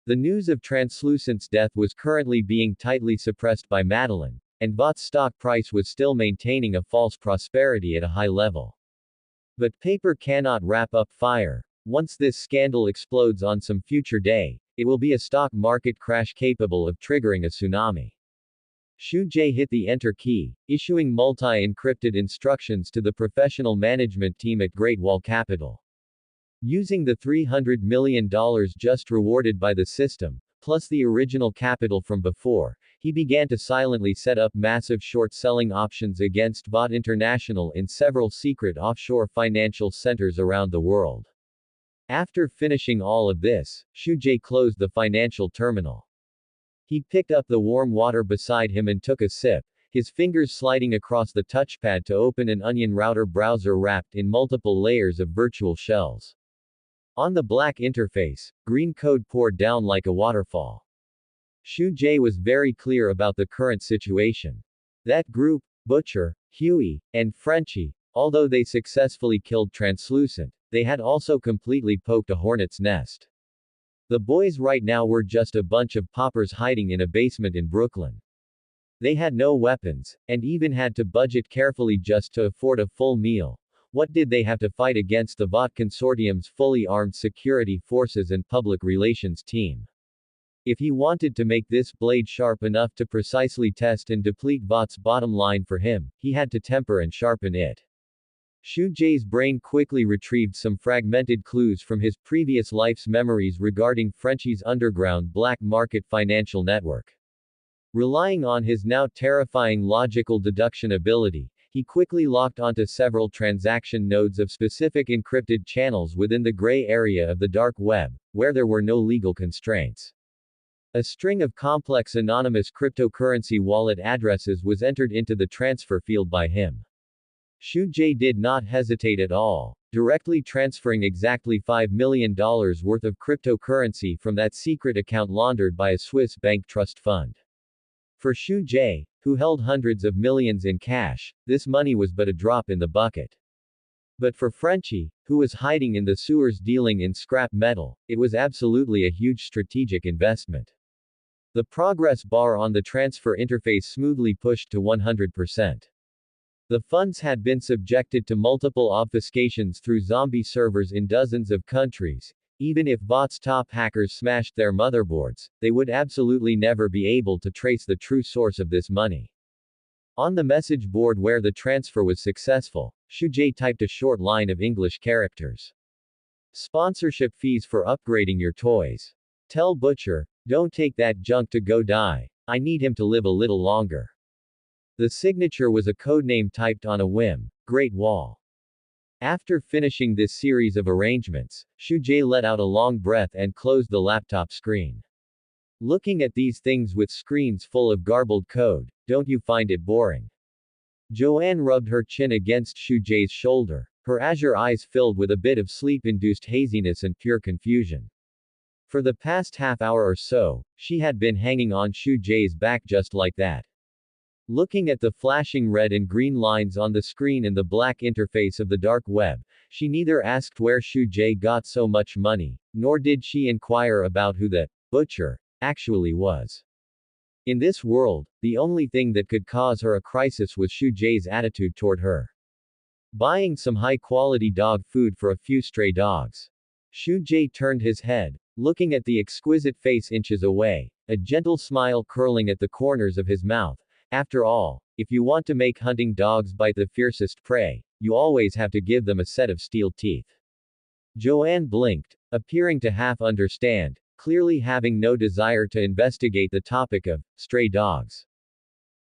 The news of Translucent's death was currently being tightly suppressed by Madeline, and VOT's stock price was still maintaining a false prosperity at a high level. But paper cannot wrap up fire. Once this scandal explodes on some future day, it will be a stock market crash capable of triggering a tsunami. Xu Jie hit the enter key, issuing multi-encrypted instructions to the professional management team at Great Wall Capital. Using the $300 million just rewarded by the system, plus the original capital from before, he began to silently set up massive short-selling options against VOT International in several secret offshore financial centers around the world. After finishing all of this, Xu Jie closed the financial terminal. He picked up the warm water beside him and took a sip, his fingers sliding across the touchpad to open an Onion router browser wrapped in multiple layers of virtual shells. On the black interface, green code poured down like a waterfall. Xu Jie was very clear about the current situation. That group, Butcher, Huey, and Frenchie, although they successfully killed Translucent, they had also completely poked a hornet's nest. The boys right now were just a bunch of paupers hiding in a basement in Brooklyn. They had no weapons, and even had to budget carefully just to afford a full meal. What did they have to fight against the VOT consortium's fully armed security forces and public relations team? If he wanted to make this blade sharp enough to precisely test and deplete VOT's bottom line for him, he had to temper and sharpen it. Xu Jie's brain quickly retrieved some fragmented clues from his previous life's memories regarding Frenchie's underground black market financial network. Relying on his now terrifying logical deduction ability, he quickly locked onto several transaction nodes of specific encrypted channels within the gray area of the dark web, where there were no legal constraints. A string of complex anonymous cryptocurrency wallet addresses was entered into the transfer field by him. Xu Jie did not hesitate at all, directly transferring exactly $5 million worth of cryptocurrency from that secret account laundered by a Swiss bank trust fund. For Xu Jie, who held hundreds of millions in cash, this money was but a drop in the bucket. But for Frenchie, who was hiding in the sewers dealing in scrap metal, it was absolutely a huge strategic investment. The progress bar on the transfer interface smoothly pushed to 100%. The funds had been subjected to multiple obfuscations through zombie servers in dozens of countries. Even if VOT's top hackers smashed their motherboards, they would absolutely never be able to trace the true source of this money. On the message board where the transfer was successful, Xu Jie typed a short line of English characters. Sponsorship fees for upgrading your toys. Tell Butcher, don't take that junk to go die. I need him to live a little longer. The signature was a codename typed on a whim, Great Wall. After finishing this series of arrangements, Xu Jie let out a long breath and closed the laptop screen. Looking at these things with screens full of garbled code, don't you find it boring? Joanne rubbed her chin against Xu Jie's shoulder, her azure eyes filled with a bit of sleep-induced haziness and pure confusion. For the past half hour or so, she had been hanging on Xu Jie's back just like that. Looking at the flashing red and green lines on the screen and the black interface of the dark web, she neither asked where Shu Jie got so much money, nor did she inquire about who the butcher actually was. In this world, the only thing that could cause her a crisis was Shu Jie's attitude toward her. Buying some high-quality dog food for a few stray dogs. Shu Jie turned his head, looking at the exquisite face inches away, a gentle smile curling at the corners of his mouth. After all, if you want to make hunting dogs bite the fiercest prey, you always have to give them a set of steel teeth. Joanne blinked, appearing to half understand, clearly having no desire to investigate the topic of stray dogs.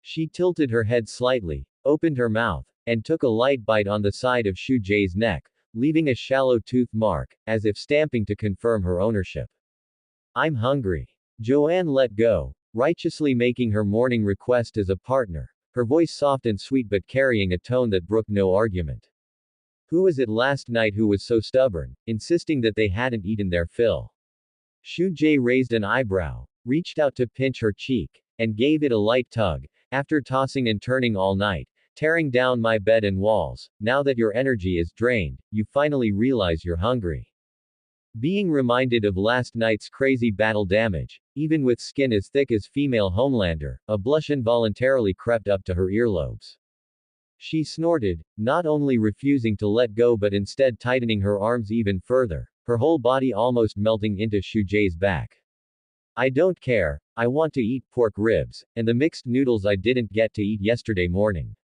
She tilted her head slightly, opened her mouth, and took a light bite on the side of Shu Jie's neck, leaving a shallow tooth mark, as if stamping to confirm her ownership. I'm hungry. Joanne let go, righteously making her morning request as a partner, her voice soft and sweet but carrying a tone that brooked no argument. Who was it last night who was so stubborn, insisting that they hadn't eaten their fill? Shu Jie raised an eyebrow, reached out to pinch her cheek, and gave it a light tug. After tossing and turning all night, tearing down my bed and walls, now that your energy is drained, you finally realize you're hungry. Being reminded of last night's crazy battle damage, even with skin as thick as female Homelander, a blush involuntarily crept up to her earlobes. She snorted, not only refusing to let go but instead tightening her arms even further, her whole body almost melting into Shu Jie's back. I don't care, I want to eat pork ribs, and the mixed noodles I didn't get to eat yesterday morning.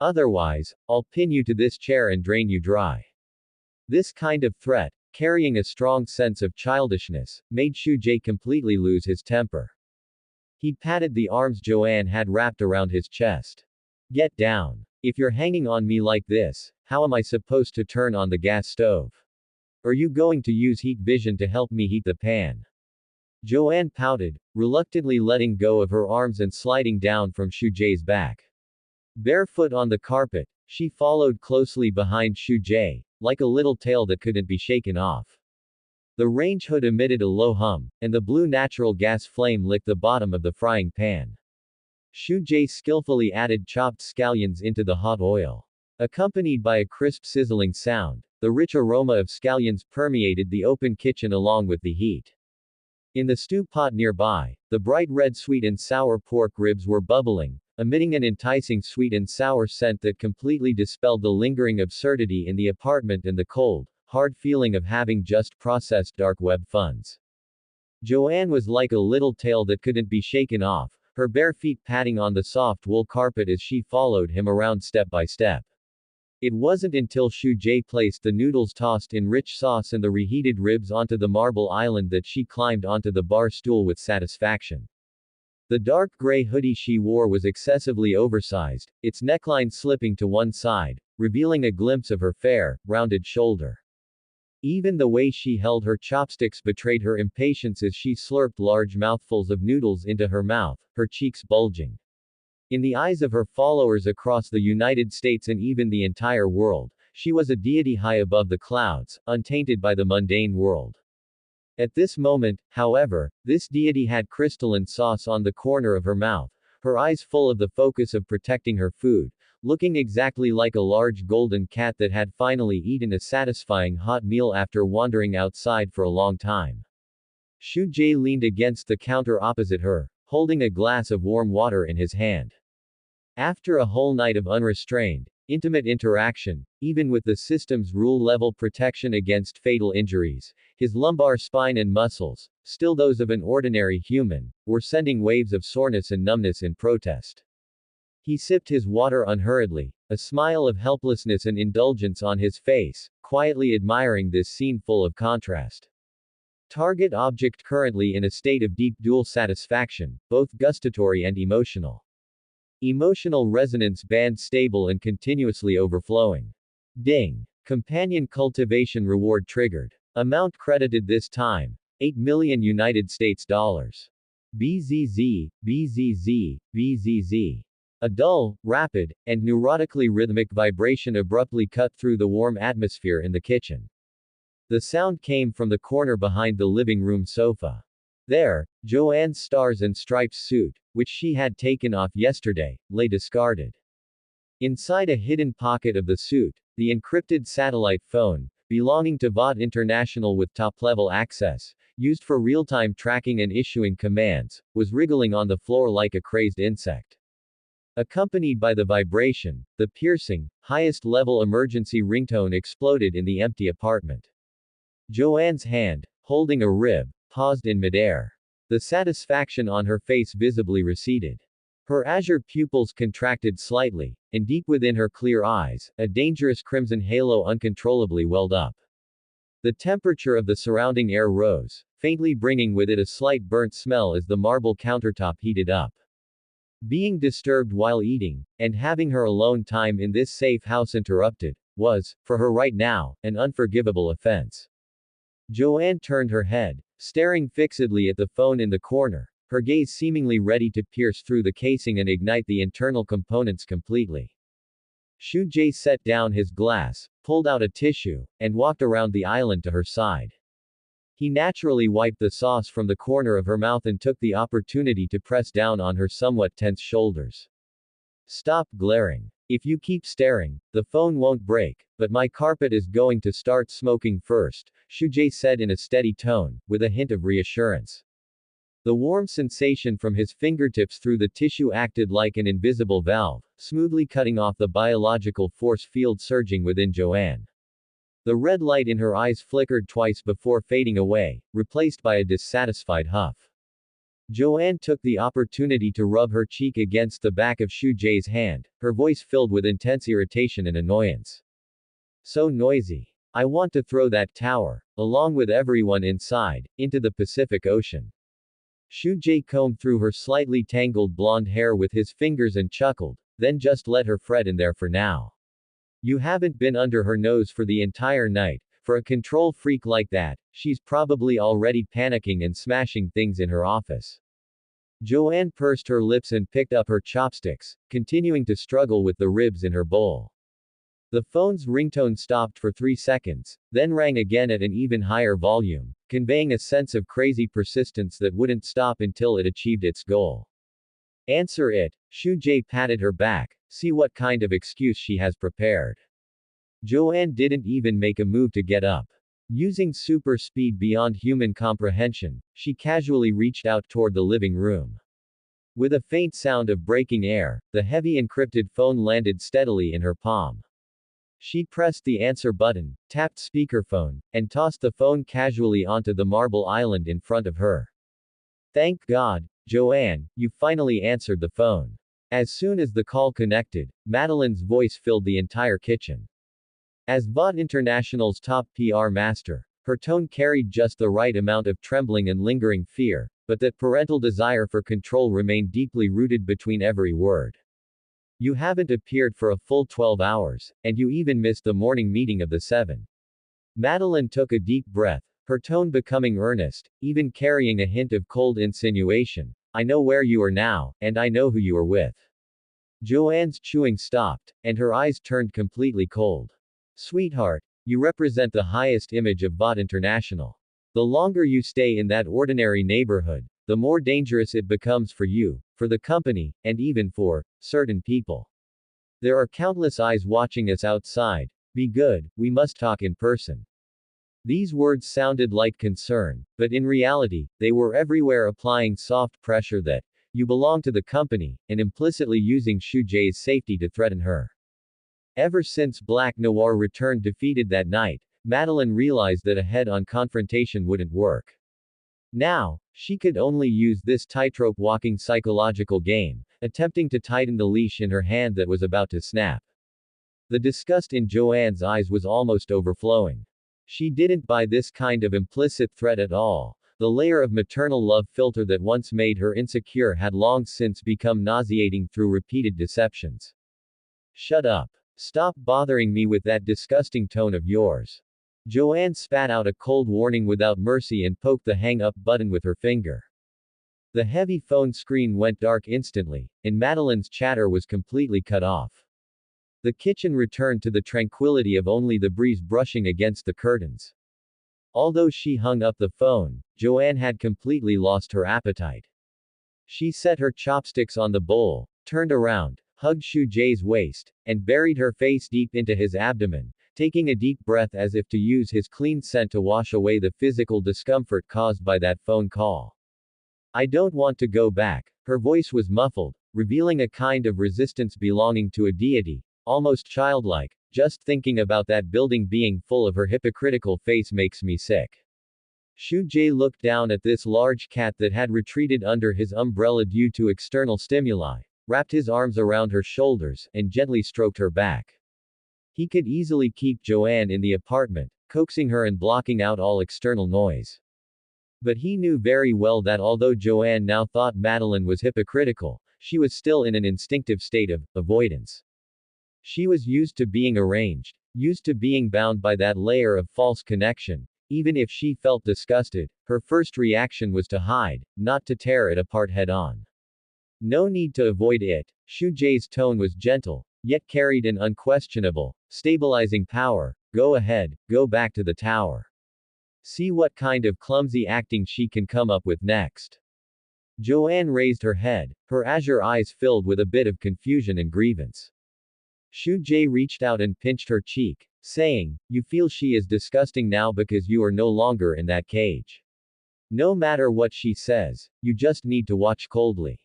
Otherwise, I'll pin you to this chair and drain you dry. This kind of threat, carrying a strong sense of childishness, made Shu Jie completely lose his temper. He patted the arms Joanne had wrapped around his chest. Get down. If you're hanging on me like this, how am I supposed to turn on the gas stove? Are you going to use heat vision to help me heat the pan? Joanne pouted, reluctantly letting go of her arms and sliding down from Shu Jie's back. Barefoot on the carpet, she followed closely behind Shu Jie, like a little tail that couldn't be shaken off. The range hood emitted a low hum, and the blue natural gas flame licked the bottom of the frying pan. Shu Jie skillfully added chopped scallions into the hot oil. Accompanied by a crisp sizzling sound, the rich aroma of scallions permeated the open kitchen along with the heat. In the stew pot nearby, the bright red sweet and sour pork ribs were bubbling, emitting an enticing sweet and sour scent that completely dispelled the lingering absurdity in the apartment and the cold, hard feeling of having just processed dark web funds. Joanne was like a little tail that couldn't be shaken off, her bare feet patting on the soft wool carpet as she followed him around step by step. It wasn't until Shu Jie placed the noodles tossed in rich sauce and the reheated ribs onto the marble island that she climbed onto the bar stool with satisfaction. The dark gray hoodie she wore was excessively oversized, its neckline slipping to one side, revealing a glimpse of her fair, rounded shoulder. Even the way she held her chopsticks betrayed her impatience as she slurped large mouthfuls of noodles into her mouth, her cheeks bulging. In the eyes of her followers across the United States and even the entire world, she was a deity high above the clouds, untainted by the mundane world. At this moment, however, this deity had crystalline sauce on the corner of her mouth, her eyes full of the focus of protecting her food, looking exactly like a large golden cat that had finally eaten a satisfying hot meal after wandering outside for a long time. Shu Jie leaned against the counter opposite her, holding a glass of warm water in his hand. After a whole night of unrestrained, intimate interaction, even with the system's rule-level protection against fatal injuries, his lumbar spine and muscles, still those of an ordinary human, were sending waves of soreness and numbness in protest. He sipped his water unhurriedly, a smile of helplessness and indulgence on his face, quietly admiring this scene full of contrast. Target object currently in a state of deep dual satisfaction, both gustatory and emotional. Emotional resonance band stable and continuously overflowing. Ding. Companion cultivation reward triggered. Amount credited this time, 8 million United States dollars. BZZ, BZZ, BZZ. A dull, rapid, and neurotically rhythmic vibration abruptly cut through the warm atmosphere in the kitchen. The sound came from the corner behind the living room sofa. There, Joanne's stars and stripes suit, which she had taken off yesterday, lay discarded. Inside a hidden pocket of the suit, the encrypted satellite phone, belonging to VOD International with top-level access, used for real-time tracking and issuing commands, was wriggling on the floor like a crazed insect. Accompanied by the vibration, the piercing, highest-level emergency ringtone exploded in the empty apartment. Joanne's hand, holding a rib, paused in midair. The satisfaction on her face visibly receded. Her azure pupils contracted slightly, and deep within her clear eyes, a dangerous crimson halo uncontrollably welled up. The temperature of the surrounding air rose, faintly bringing with it a slight burnt smell as the marble countertop heated up. Being disturbed while eating, and having her alone time in this safe house interrupted, was, for her right now, an unforgivable offense. Joanne turned her head, staring fixedly at the phone in the corner, her gaze seemingly ready to pierce through the casing and ignite the internal components completely. Shu Jae set down his glass, pulled out a tissue, and walked around the island to her side. He naturally wiped the sauce from the corner of her mouth and took the opportunity to press down on her somewhat tense shoulders. Stop glaring. If you keep staring, the phone won't break, but my carpet is going to start smoking first, Shu Jae said in a steady tone, with a hint of reassurance. The warm sensation from his fingertips through the tissue acted like an invisible valve, smoothly cutting off the biological force field surging within Joanne. The red light in her eyes flickered twice before fading away, replaced by a dissatisfied huff. Joanne took the opportunity to rub her cheek against the back of Shu Jae's hand, her voice filled with intense irritation and annoyance. So noisy. I want to throw that tower, along with everyone inside, into the Pacific Ocean. Shu Jae combed through her slightly tangled blonde hair with his fingers and chuckled, then just let her fret in there for now. You haven't been under her nose for the entire night. For a control freak like that, she's probably already panicking and smashing things in her office. Joanne pursed her lips and picked up her chopsticks, continuing to struggle with the ribs in her bowl. The phone's ringtone stopped for 3 seconds, then rang again at an even higher volume, conveying a sense of crazy persistence that wouldn't stop until it achieved its goal. Answer it, Shu Jae patted her back, see what kind of excuse she has prepared. Joanne didn't even make a move to get up. Using super speed beyond human comprehension, she casually reached out toward the living room. With a faint sound of breaking air, the heavy encrypted phone landed steadily in her palm. She pressed the answer button, tapped speakerphone, and tossed the phone casually onto the marble island in front of her. Thank God, Joanne, you finally answered the phone. As soon as the call connected, Madeline's voice filled the entire kitchen. As VOD International's top PR master, her tone carried just the right amount of trembling and lingering fear, but that parental desire for control remained deeply rooted between every word. You haven't appeared for a full 12 hours, and you even missed the morning meeting of the 7. Madeline took a deep breath, her tone becoming earnest, even carrying a hint of cold insinuation. I know where you are now, and I know who you are with. Joanne's chewing stopped, and her eyes turned completely cold. Sweetheart, you represent the highest image of VOD International. The longer you stay in that ordinary neighborhood, the more dangerous it becomes for you, for the company, and even for certain people. There are countless eyes watching us outside. Be good, we must talk in person. These words sounded like concern, but in reality, they were everywhere applying soft pressure that you belong to the company, and implicitly using Shu Jae's safety to threaten her. Ever since Black Noir returned defeated that night, Madeline realized that a head-on confrontation wouldn't work. Now, she could only use this tightrope walking psychological game, attempting to tighten the leash in her hand that was about to snap. The disgust in Joanne's eyes was almost overflowing. She didn't buy this kind of implicit threat at all. The layer of maternal love filter that once made her insecure had long since become nauseating through repeated deceptions. Shut up. Stop bothering me with that disgusting tone of yours. Joanne spat out a cold warning without mercy and poked the hang-up button with her finger. The heavy phone screen went dark instantly, and Madeline's chatter was completely cut off. The kitchen returned to the tranquility of only the breeze brushing against the curtains. Although she hung up the phone, Joanne had completely lost her appetite. She set her chopsticks on the bowl, turned around, hugged Shu Jae's waist, and buried her face deep into his abdomen, taking a deep breath as if to use his clean scent to wash away the physical discomfort caused by that phone call. I don't want to go back. Her voice was muffled, revealing a kind of resistance belonging to a deity, almost childlike. Just thinking about that building being full of her hypocritical face makes me sick. Shu Jae looked down at this large cat that had retreated under his umbrella due to external stimuli, wrapped his arms around her shoulders, and gently stroked her back. He could easily keep Joanne in the apartment, coaxing her and blocking out all external noise. But he knew very well that although Joanne now thought Madeline was hypocritical, she was still in an instinctive state of avoidance. She was used to being arranged, used to being bound by that layer of false connection. Even if she felt disgusted, her first reaction was to hide, not to tear it apart head-on. No need to avoid it. Shu Jae's tone was gentle, yet carried an unquestionable, stabilizing power. Go ahead, go back to the tower. See what kind of clumsy acting she can come up with next. Joanne raised her head, her azure eyes filled with a bit of confusion and grievance. Shu Jae reached out and pinched her cheek, saying, "You feel she is disgusting now because you are no longer in that cage. No matter what she says, you just need to watch coldly.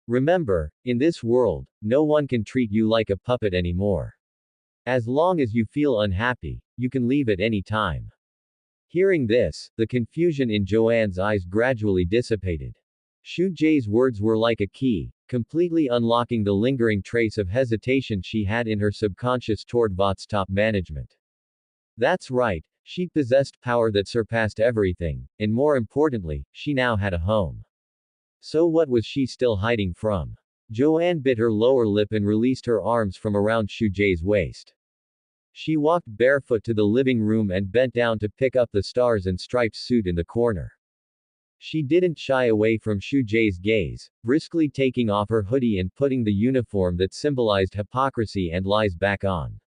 Remember, in this world, no one can treat you like a puppet anymore. As long as you feel unhappy, you can leave at any time." Hearing this, the confusion in Joanne's eyes gradually dissipated. Shu Jae's words were like a key, completely unlocking the lingering trace of hesitation she had in her subconscious toward Vought's top management. That's right, she possessed power that surpassed everything, and more importantly, she now had a home. So what was she still hiding from? Joanne bit her lower lip and released her arms from around Shu Jae's waist. She walked barefoot to the living room and bent down to pick up the stars and stripes suit in the corner. She didn't shy away from Shu Jae's gaze, briskly taking off her hoodie and putting the uniform that symbolized hypocrisy and lies back on.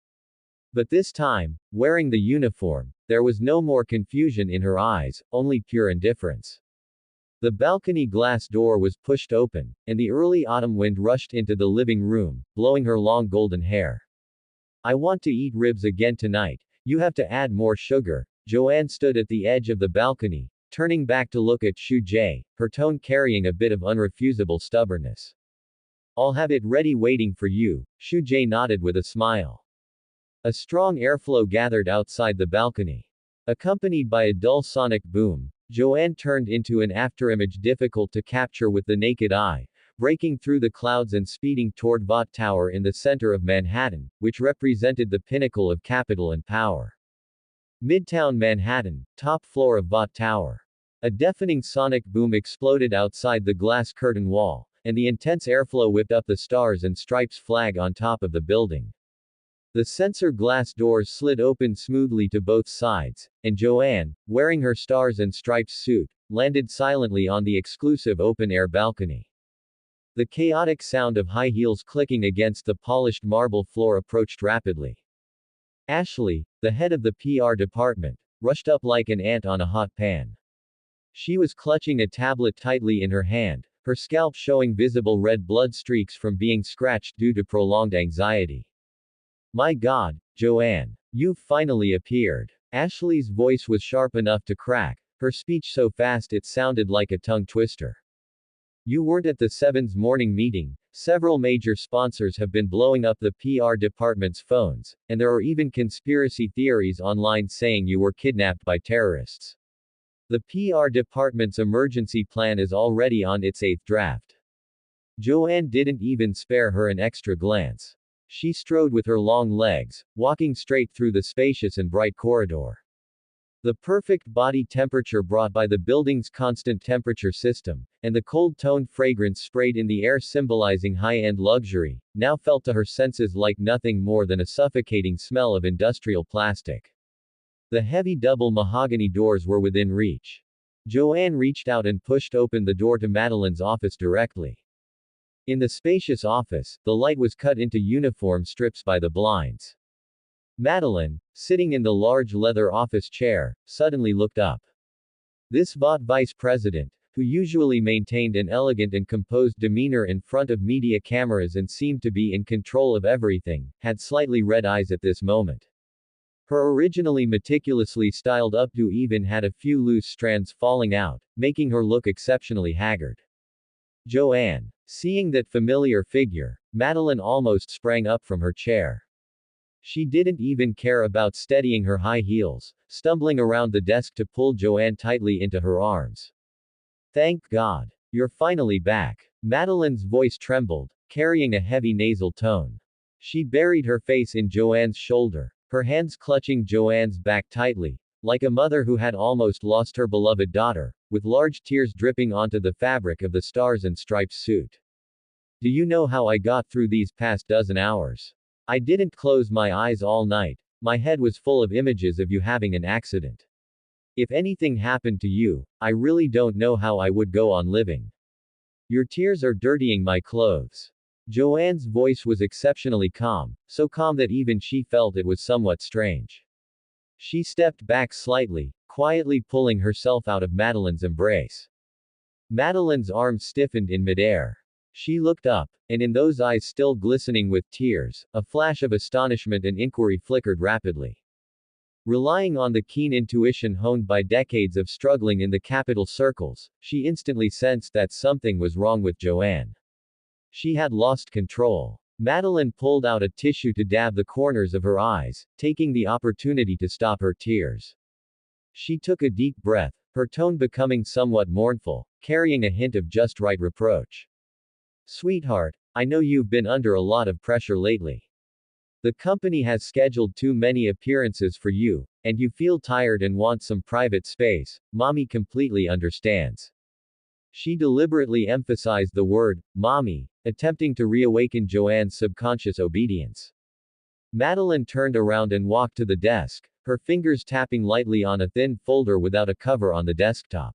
But this time, wearing the uniform, there was no more confusion in her eyes, only pure indifference. The balcony glass door was pushed open, and the early autumn wind rushed into the living room, blowing her long golden hair. I want to eat ribs again tonight. You have to add more sugar. Joanne stood at the edge of the balcony, turning back to look at Shu Jae, her tone carrying a bit of unrefusable stubbornness. I'll have it ready waiting for you. Shu Jae nodded with a smile. A strong airflow gathered outside the balcony. Accompanied by a dull sonic boom, Joanne turned into an afterimage difficult to capture with the naked eye, breaking through the clouds and speeding toward Vought Tower in the center of Manhattan, which represented the pinnacle of capital and power. Midtown Manhattan, top floor of Vought Tower. A deafening sonic boom exploded outside the glass curtain wall, and the intense airflow whipped up the stars and stripes flag on top of the building. The sensor glass doors slid open smoothly to both sides, and Joanne, wearing her stars and stripes suit, landed silently on the exclusive open-air balcony. The chaotic sound of high heels clicking against the polished marble floor approached rapidly. Ashley, the head of the PR department, rushed up like an ant on a hot pan. She was clutching a tablet tightly in her hand, her scalp showing visible red blood streaks from being scratched due to prolonged anxiety. My God, Joanne. You've finally appeared. Ashley's voice was sharp enough to crack, her speech so fast it sounded like a tongue twister. You weren't at the Seven's morning meeting. Several major sponsors have been blowing up the PR department's phones, and there are even conspiracy theories online saying you were kidnapped by terrorists. The PR department's emergency plan is already on its 8th draft. Joanne didn't even spare her an extra glance. She strode with her long legs, walking straight through the spacious and bright corridor. The perfect body temperature brought by the building's constant temperature system, and the cold-toned fragrance sprayed in the air symbolizing high-end luxury, now felt to her senses like nothing more than a suffocating smell of industrial plastic. The heavy double mahogany doors were within reach. Joanne reached out and pushed open the door to Madeline's office directly. In the spacious office, the light was cut into uniform strips by the blinds. Madeline, sitting in the large leather office chair, suddenly looked up. This vice president, who usually maintained an elegant and composed demeanor in front of media cameras and seemed to be in control of everything, had slightly red eyes at this moment. Her originally meticulously styled updo even had a few loose strands falling out, making her look exceptionally haggard. Joanne. Seeing that familiar figure, Madeline almost sprang up from her chair. She didn't even care about steadying her high heels, stumbling around the desk to pull Joanne tightly into her arms. Thank God. You're finally back. Madeline's voice trembled, carrying a heavy nasal tone. She buried her face in Joanne's shoulder, her hands clutching Joanne's back tightly, like a mother who had almost lost her beloved daughter, with large tears dripping onto the fabric of the stars and stripes suit. Do you know how I got through these past dozen hours? I didn't close my eyes all night. My head was full of images of you having an accident. If anything happened to you, I really don't know how I would go on living. Your tears are dirtying my clothes. Joanne's voice was exceptionally calm, so calm that even she felt it was somewhat strange. She stepped back slightly, quietly pulling herself out of Madeline's embrace. Madeline's arms stiffened in midair. She looked up, and in those eyes still glistening with tears, a flash of astonishment and inquiry flickered rapidly. Relying on the keen intuition honed by decades of struggling in the capital circles, she instantly sensed that something was wrong with Joanne. She had lost control. Madeline pulled out a tissue to dab the corners of her eyes, taking the opportunity to stop her tears. She took a deep breath, her tone becoming somewhat mournful, carrying a hint of just right reproach. Sweetheart, I know you've been under a lot of pressure lately. The company has scheduled too many appearances for you, and you feel tired and want some private space. Mommy completely understands. She deliberately emphasized the word, mommy, attempting to reawaken Joanne's subconscious obedience. Madeline turned around and walked to the desk, her fingers tapping lightly on a thin folder without a cover on the desktop.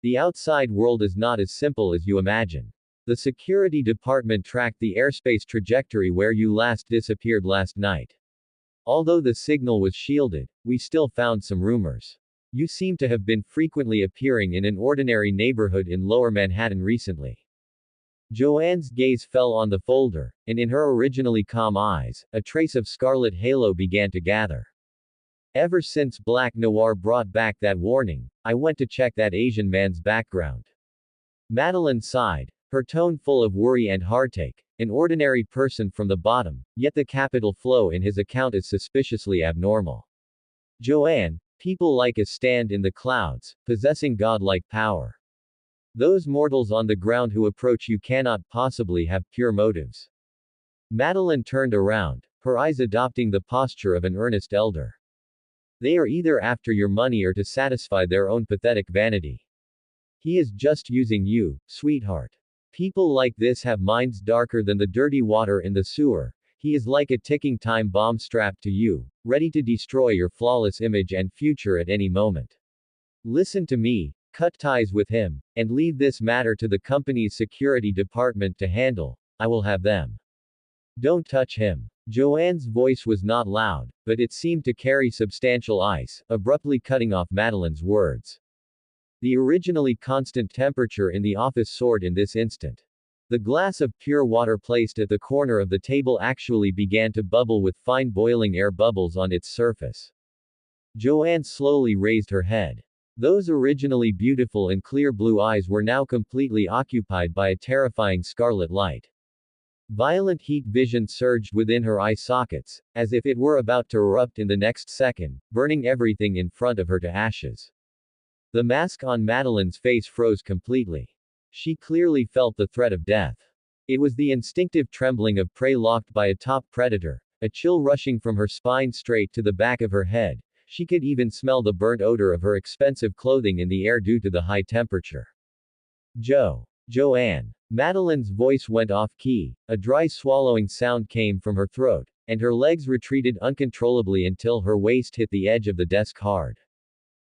The outside world is not as simple as you imagine. The security department tracked the airspace trajectory where you last disappeared last night. Although the signal was shielded, we still found some rumors. You seem to have been frequently appearing in an ordinary neighborhood in Lower Manhattan recently. Joanne's gaze fell on the folder, and in her originally calm eyes, a trace of scarlet halo began to gather. Ever since Black Noir brought back that warning, I went to check that Asian man's background. Madeline sighed, her tone full of worry and heartache. An ordinary person from the bottom, yet the capital flow in his account is suspiciously abnormal. Joanne, people like us stand in the clouds, possessing godlike power. Those mortals on the ground who approach you cannot possibly have pure motives. Madeline turned around, her eyes adopting the posture of an earnest elder. They are either after your money or to satisfy their own pathetic vanity. He is just using you, sweetheart. People like this have minds darker than the dirty water in the sewer. He is like a ticking time bomb strapped to you, ready to destroy your flawless image and future at any moment. Listen to me, cut ties with him, and leave this matter to the company's security department to handle. I will have them. Don't touch him. Joanne's voice was not loud, but it seemed to carry substantial ice, abruptly cutting off Madeline's words. The originally constant temperature in the office soared in this instant. The glass of pure water placed at the corner of the table actually began to bubble with fine boiling air bubbles on its surface. Joanne slowly raised her head. Those originally beautiful and clear blue eyes were now completely occupied by a terrifying scarlet light. Violent heat vision surged within her eye sockets, as if it were about to erupt in the next second, burning everything in front of her to ashes. The mask on Madeline's face froze completely. She clearly felt the threat of death. It was the instinctive trembling of prey locked by a top predator, a chill rushing from her spine straight to the back of her head. She could even smell the burnt odor of her expensive clothing in the air due to the high temperature. Joanne. Madeline's voice went off key, a dry swallowing sound came from her throat, and her legs retreated uncontrollably until her waist hit the edge of the desk hard.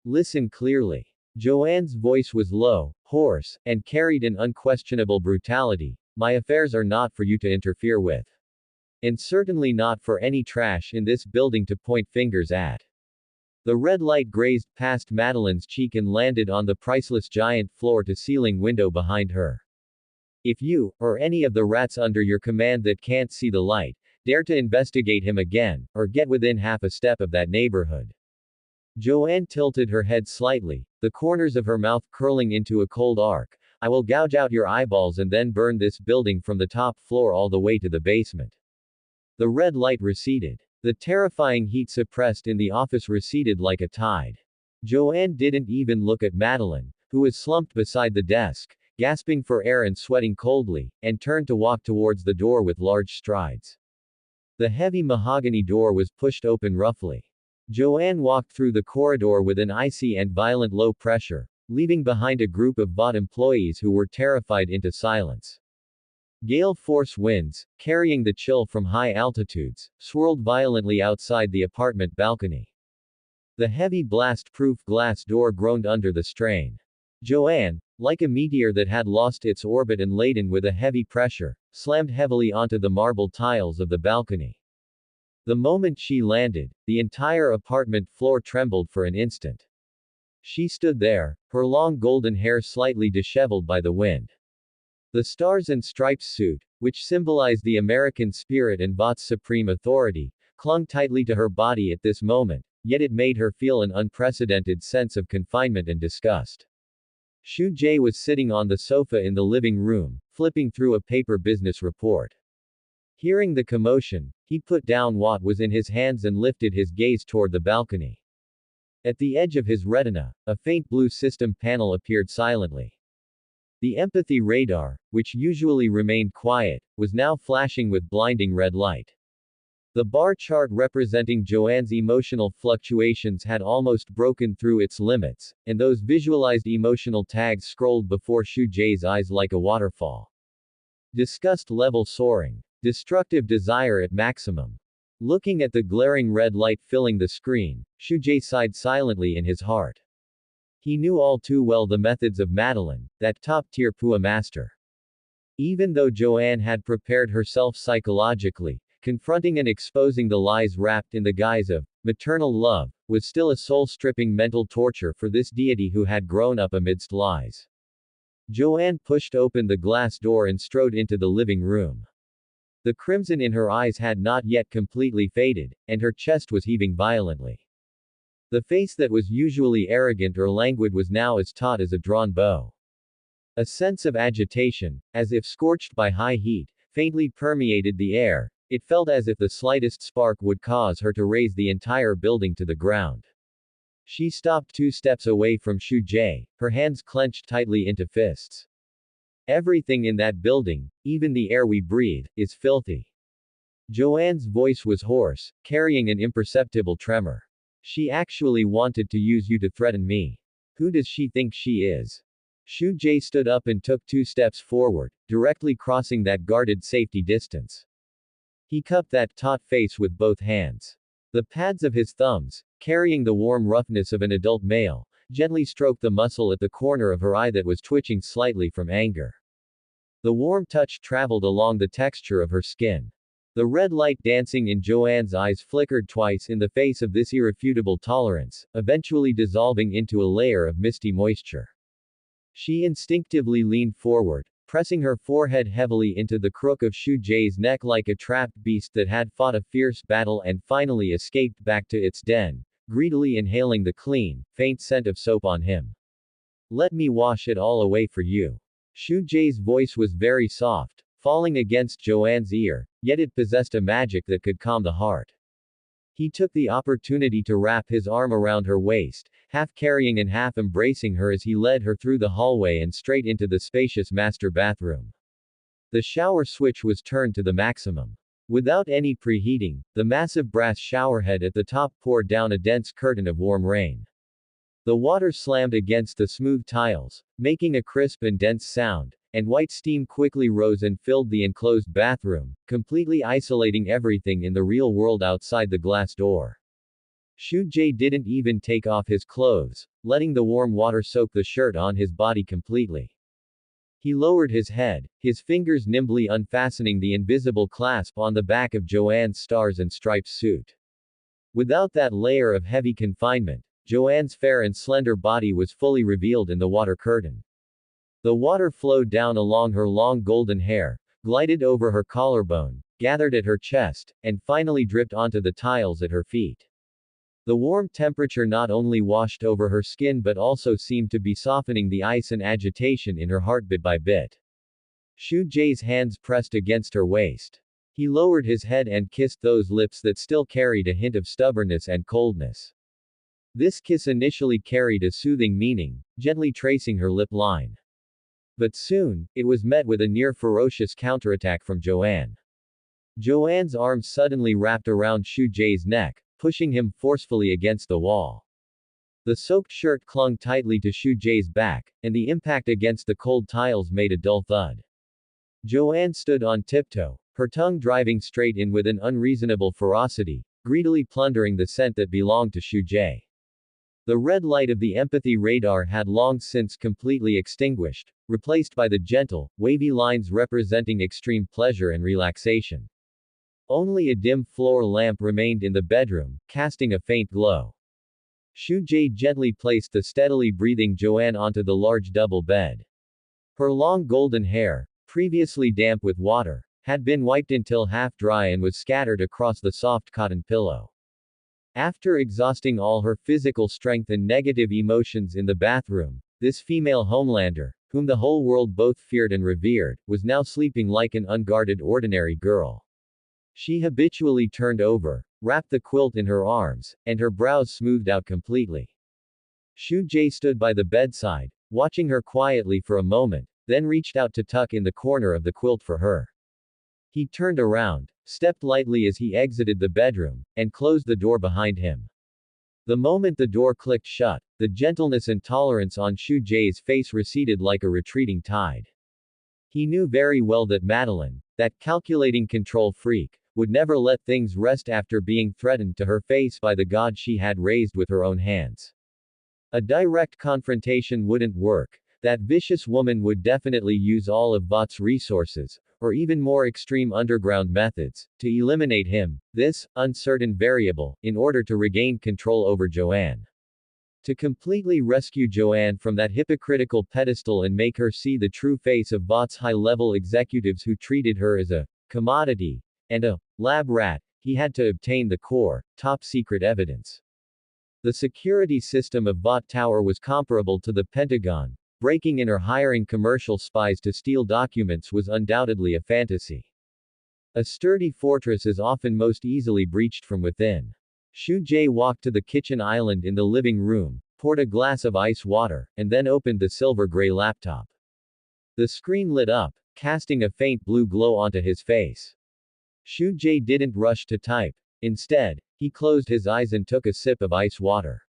Listen clearly. Joanne's voice was low, hoarse, and carried an unquestionable brutality. My affairs are not for you to interfere with. And certainly not for any trash in this building to point fingers at. The red light grazed past Madeline's cheek and landed on the priceless giant floor-to-ceiling window behind her. If you, or any of the rats under your command that can't see the light, dare to investigate him again, or get within half a step of that neighborhood. Joanne tilted her head slightly, the corners of her mouth curling into a cold arc. I will gouge out your eyeballs and then burn this building from the top floor all the way to the basement. The red light receded. The terrifying heat suppressed in the office receded like a tide. Joanne didn't even look at Madeline, who was slumped beside the desk, gasping for air and sweating coldly, and turned to walk towards the door with large strides. The heavy mahogany door was pushed open roughly. Joanne walked through the corridor with an icy and violent low pressure, leaving behind a group of bot employees who were terrified into silence. Gale force winds, carrying the chill from high altitudes, swirled violently outside the apartment balcony. The heavy blast-proof glass door groaned under the strain. Joanne, like a meteor that had lost its orbit and laden with a heavy pressure, slammed heavily onto the marble tiles of the balcony. The moment she landed, the entire apartment floor trembled for an instant. She stood there, her long golden hair slightly disheveled by the wind. The Stars and Stripes suit, which symbolized the American spirit and Vough's supreme authority, clung tightly to her body at this moment, yet it made her feel an unprecedented sense of confinement and disgust. Shu Jae was sitting on the sofa in the living room, flipping through a paper business report. Hearing the commotion, he put down what was in his hands and lifted his gaze toward the balcony. At the edge of his retina, a faint blue system panel appeared silently. The empathy radar, which usually remained quiet, was now flashing with blinding red light. The bar chart representing Joanne's emotional fluctuations had almost broken through its limits, and those visualized emotional tags scrolled before Shu Jae's eyes like a waterfall. Disgust level soaring. Destructive desire at maximum. Looking at the glaring red light filling the screen, Shu Jae sighed silently in his heart. He knew all too well the methods of Madeline, that top-tier Pua master. Even though Joanne had prepared herself psychologically, confronting and exposing the lies wrapped in the guise of maternal love was still a soul-stripping mental torture for this deity who had grown up amidst lies. Joanne pushed open the glass door and strode into the living room. The crimson in her eyes had not yet completely faded, and her chest was heaving violently. The face that was usually arrogant or languid was now as taut as a drawn bow. A sense of agitation, as if scorched by high heat, faintly permeated the air. It felt as if the slightest spark would cause her to raise the entire building to the ground. She stopped 2 steps away from Shu Jae, her hands clenched tightly into fists. Everything in that building, even the air we breathe, is filthy. Joanne's voice was hoarse, carrying an imperceptible tremor. She actually wanted to use you to threaten me. Who does she think she is? Shu Jae stood up and took 2 steps forward, directly crossing that guarded safety distance. He cupped that taut face with both hands. The pads of his thumbs, carrying the warm roughness of an adult male, gently stroked the muscle at the corner of her eye that was twitching slightly from anger. The warm touch traveled along the texture of her skin. The red light dancing in Joanne's eyes flickered twice in the face of this irrefutable tolerance, eventually dissolving into a layer of misty moisture. She instinctively leaned forward, pressing her forehead heavily into the crook of Shu Jae's neck like a trapped beast that had fought a fierce battle and finally escaped back to its den, greedily inhaling the clean, faint scent of soap on him. Let me wash it all away for you. Shu Jae's voice was very soft, falling against Joanne's ear, yet it possessed a magic that could calm the heart. He took the opportunity to wrap his arm around her waist, half carrying and half embracing her as he led her through the hallway and straight into the spacious master bathroom. The shower switch was turned to the maximum. Without any preheating, the massive brass showerhead at the top poured down a dense curtain of warm rain. The water slammed against the smooth tiles, making a crisp and dense sound, and white steam quickly rose and filled the enclosed bathroom, completely isolating everything in the real world outside the glass door. Shu Jae didn't even take off his clothes, letting the warm water soak the shirt on his body completely. He lowered his head, his fingers nimbly unfastening the invisible clasp on the back of Joanne's stars and stripes suit. Without that layer of heavy confinement, Joanne's fair and slender body was fully revealed in the water curtain. The water flowed down along her long golden hair, glided over her collarbone, gathered at her chest, and finally dripped onto the tiles at her feet. The warm temperature not only washed over her skin but also seemed to be softening the ice and agitation in her heart bit by bit. Shu Jae's hands pressed against her waist. He lowered his head and kissed those lips that still carried a hint of stubbornness and coldness. This kiss initially carried a soothing meaning, gently tracing her lip line. But soon, it was met with a near ferocious counterattack from Joanne. Joanne's arms suddenly wrapped around Shu Jae's neck, pushing him forcefully against the wall. The soaked shirt clung tightly to Shu Jae's back, and the impact against the cold tiles made a dull thud. Joanne stood on tiptoe, her tongue driving straight in with an unreasonable ferocity, greedily plundering the scent that belonged to Shu Jae. The red light of the empathy radar had long since completely extinguished, replaced by the gentle, wavy lines representing extreme pleasure and relaxation. Only a dim floor lamp remained in the bedroom, casting a faint glow. Shu Jae gently placed the steadily breathing Joanne onto the large double bed. Her long golden hair, previously damp with water, had been wiped until half dry and was scattered across the soft cotton pillow. After exhausting all her physical strength and negative emotions in the bathroom, this female Homelander, whom the whole world both feared and revered, was now sleeping like an unguarded ordinary girl. She habitually turned over, wrapped the quilt in her arms, and her brows smoothed out completely. Shu Jae stood by the bedside, watching her quietly for a moment, then reached out to tuck in the corner of the quilt for her. He turned around, stepped lightly as he exited the bedroom, and closed the door behind him. The moment the door clicked shut, the gentleness and tolerance on Shu Jae's face receded like a retreating tide. He knew very well that Madeline, that calculating control freak, would never let things rest after being threatened to her face by the god she had raised with her own hands. A direct confrontation wouldn't work. That vicious woman would definitely use all of Vought's resources, or even more extreme underground methods, to eliminate him, this uncertain variable, in order to regain control over Joanne. To completely rescue Joanne from that hypocritical pedestal and make her see the true face of Vought's high-level executives who treated her as a commodity and a lab rat, he had to obtain the core, top-secret evidence. The security system of Vought Tower was comparable to the Pentagon. Breaking in or hiring commercial spies to steal documents was undoubtedly a fantasy. A sturdy fortress is often most easily breached from within. Shu Jae walked to the kitchen island in the living room, poured a glass of ice water, and then opened the silver-gray laptop. The screen lit up, casting a faint blue glow onto his face. Shu Jae didn't rush to type. Instead, he closed his eyes and took a sip of ice water.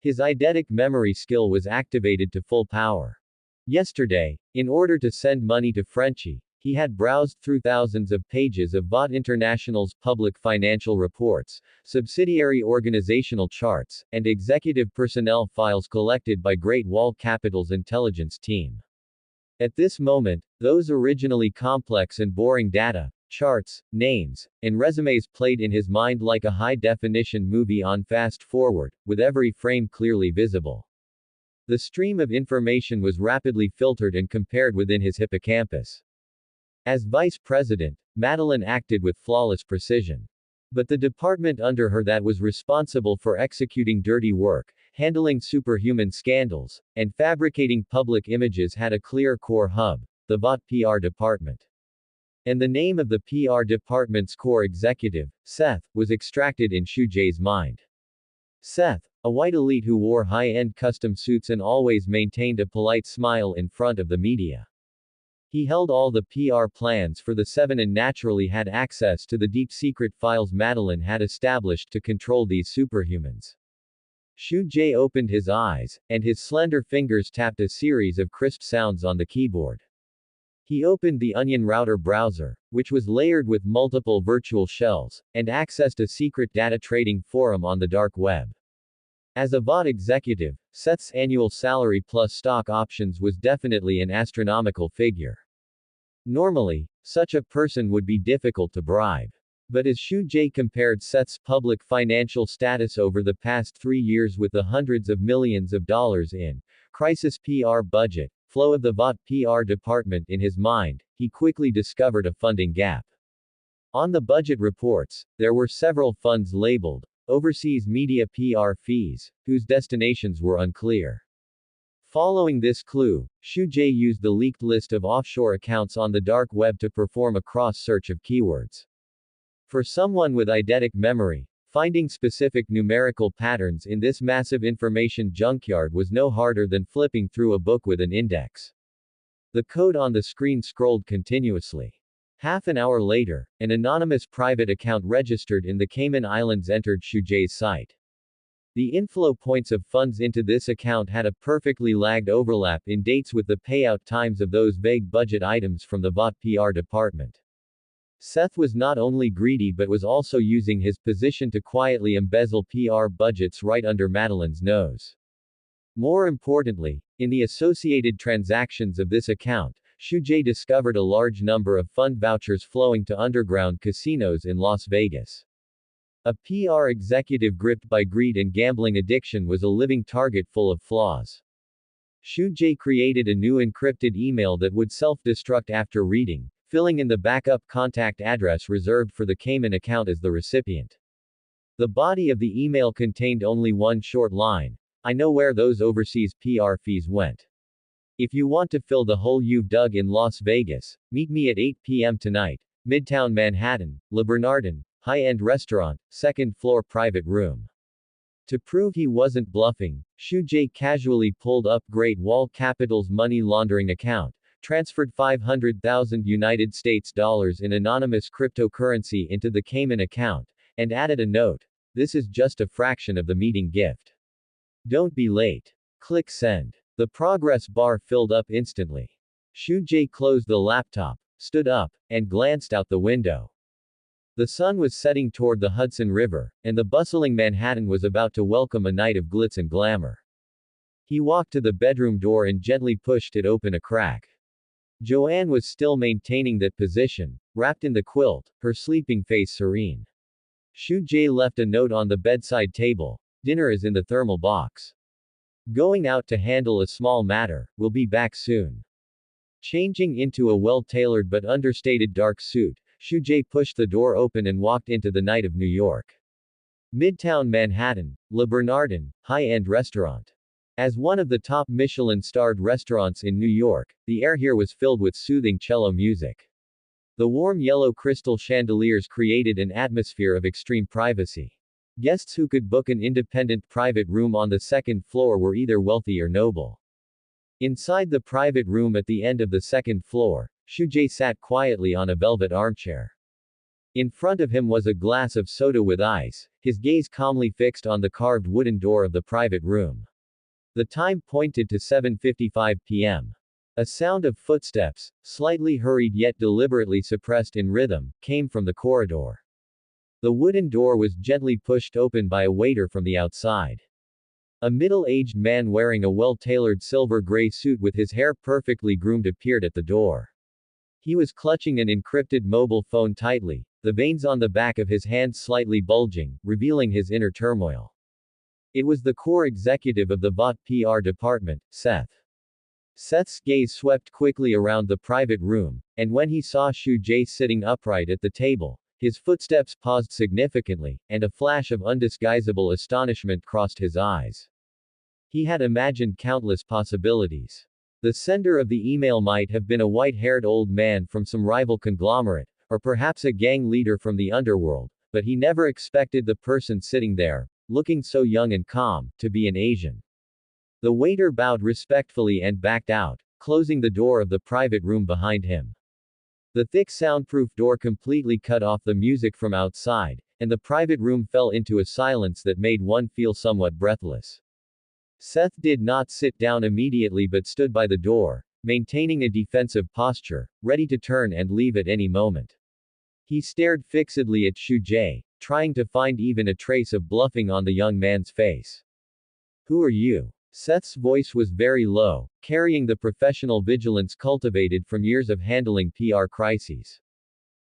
His eidetic memory skill was activated to full power. Yesterday, in order to send money to Frenchie, he had browsed through thousands of pages of Vought International's public financial reports, subsidiary organizational charts, and executive personnel files collected by Great Wall Capital's intelligence team. At this moment, those originally complex and boring data, charts, names, and resumes played in his mind like a high-definition movie on fast forward, with every frame clearly visible. The stream of information was rapidly filtered and compared within his hippocampus. As vice president, Madeline acted with flawless precision. But the department under her that was responsible for executing dirty work, handling superhuman scandals, and fabricating public images had a clear core hub, the Vought PR department. And the name of the PR department's core executive, Seth, was extracted in Shu Jae's mind. Seth, a white elite who wore high-end custom suits and always maintained a polite smile in front of the media. He held all the PR plans for the Seven and naturally had access to the deep-secret files Madeline had established to control these superhumans. Shu Jae opened his eyes, and his slender fingers tapped a series of crisp sounds on the keyboard. He opened the Onion Router browser, which was layered with multiple virtual shells, and accessed a secret data trading forum on the dark web. As a Vought executive, Seth's annual salary plus stock options was definitely an astronomical figure. Normally, such a person would be difficult to bribe. But as Shu Jae compared Seth's public financial status over the past 3 years with the hundreds of millions of dollars in crisis PR budget flow of the Vought PR department in his mind, he quickly discovered a funding gap. On the budget reports, there were several funds labeled overseas media PR fees, whose destinations were unclear. Following this clue, Shu Jae used the leaked list of offshore accounts on the dark web to perform a cross-search of keywords. For someone with eidetic memory, finding specific numerical patterns in this massive information junkyard was no harder than flipping through a book with an index. The code on the screen scrolled continuously. Half an hour later, an anonymous private account registered in the Cayman Islands entered Shu Jae's site. The inflow points of funds into this account had a perfectly lagged overlap in dates with the payout times of those vague budget items from the Vought PR department. Seth was not only greedy but was also using his position to quietly embezzle PR budgets right under Madeline's nose. More importantly, in the associated transactions of this account, Shu Jae discovered a large number of fund vouchers flowing to underground casinos in Las Vegas. A PR executive gripped by greed and gambling addiction was a living target full of flaws. Shu Jae created a new encrypted email that would self-destruct after reading, filling in the backup contact address reserved for the Cayman account as the recipient. The body of the email contained only one short line: "I know where those overseas PR fees went. If you want to fill the hole you've dug in Las Vegas, meet me at 8 p.m. tonight, Midtown Manhattan, Le Bernardin, high-end restaurant, second floor private room." To prove he wasn't bluffing, Shu Jae casually pulled up Great Wall Capital's money laundering account, transferred 500,000 United States dollars in anonymous cryptocurrency into the Cayman account, and added a note: "This is just a fraction of the meeting gift. Don't be late. Click send." The progress bar filled up instantly. Shu Jae closed the laptop, stood up, and glanced out the window. The sun was setting toward the Hudson River, and the bustling Manhattan was about to welcome a night of glitz and glamour. He walked to the bedroom door and gently pushed it open a crack. Joanne was still maintaining that position, wrapped in the quilt, her sleeping face serene. Shu Jae left a note on the bedside table: "Dinner is in the thermal box. Going out to handle a small matter, will be back soon." Changing into a well-tailored but understated dark suit, Shu Jae pushed the door open and walked into the night of New York. Midtown Manhattan, Le Bernardin, high-end restaurant. As one of the top Michelin-starred restaurants in New York, the air here was filled with soothing cello music. The warm yellow crystal chandeliers created an atmosphere of extreme privacy. Guests who could book an independent private room on the second floor were either wealthy or noble. Inside the private room at the end of the second floor, Shu Jae sat quietly on a velvet armchair. In front of him was a glass of soda with ice, his gaze calmly fixed on the carved wooden door of the private room. The time pointed to 7:55 p.m. A sound of footsteps, slightly hurried yet deliberately suppressed in rhythm, came from the corridor. The wooden door was gently pushed open by a waiter from the outside. A middle-aged man wearing a well-tailored silver-gray suit with his hair perfectly groomed appeared at the door. He was clutching an encrypted mobile phone tightly, the veins on the back of his hands slightly bulging, revealing his inner turmoil. It was the core executive of the Vought PR department, Seth. Seth's gaze swept quickly around the private room, and when he saw Shu Jae sitting upright at the table, his footsteps paused significantly, and a flash of undisguisable astonishment crossed his eyes. He had imagined countless possibilities. The sender of the email might have been a white-haired old man from some rival conglomerate, or perhaps a gang leader from the underworld, but he never expected the person sitting there, looking so young and calm, to be an Asian. The waiter bowed respectfully and backed out, closing the door of the private room behind him. The thick soundproof door completely cut off the music from outside, and the private room fell into a silence that made one feel somewhat breathless. Seth did not sit down immediately but stood by the door, maintaining a defensive posture, ready to turn and leave at any moment. He stared fixedly at Shu Jae, trying to find even a trace of bluffing on the young man's face. Who are you? Seth's voice was very low, carrying the professional vigilance cultivated from years of handling PR crises.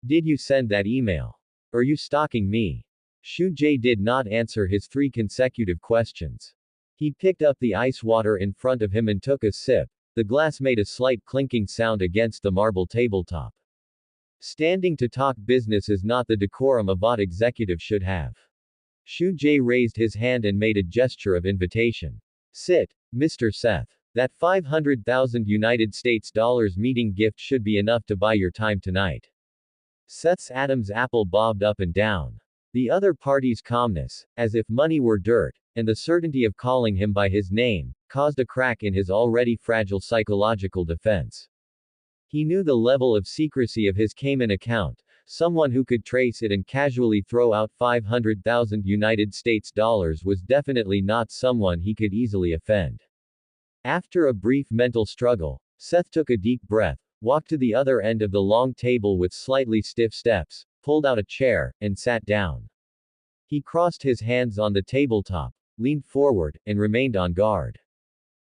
Did you send that email? Are you stalking me? Shu Jae did not answer his three consecutive questions. He picked up the ice water in front of him and took a sip. The glass made a slight clinking sound against the marble tabletop. Standing to talk business is not the decorum a VOT executive should have. Shu Jae raised his hand and made a gesture of invitation. Sit, Mr. Seth. That 500,000 United States dollars meeting gift should be enough to buy your time tonight. Seth's Adam's apple bobbed up and down. The other party's calmness, as if money were dirt, and the certainty of calling him by his name, caused a crack in his already fragile psychological defense. He knew the level of secrecy of his Cayman account. Someone who could trace it and casually throw out 500,000 United States dollars was definitely not someone he could easily offend. After a brief mental struggle, Seth took a deep breath, walked to the other end of the long table with slightly stiff steps, pulled out a chair, and sat down. He crossed his hands on the tabletop, leaned forward, and remained on guard.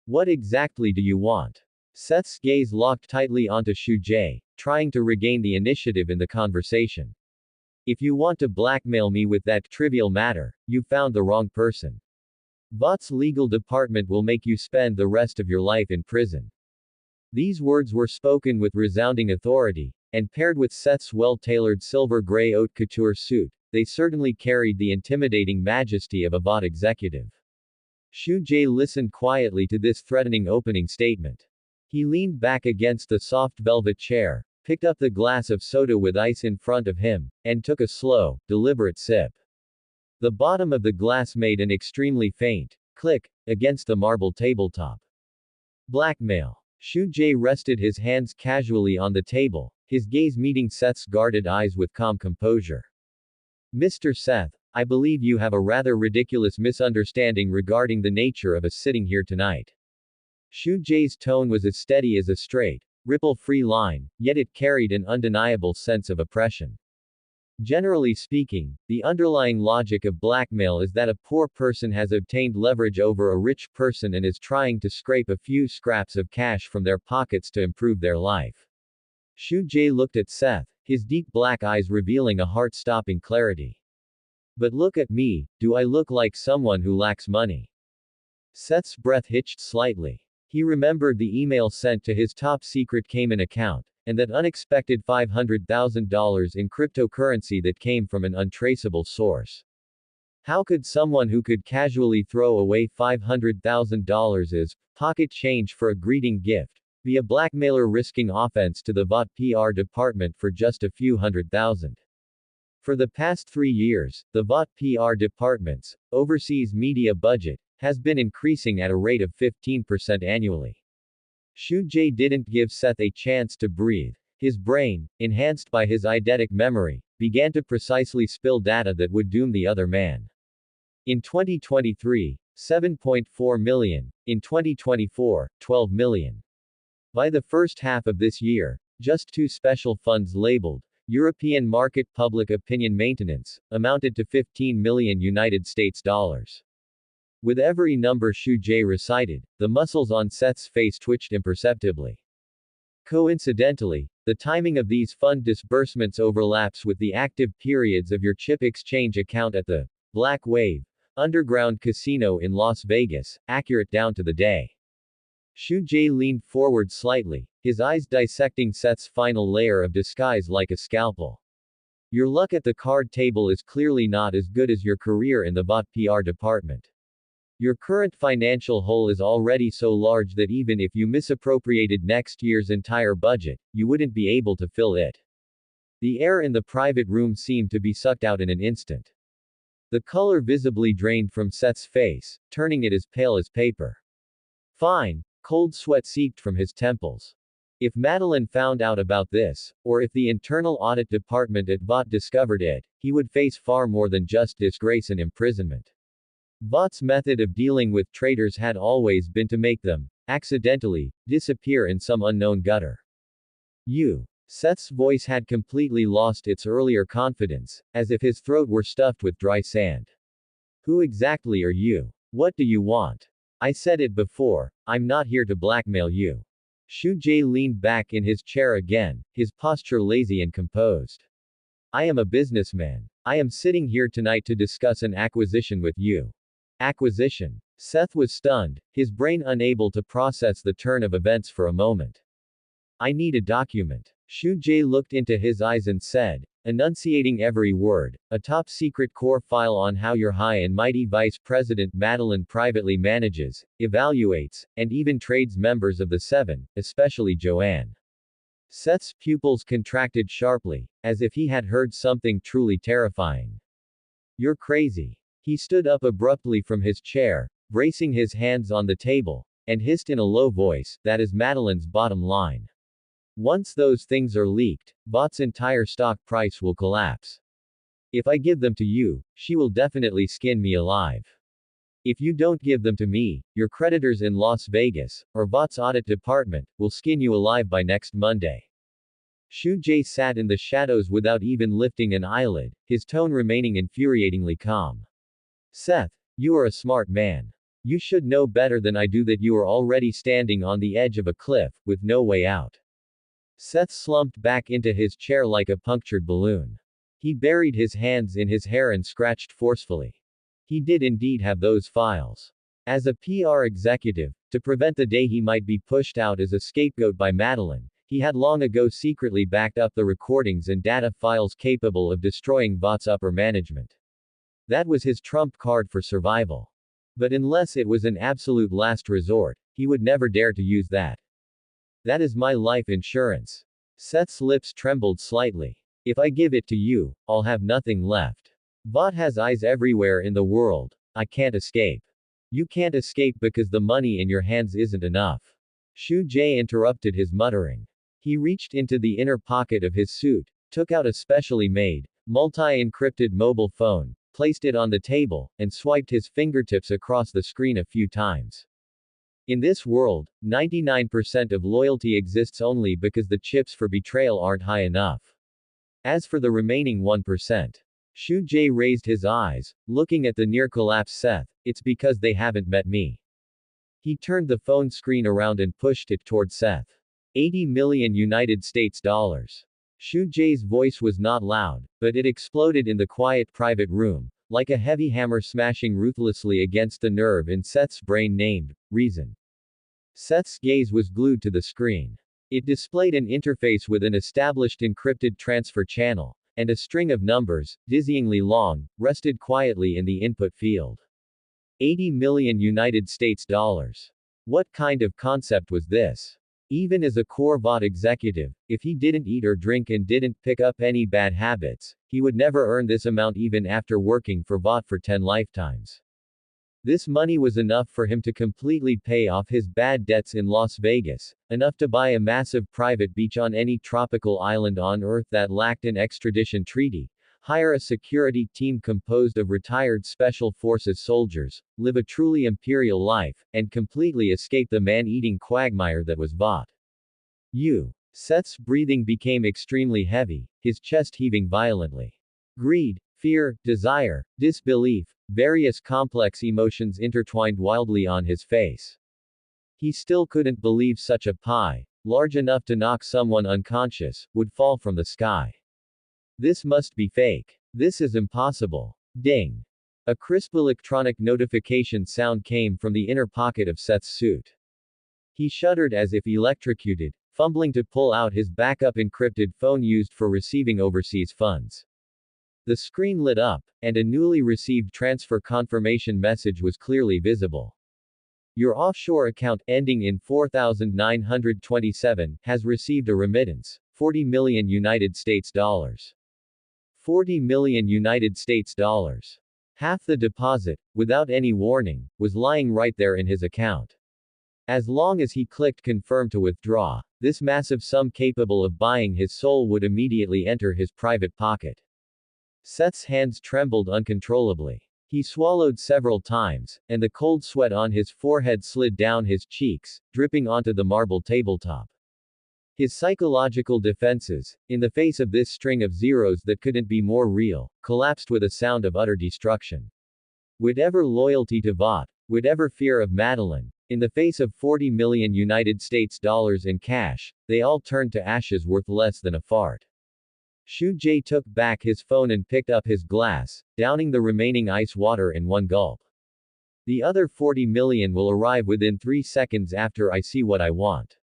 What exactly do you want? Seth's gaze locked tightly onto Shu Jae, trying to regain the initiative in the conversation. If you want to blackmail me with that trivial matter, you found the wrong person. VOT's legal department will make you spend the rest of your life in prison. These words were spoken with resounding authority, and paired with Seth's well-tailored silver gray haute couture suit, they certainly carried the intimidating majesty of a VOT executive. Shu Jae listened quietly to this threatening opening statement. He leaned back against the soft velvet chair, picked up the glass of soda with ice in front of him, and took a slow, deliberate sip. The bottom of the glass made an extremely faint click against the marble tabletop. Blackmail. Shu Jae rested his hands casually on the table, his gaze meeting Seth's guarded eyes with calm composure. Mr. Seth, I believe you have a rather ridiculous misunderstanding regarding the nature of us sitting here tonight. Shu Jae's tone was as steady as a straight, ripple-free line, yet it carried an undeniable sense of oppression. Generally speaking, the underlying logic of blackmail is that a poor person has obtained leverage over a rich person and is trying to scrape a few scraps of cash from their pockets to improve their life. Shu Jae looked at Seth, his deep black eyes revealing a heart-stopping clarity. But look at me, do I look like someone who lacks money? Seth's breath hitched slightly. He remembered the email sent to his top-secret Cayman account, and that unexpected $500,000 in cryptocurrency that came from an untraceable source. How could someone who could casually throw away $500,000 as pocket change for a greeting gift be a blackmailer risking offense to the VOT PR department for just a few $100,000? For the past 3 years, the VOT PR department's overseas media budget has been increasing at a rate of 15% annually. Shu Jae didn't give Seth a chance to breathe. His brain, enhanced by his eidetic memory, began to precisely spill data that would doom the other man. In 2023, 7.4 million. In 2024, 12 million. By the first half of this year, just 2 special funds labeled European Market Public Opinion Maintenance amounted to 15 million United States dollars. With every number Shu Jae recited, the muscles on Seth's face twitched imperceptibly. Coincidentally, the timing of these fund disbursements overlaps with the active periods of your chip exchange account at the Black Wave underground casino in Las Vegas, accurate down to the day. Shu Jae leaned forward slightly, his eyes dissecting Seth's final layer of disguise like a scalpel. Your luck at the card table is clearly not as good as your career in the VOT PR department. Your current financial hole is already so large that even if you misappropriated next year's entire budget, you wouldn't be able to fill it. The air in the private room seemed to be sucked out in an instant. The color visibly drained from Seth's face, turning it as pale as paper. Fine. Cold sweat seeped from his temples. If Madeline found out about this, or if the internal audit department at VOT discovered it, he would face far more than just disgrace and imprisonment. VOT's method of dealing with traitors had always been to make them, accidentally, disappear in some unknown gutter. You. Seth's voice had completely lost its earlier confidence, as if his throat were stuffed with dry sand. Who exactly are you? What do you want? I said it before, I'm not here to blackmail you. Shu Jie leaned back in his chair again, his posture lazy and composed. I am a businessman. I am sitting here tonight to discuss an acquisition with you. Acquisition. Seth was stunned, his brain unable to process the turn of events for a moment. I need a document. Shu Jie looked into his eyes and said, enunciating every word, a top secret core file on how your high and mighty Vice President Madeline privately manages, evaluates, and even trades members of the Seven, especially Joanne. Seth's pupils contracted sharply, as if he had heard something truly terrifying. You're crazy. He stood up abruptly from his chair, bracing his hands on the table, and hissed in a low voice, that is Madeline's bottom line. Once those things are leaked, Vough's entire stock price will collapse. If I give them to you, she will definitely skin me alive. If you don't give them to me, your creditors in Las Vegas, or Vough's audit department, will skin you alive by next Monday. Shu Jie sat in the shadows without even lifting an eyelid, his tone remaining infuriatingly calm. Seth, you are a smart man. You should know better than I do that you are already standing on the edge of a cliff, with no way out. Seth slumped back into his chair like a punctured balloon. He buried his hands in his hair and scratched forcefully. He did indeed have those files. As a PR executive, to prevent the day he might be pushed out as a scapegoat by Madeline, he had long ago secretly backed up the recordings and data files capable of destroying Vough's upper management. That was his trump card for survival. But unless it was an absolute last resort, he would never dare to use that. That is my life insurance. Seth's lips trembled slightly. If I give it to you, I'll have nothing left. Vought has eyes everywhere in the world. I can't escape. You can't escape because the money in your hands isn't enough. Shu Jie interrupted his muttering. He reached into the inner pocket of his suit, took out a specially made, multi-encrypted mobile phone, placed it on the table, and swiped his fingertips across the screen a few times. In this world, 99% of loyalty exists only because the chips for betrayal aren't high enough. As for the remaining 1%, Shu Jie raised his eyes, looking at the near-collapsed Seth, it's because they haven't met me. He turned the phone screen around and pushed it toward Seth. 80 million United States dollars. Shu Jie's voice was not loud, but it exploded in the quiet private room, like a heavy hammer smashing ruthlessly against the nerve in Seth's brain named reason. Seth's gaze was glued to the screen. It displayed an interface with an established encrypted transfer channel, and a string of numbers, dizzyingly long, rested quietly in the input field. 80 million United States dollars. What kind of concept was this? Even as a core Vought executive, if he didn't eat or drink and didn't pick up any bad habits, he would never earn this amount even after working for Vought for 10 lifetimes. This money was enough for him to completely pay off his bad debts in Las Vegas, enough to buy a massive private beach on any tropical island on Earth that lacked an extradition treaty, hire a security team composed of retired Special Forces soldiers, live a truly imperial life, and completely escape the man-eating quagmire that was Vought. Seth's breathing became extremely heavy, his chest heaving violently. Greed, fear, desire, disbelief, various complex emotions intertwined wildly on his face. He still couldn't believe such a pie, large enough to knock someone unconscious, would fall from the sky. This must be fake. This is impossible. Ding. A crisp electronic notification sound came from the inner pocket of Seth's suit. He shuddered as if electrocuted, fumbling to pull out his backup encrypted phone used for receiving overseas funds. The screen lit up, and a newly received transfer confirmation message was clearly visible. Your offshore account, ending in 4927, has received a remittance, 40 million United States dollars. 40 million United States dollars. Half the deposit, without any warning, was lying right there in his account. As long as he clicked confirm to withdraw, this massive sum capable of buying his soul would immediately enter his private pocket. Seth's hands trembled uncontrollably. He swallowed several times, and the cold sweat on his forehead slid down his cheeks, dripping onto the marble tabletop. His psychological defenses, in the face of this string of zeros that couldn't be more real, collapsed with a sound of utter destruction. Whatever loyalty to Vought, would ever fear of Madeline. In the face of 40 million United States dollars in cash, they all turned to ashes worth less than a fart. Shu Jae took back his phone and picked up his glass, downing the remaining ice water in one gulp. The other 40 million will arrive within 3 seconds after I see what I want.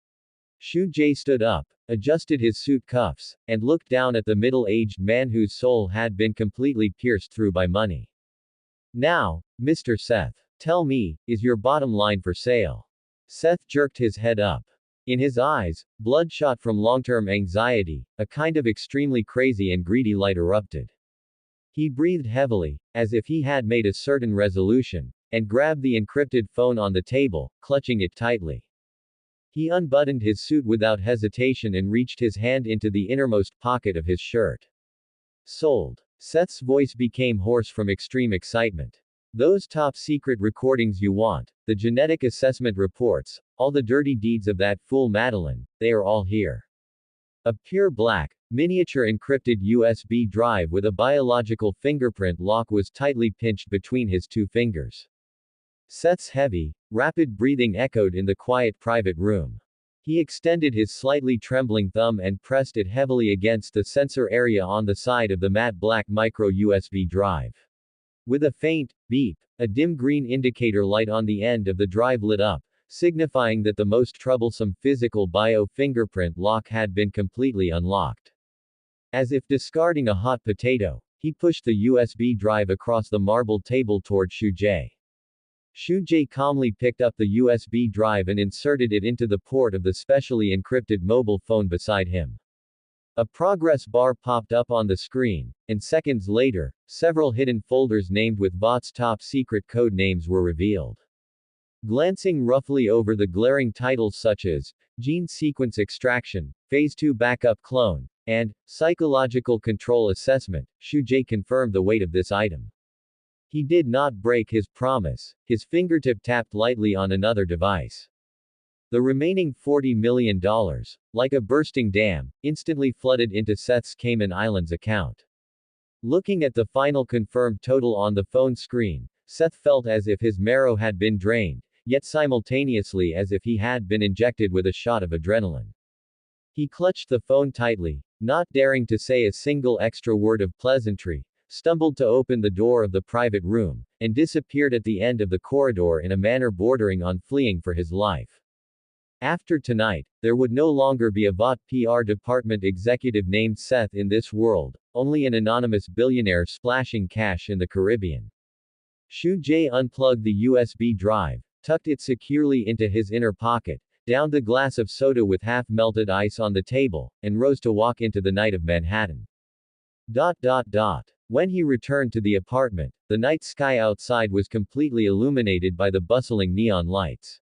Shu Jae stood up, adjusted his suit cuffs, and looked down at the middle-aged man whose soul had been completely pierced through by money. Now, Mr. Seth, tell me, is your bottom line for sale? Seth jerked his head up. In his eyes, bloodshot from long-term anxiety, a kind of extremely crazy and greedy light erupted. He breathed heavily, as if he had made a certain resolution, and grabbed the encrypted phone on the table, clutching it tightly. He unbuttoned his suit without hesitation and reached his hand into the innermost pocket of his shirt. Sold. Seth's voice became hoarse from extreme excitement. Those top-secret recordings you want, the genetic assessment reports, all the dirty deeds of that fool Madeline, they are all here. A pure black, miniature encrypted USB drive with a biological fingerprint lock was tightly pinched between his two fingers. Seth's heavy, rapid breathing echoed in the quiet private room. He extended his slightly trembling thumb and pressed it heavily against the sensor area on the side of the matte black micro USB drive. With a faint beep, a dim green indicator light on the end of the drive lit up, signifying that the most troublesome physical bio-fingerprint lock had been completely unlocked. As if discarding a hot potato, he pushed the USB drive across the marble table toward Shu Jae. Shu Jae calmly picked up the USB drive and inserted it into the port of the specially encrypted mobile phone beside him. A progress bar popped up on the screen, and seconds later, several hidden folders named with Vaught's top-secret code names were revealed. Glancing roughly over the glaring titles such as Gene Sequence Extraction, Phase 2 Backup Clone, and Psychological Control Assessment, Shu Jae confirmed the weight of this item. He did not break his promise. His fingertip tapped lightly on another device. The remaining $40 million, like a bursting dam, instantly flooded into Seth's Cayman Islands account. Looking at the final confirmed total on the phone screen, Seth felt as if his marrow had been drained, yet simultaneously as if he had been injected with a shot of adrenaline. He clutched the phone tightly, not daring to say a single extra word of pleasantry, stumbled to open the door of the private room, and disappeared at the end of the corridor in a manner bordering on fleeing for his life. After tonight, there would no longer be a Vought PR department executive named Seth in this world, only an anonymous billionaire splashing cash in the Caribbean. Shu Jae unplugged the USB drive, tucked it securely into his inner pocket, downed the glass of soda with half-melted ice on the table, and rose to walk into the night of Manhattan. When he returned to the apartment, the night sky outside was completely illuminated by the bustling neon lights.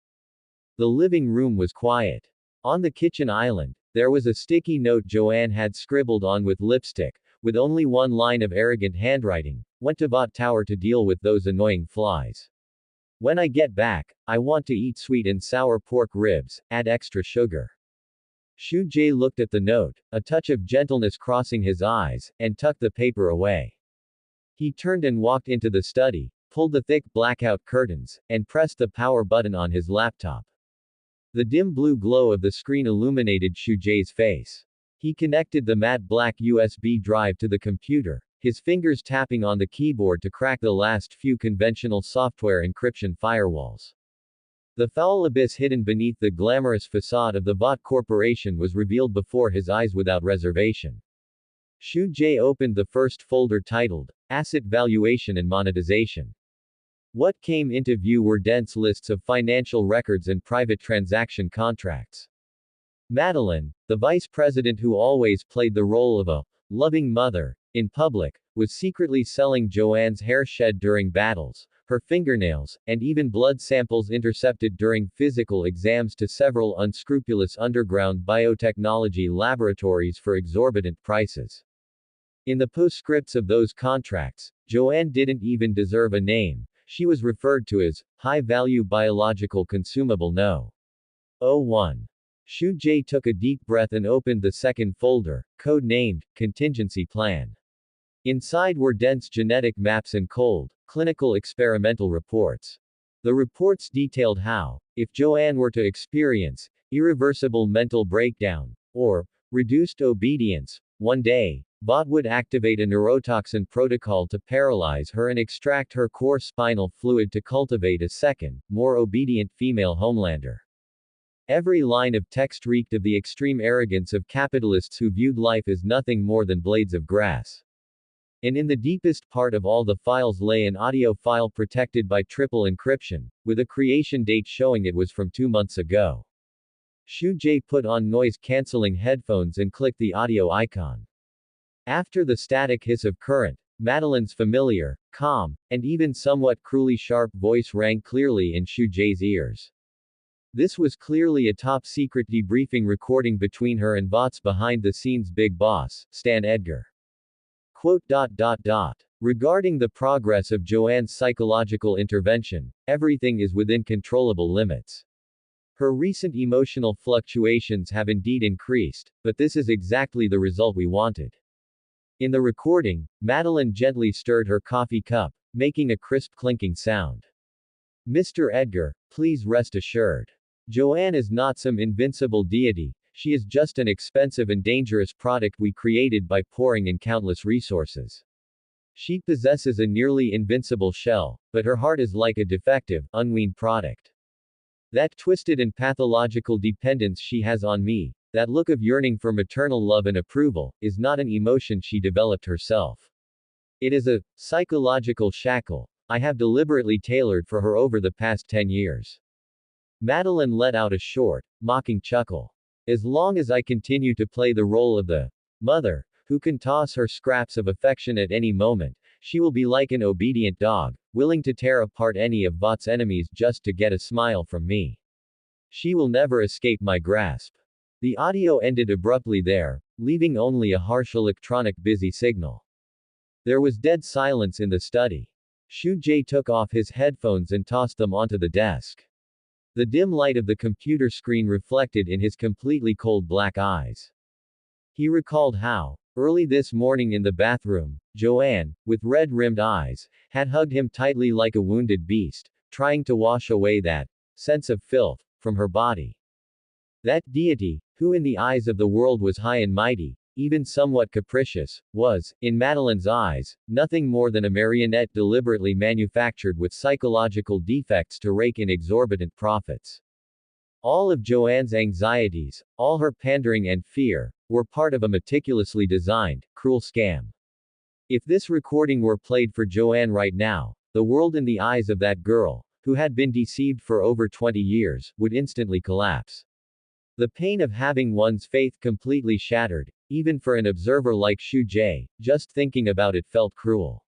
The living room was quiet. On the kitchen island, there was a sticky note Joanne had scribbled on with lipstick, with only one line of arrogant handwriting: "Went to Vought Tower to deal with those annoying flies. When I get back, I want to eat sweet and sour pork ribs, add extra sugar." Shu Jae looked at the note, a touch of gentleness crossing his eyes, and tucked the paper away. He turned and walked into the study, pulled the thick blackout curtains, and pressed the power button on his laptop. The dim blue glow of the screen illuminated Shu Jae's face. He connected the matte black USB drive to the computer, his fingers tapping on the keyboard to crack the last few conventional software encryption firewalls. The foul abyss hidden beneath the glamorous facade of the Vought Corporation was revealed before his eyes without reservation. Shu Jae opened the first folder titled Asset Valuation and Monetization. What came into view were dense lists of financial records and private transaction contracts. Madeline, the vice president who always played the role of a loving mother in public, was secretly selling Joanne's hair shed during battles, her fingernails, and even blood samples intercepted during physical exams to several unscrupulous underground biotechnology laboratories for exorbitant prices. In the postscripts of those contracts, Joanne didn't even deserve a name. She was referred to as high-value biological consumable No. 01. Shu Jae took a deep breath and opened the second folder, code-named Contingency Plan. Inside were dense genetic maps and cold, clinical experimental reports. The reports detailed how, if Joanne were to experience irreversible mental breakdown or reduced obedience, one day, Bot would activate a neurotoxin protocol to paralyze her and extract her core spinal fluid to cultivate a second, more obedient female Homelander. Every line of text reeked of the extreme arrogance of capitalists who viewed life as nothing more than blades of grass. And in the deepest part of all the files lay an audio file protected by triple encryption, with a creation date showing it was from 2 months ago. Shu Jae put on noise-canceling headphones and clicked the audio icon. After the static hiss of current, Madeline's familiar, calm, and even somewhat cruelly sharp voice rang clearly in Shu Jae's ears. This was clearly a top-secret debriefing recording between her and Vough's behind-the-scenes big boss, Stan Edgar. Quote. Regarding the progress of Joanne's psychological intervention, everything is within controllable limits. Her recent emotional fluctuations have indeed increased, but this is exactly the result we wanted. In the recording, Madeline gently stirred her coffee cup, making a crisp clinking sound. Mr. Edgar, please rest assured. Joanne is not some invincible deity, she is just an expensive and dangerous product we created by pouring in countless resources. She possesses a nearly invincible shell, but her heart is like a defective, unweaned product. That twisted and pathological dependence she has on me, that look of yearning for maternal love and approval, is not an emotion she developed herself. It is a psychological shackle I have deliberately tailored for her over the past 10 years. Madeline let out a short, mocking chuckle. As long as I continue to play the role of the mother, who can toss her scraps of affection at any moment, she will be like an obedient dog, willing to tear apart any of Vough's enemies just to get a smile from me. She will never escape my grasp. The audio ended abruptly there, leaving only a harsh electronic busy signal. There was dead silence in the study. Shu Jae took off his headphones and tossed them onto the desk. The dim light of the computer screen reflected in his completely cold black eyes. He recalled how, early this morning in the bathroom, Joanne, with red-rimmed eyes, had hugged him tightly like a wounded beast, trying to wash away that sense of filth from her body. That deity, who in the eyes of the world was high and mighty, even somewhat capricious, was, in Madeline's eyes, nothing more than a marionette deliberately manufactured with psychological defects to rake in exorbitant profits. All of Joanne's anxieties, all her pandering and fear, were part of a meticulously designed, cruel scam. If this recording were played for Joanne right now, the world in the eyes of that girl, who had been deceived for over 20 years, would instantly collapse. The pain of having one's faith completely shattered, even for an observer like Shu Jae, just thinking about it felt cruel.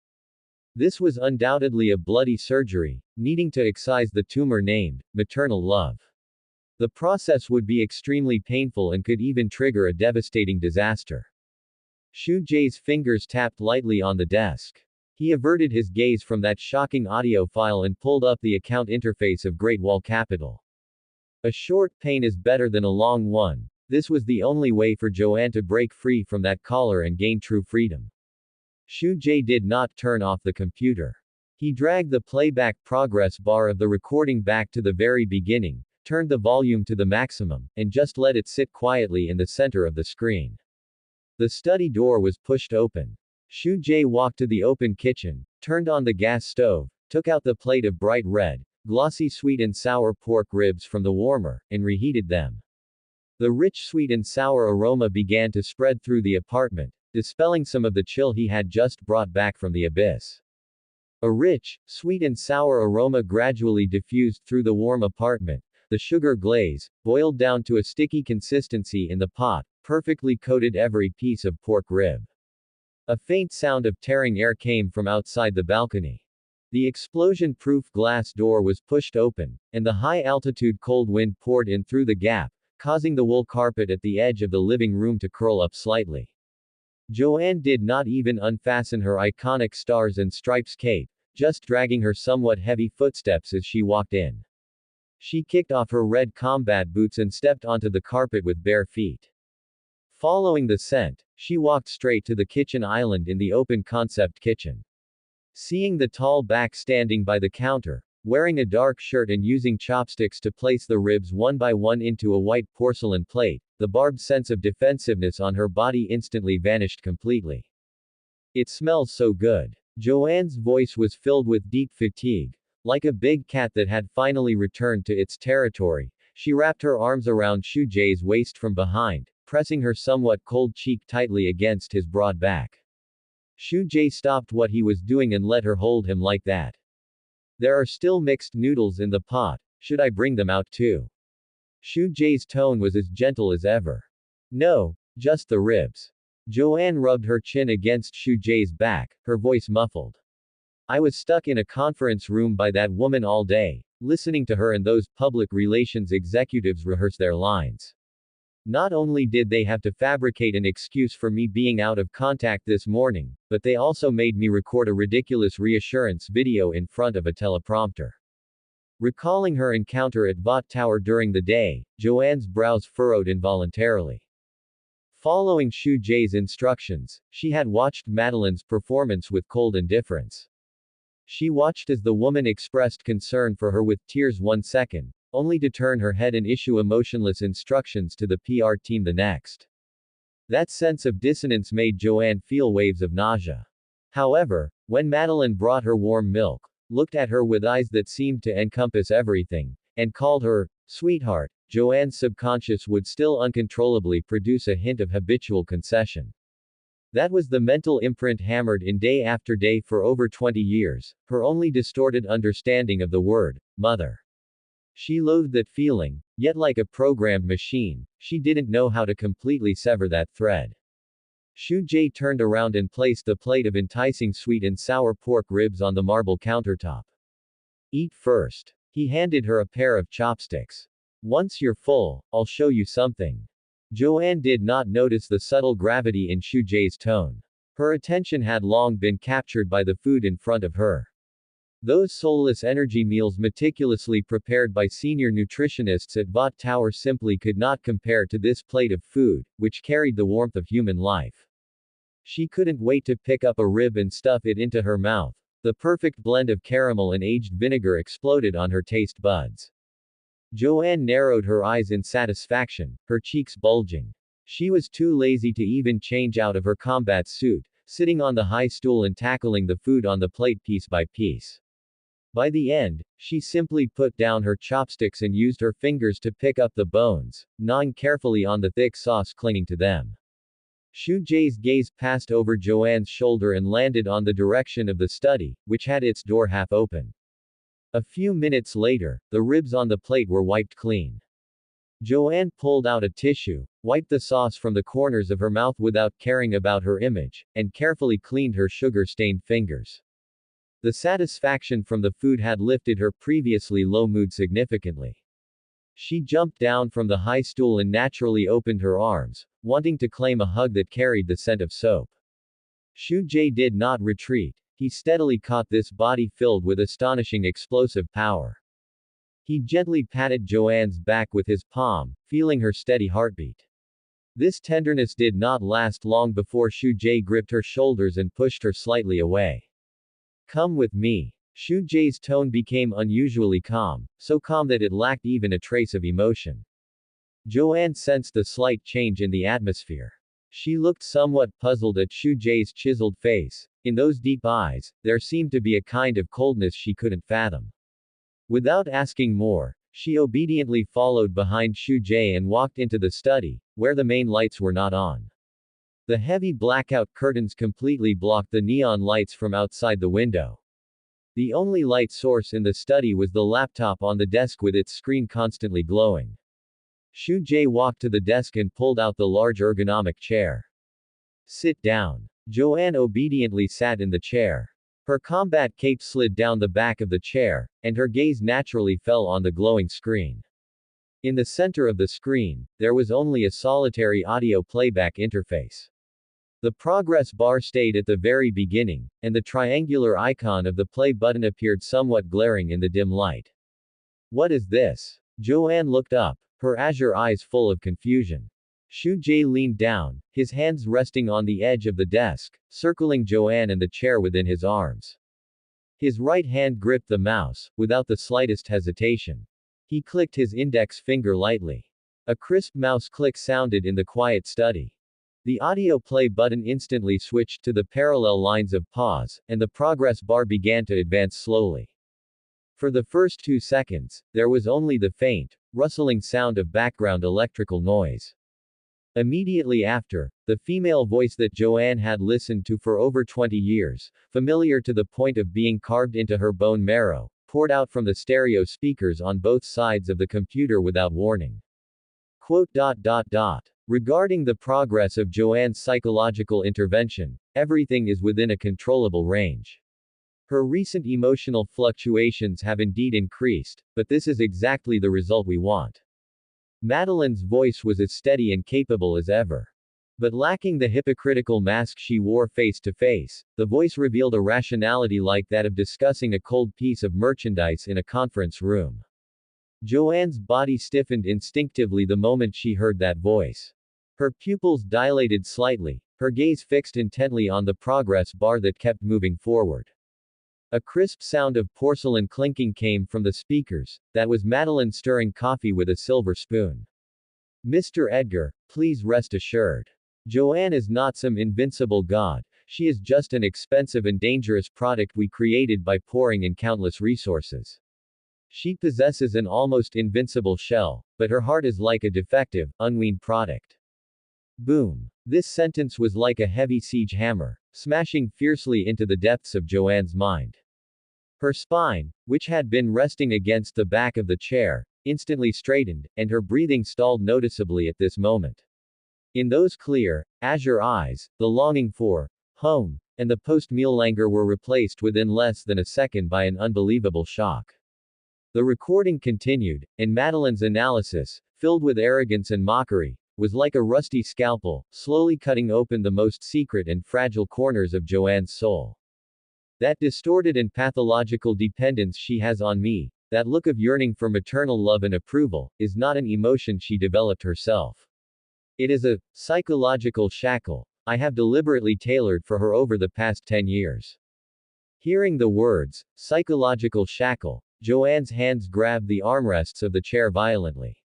This was undoubtedly a bloody surgery, needing to excise the tumor named maternal love. The process would be extremely painful and could even trigger a devastating disaster. Shu Jae's fingers tapped lightly on the desk. He averted his gaze from that shocking audio file and pulled up the account interface of Great Wall Capital. A short pain is better than a long one. This was the only way for Joanne to break free from that collar and gain true freedom. Shu Jae did not turn off the computer. He dragged the playback progress bar of the recording back to the very beginning, turned the volume to the maximum, and just let it sit quietly in the center of the screen. The study door was pushed open. Shu Jae walked to the open kitchen, turned on the gas stove, took out the plate of bright red, glossy sweet and sour pork ribs from the warmer, and reheated them. The rich sweet and sour aroma began to spread through the apartment, dispelling some of the chill he had just brought back from the abyss. A rich, sweet and sour aroma gradually diffused through the warm apartment. The sugar glaze, boiled down to a sticky consistency in the pot, perfectly coated every piece of pork rib. A faint sound of tearing air came from outside the balcony. The explosion-proof glass door was pushed open, and the high-altitude cold wind poured in through the gap, causing the wool carpet at the edge of the living room to curl up slightly. Joanne did not even unfasten her iconic stars and stripes cape, just dragging her somewhat heavy footsteps as she walked in. She kicked off her red combat boots and stepped onto the carpet with bare feet. Following the scent, she walked straight to the kitchen island in the open concept kitchen. Seeing the tall back standing by the counter, wearing a dark shirt and using chopsticks to place the ribs one by one into a white porcelain plate. The barbed sense of defensiveness on her body instantly vanished completely. It smells so good. Joanne's voice was filled with deep fatigue. Like a big cat that had finally returned to its territory, she wrapped her arms around Shu Jae's waist from behind, pressing her somewhat cold cheek tightly against his broad back. Shu Jae stopped what he was doing and let her hold him like that. There are still mixed noodles in the pot. Should I bring them out too? Shu Jae's tone was as gentle as ever. No, just the ribs. Joanne rubbed her chin against Shu Jae's back, her voice muffled. I was stuck in a conference room by that woman all day, listening to her and those public relations executives rehearse their lines. Not only did they have to fabricate an excuse for me being out of contact this morning, but they also made me record a ridiculous reassurance video in front of a teleprompter. Recalling her encounter at Vought Tower during the day, Joanne's brows furrowed involuntarily. Following Shu Jae's instructions, she had watched Madeline's performance with cold indifference. She watched as the woman expressed concern for her with tears 1 second, only to turn her head and issue emotionless instructions to the PR team the next. That sense of dissonance made Joanne feel waves of nausea. However, when Madeline brought her warm milk, looked at her with eyes that seemed to encompass everything, and called her, sweetheart, Joanne's subconscious would still uncontrollably produce a hint of habitual concession. That was the mental imprint hammered in day after day for over 20 years, her only distorted understanding of the word, mother. She loathed that feeling, yet like a programmed machine, she didn't know how to completely sever that thread. Shu Jae turned around and placed the plate of enticing sweet and sour pork ribs on the marble countertop. Eat first. He handed her a pair of chopsticks. Once you're full, I'll show you something. Joanne did not notice the subtle gravity in Shu Jae's tone. Her attention had long been captured by the food in front of her. Those soulless energy meals meticulously prepared by senior nutritionists at Vought Tower simply could not compare to this plate of food, which carried the warmth of human life. She couldn't wait to pick up a rib and stuff it into her mouth. The perfect blend of caramel and aged vinegar exploded on her taste buds. Joanne narrowed her eyes in satisfaction, her cheeks bulging. She was too lazy to even change out of her combat suit, sitting on the high stool and tackling the food on the plate piece by piece. By the end, she simply put down her chopsticks and used her fingers to pick up the bones, gnawing carefully on the thick sauce clinging to them. Shu Jae's gaze passed over Joanne's shoulder and landed on the direction of the study, which had its door half open. A few minutes later, the ribs on the plate were wiped clean. Joanne pulled out a tissue, wiped the sauce from the corners of her mouth without caring about her image, and carefully cleaned her sugar-stained fingers. The satisfaction from the food had lifted her previously low mood significantly. She jumped down from the high stool and naturally opened her arms, wanting to claim a hug that carried the scent of soap. Shu Jae did not retreat. He steadily caught this body filled with astonishing explosive power. He gently patted Joanne's back with his palm, feeling her steady heartbeat. This tenderness did not last long before Shu Jae gripped her shoulders and pushed her slightly away. Come with me. Shu Jae's tone became unusually calm, so calm that it lacked even a trace of emotion. Joanne sensed a slight change in the atmosphere. She looked somewhat puzzled at Shu Jae's chiseled face. In those deep eyes, there seemed to be a kind of coldness she couldn't fathom. Without asking more, she obediently followed behind Shu Jae and walked into the study, where the main lights were not on. The heavy blackout curtains completely blocked the neon lights from outside the window. The only light source in the study was the laptop on the desk with its screen constantly glowing. Shu Jae walked to the desk and pulled out the large ergonomic chair. Sit down. Joanne obediently sat in the chair. Her combat cape slid down the back of the chair, and her gaze naturally fell on the glowing screen. In the center of the screen, there was only a solitary audio playback interface. The progress bar stayed at the very beginning, and the triangular icon of the play button appeared somewhat glaring in the dim light. What is this? Joanne looked up, her azure eyes full of confusion. Shu Jae leaned down, his hands resting on the edge of the desk, circling Joanne and the chair within his arms. His right hand gripped the mouse, without the slightest hesitation. He clicked his index finger lightly. A crisp mouse click sounded in the quiet study. The audio play button instantly switched to the parallel lines of pause, and the progress bar began to advance slowly. For the first 2 seconds, there was only the faint, rustling sound of background electrical noise. Immediately after, the female voice that Joanne had listened to for over 20 years, familiar to the point of being carved into her bone marrow, poured out from the stereo speakers on both sides of the computer without warning. Quote. Regarding the progress of Joanne's psychological intervention, everything is within a controllable range. Her recent emotional fluctuations have indeed increased, but this is exactly the result we want. Madeline's voice was as steady and capable as ever. But lacking the hypocritical mask she wore face to face, the voice revealed a rationality like that of discussing a cold piece of merchandise in a conference room. Joanne's body stiffened instinctively the moment she heard that voice. Her pupils dilated slightly, her gaze fixed intently on the progress bar that kept moving forward. A crisp sound of porcelain clinking came from the speakers. That was Madeline stirring coffee with a silver spoon. Mr. Edgar, please rest assured. Joanne is not some invincible god, she is just an expensive and dangerous product we created by pouring in countless resources. She possesses an almost invincible shell, but her heart is like a defective, unweaned product. Boom. This sentence was like a heavy siege hammer, smashing fiercely into the depths of Joanne's mind. Her spine, which had been resting against the back of the chair, instantly straightened, and her breathing stalled noticeably at this moment. In those clear, azure eyes, the longing for home and the post-meal languor were replaced within less than a second by an unbelievable shock. The recording continued, and Madeline's analysis, filled with arrogance and mockery, was like a rusty scalpel, slowly cutting open the most secret and fragile corners of Joanne's soul. That distorted and pathological dependence she has on me, that look of yearning for maternal love and approval, is not an emotion she developed herself. It is a psychological shackle I have deliberately tailored for her over the past 10 years. Hearing the words, psychological shackle, Joanne's hands grabbed the armrests of the chair violently.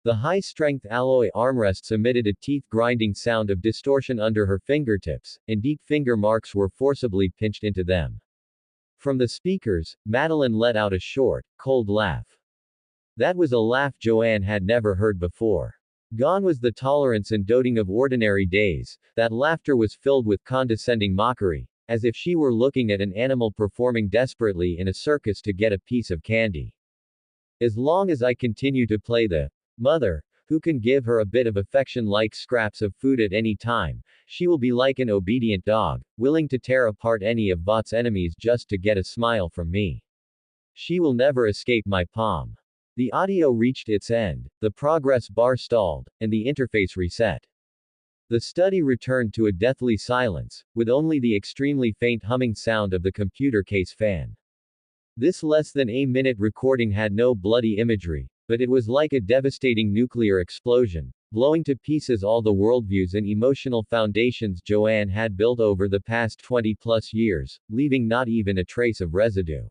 The high-strength alloy armrests emitted a teeth-grinding sound of distortion under her fingertips, and deep finger marks were forcibly pinched into them. From the speakers, Madeline let out a short, cold laugh. That was a laugh Joanne had never heard before. Gone was the tolerance and doting of ordinary days, that laughter was filled with condescending mockery, as if she were looking at an animal performing desperately in a circus to get a piece of candy. As long as I continue to play the mother, who can give her a bit of affection like scraps of food at any time, she will be like an obedient dog, willing to tear apart any of Vough's enemies just to get a smile from me. She will never escape my palm. The audio reached its end, the progress bar stalled, and the interface reset. The study returned to a deathly silence, with only the extremely faint humming sound of the computer case fan. This less than a minute recording had no bloody imagery, but it was like a devastating nuclear explosion, blowing to pieces all the worldviews and emotional foundations Joanne had built over the past 20+ years, leaving not even a trace of residue.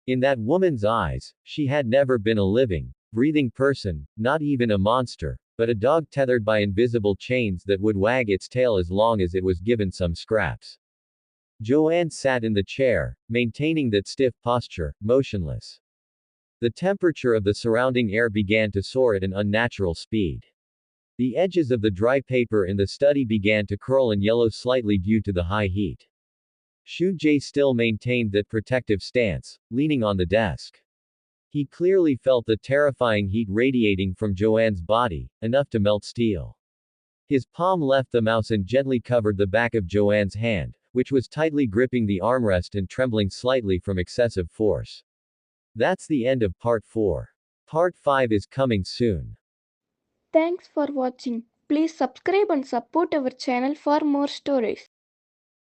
In that woman's eyes, she had never been a living, breathing person, not even a monster, but a dog tethered by invisible chains that would wag its tail as long as it was given some scraps. Joanne sat in the chair, maintaining that stiff posture, motionless. The temperature of the surrounding air began to soar at an unnatural speed. The edges of the dry paper in the study began to curl and yellow slightly due to the high heat. Shu Jae still maintained that protective stance, leaning on the desk. He clearly felt the terrifying heat radiating from Joanne's body, enough to melt steel. His palm left the mouse and gently covered the back of Joanne's hand, which was tightly gripping the armrest and trembling slightly from excessive force. That's the end of Part 4. Part 5 is coming soon. Thanks for watching. Please subscribe and support our channel for more stories.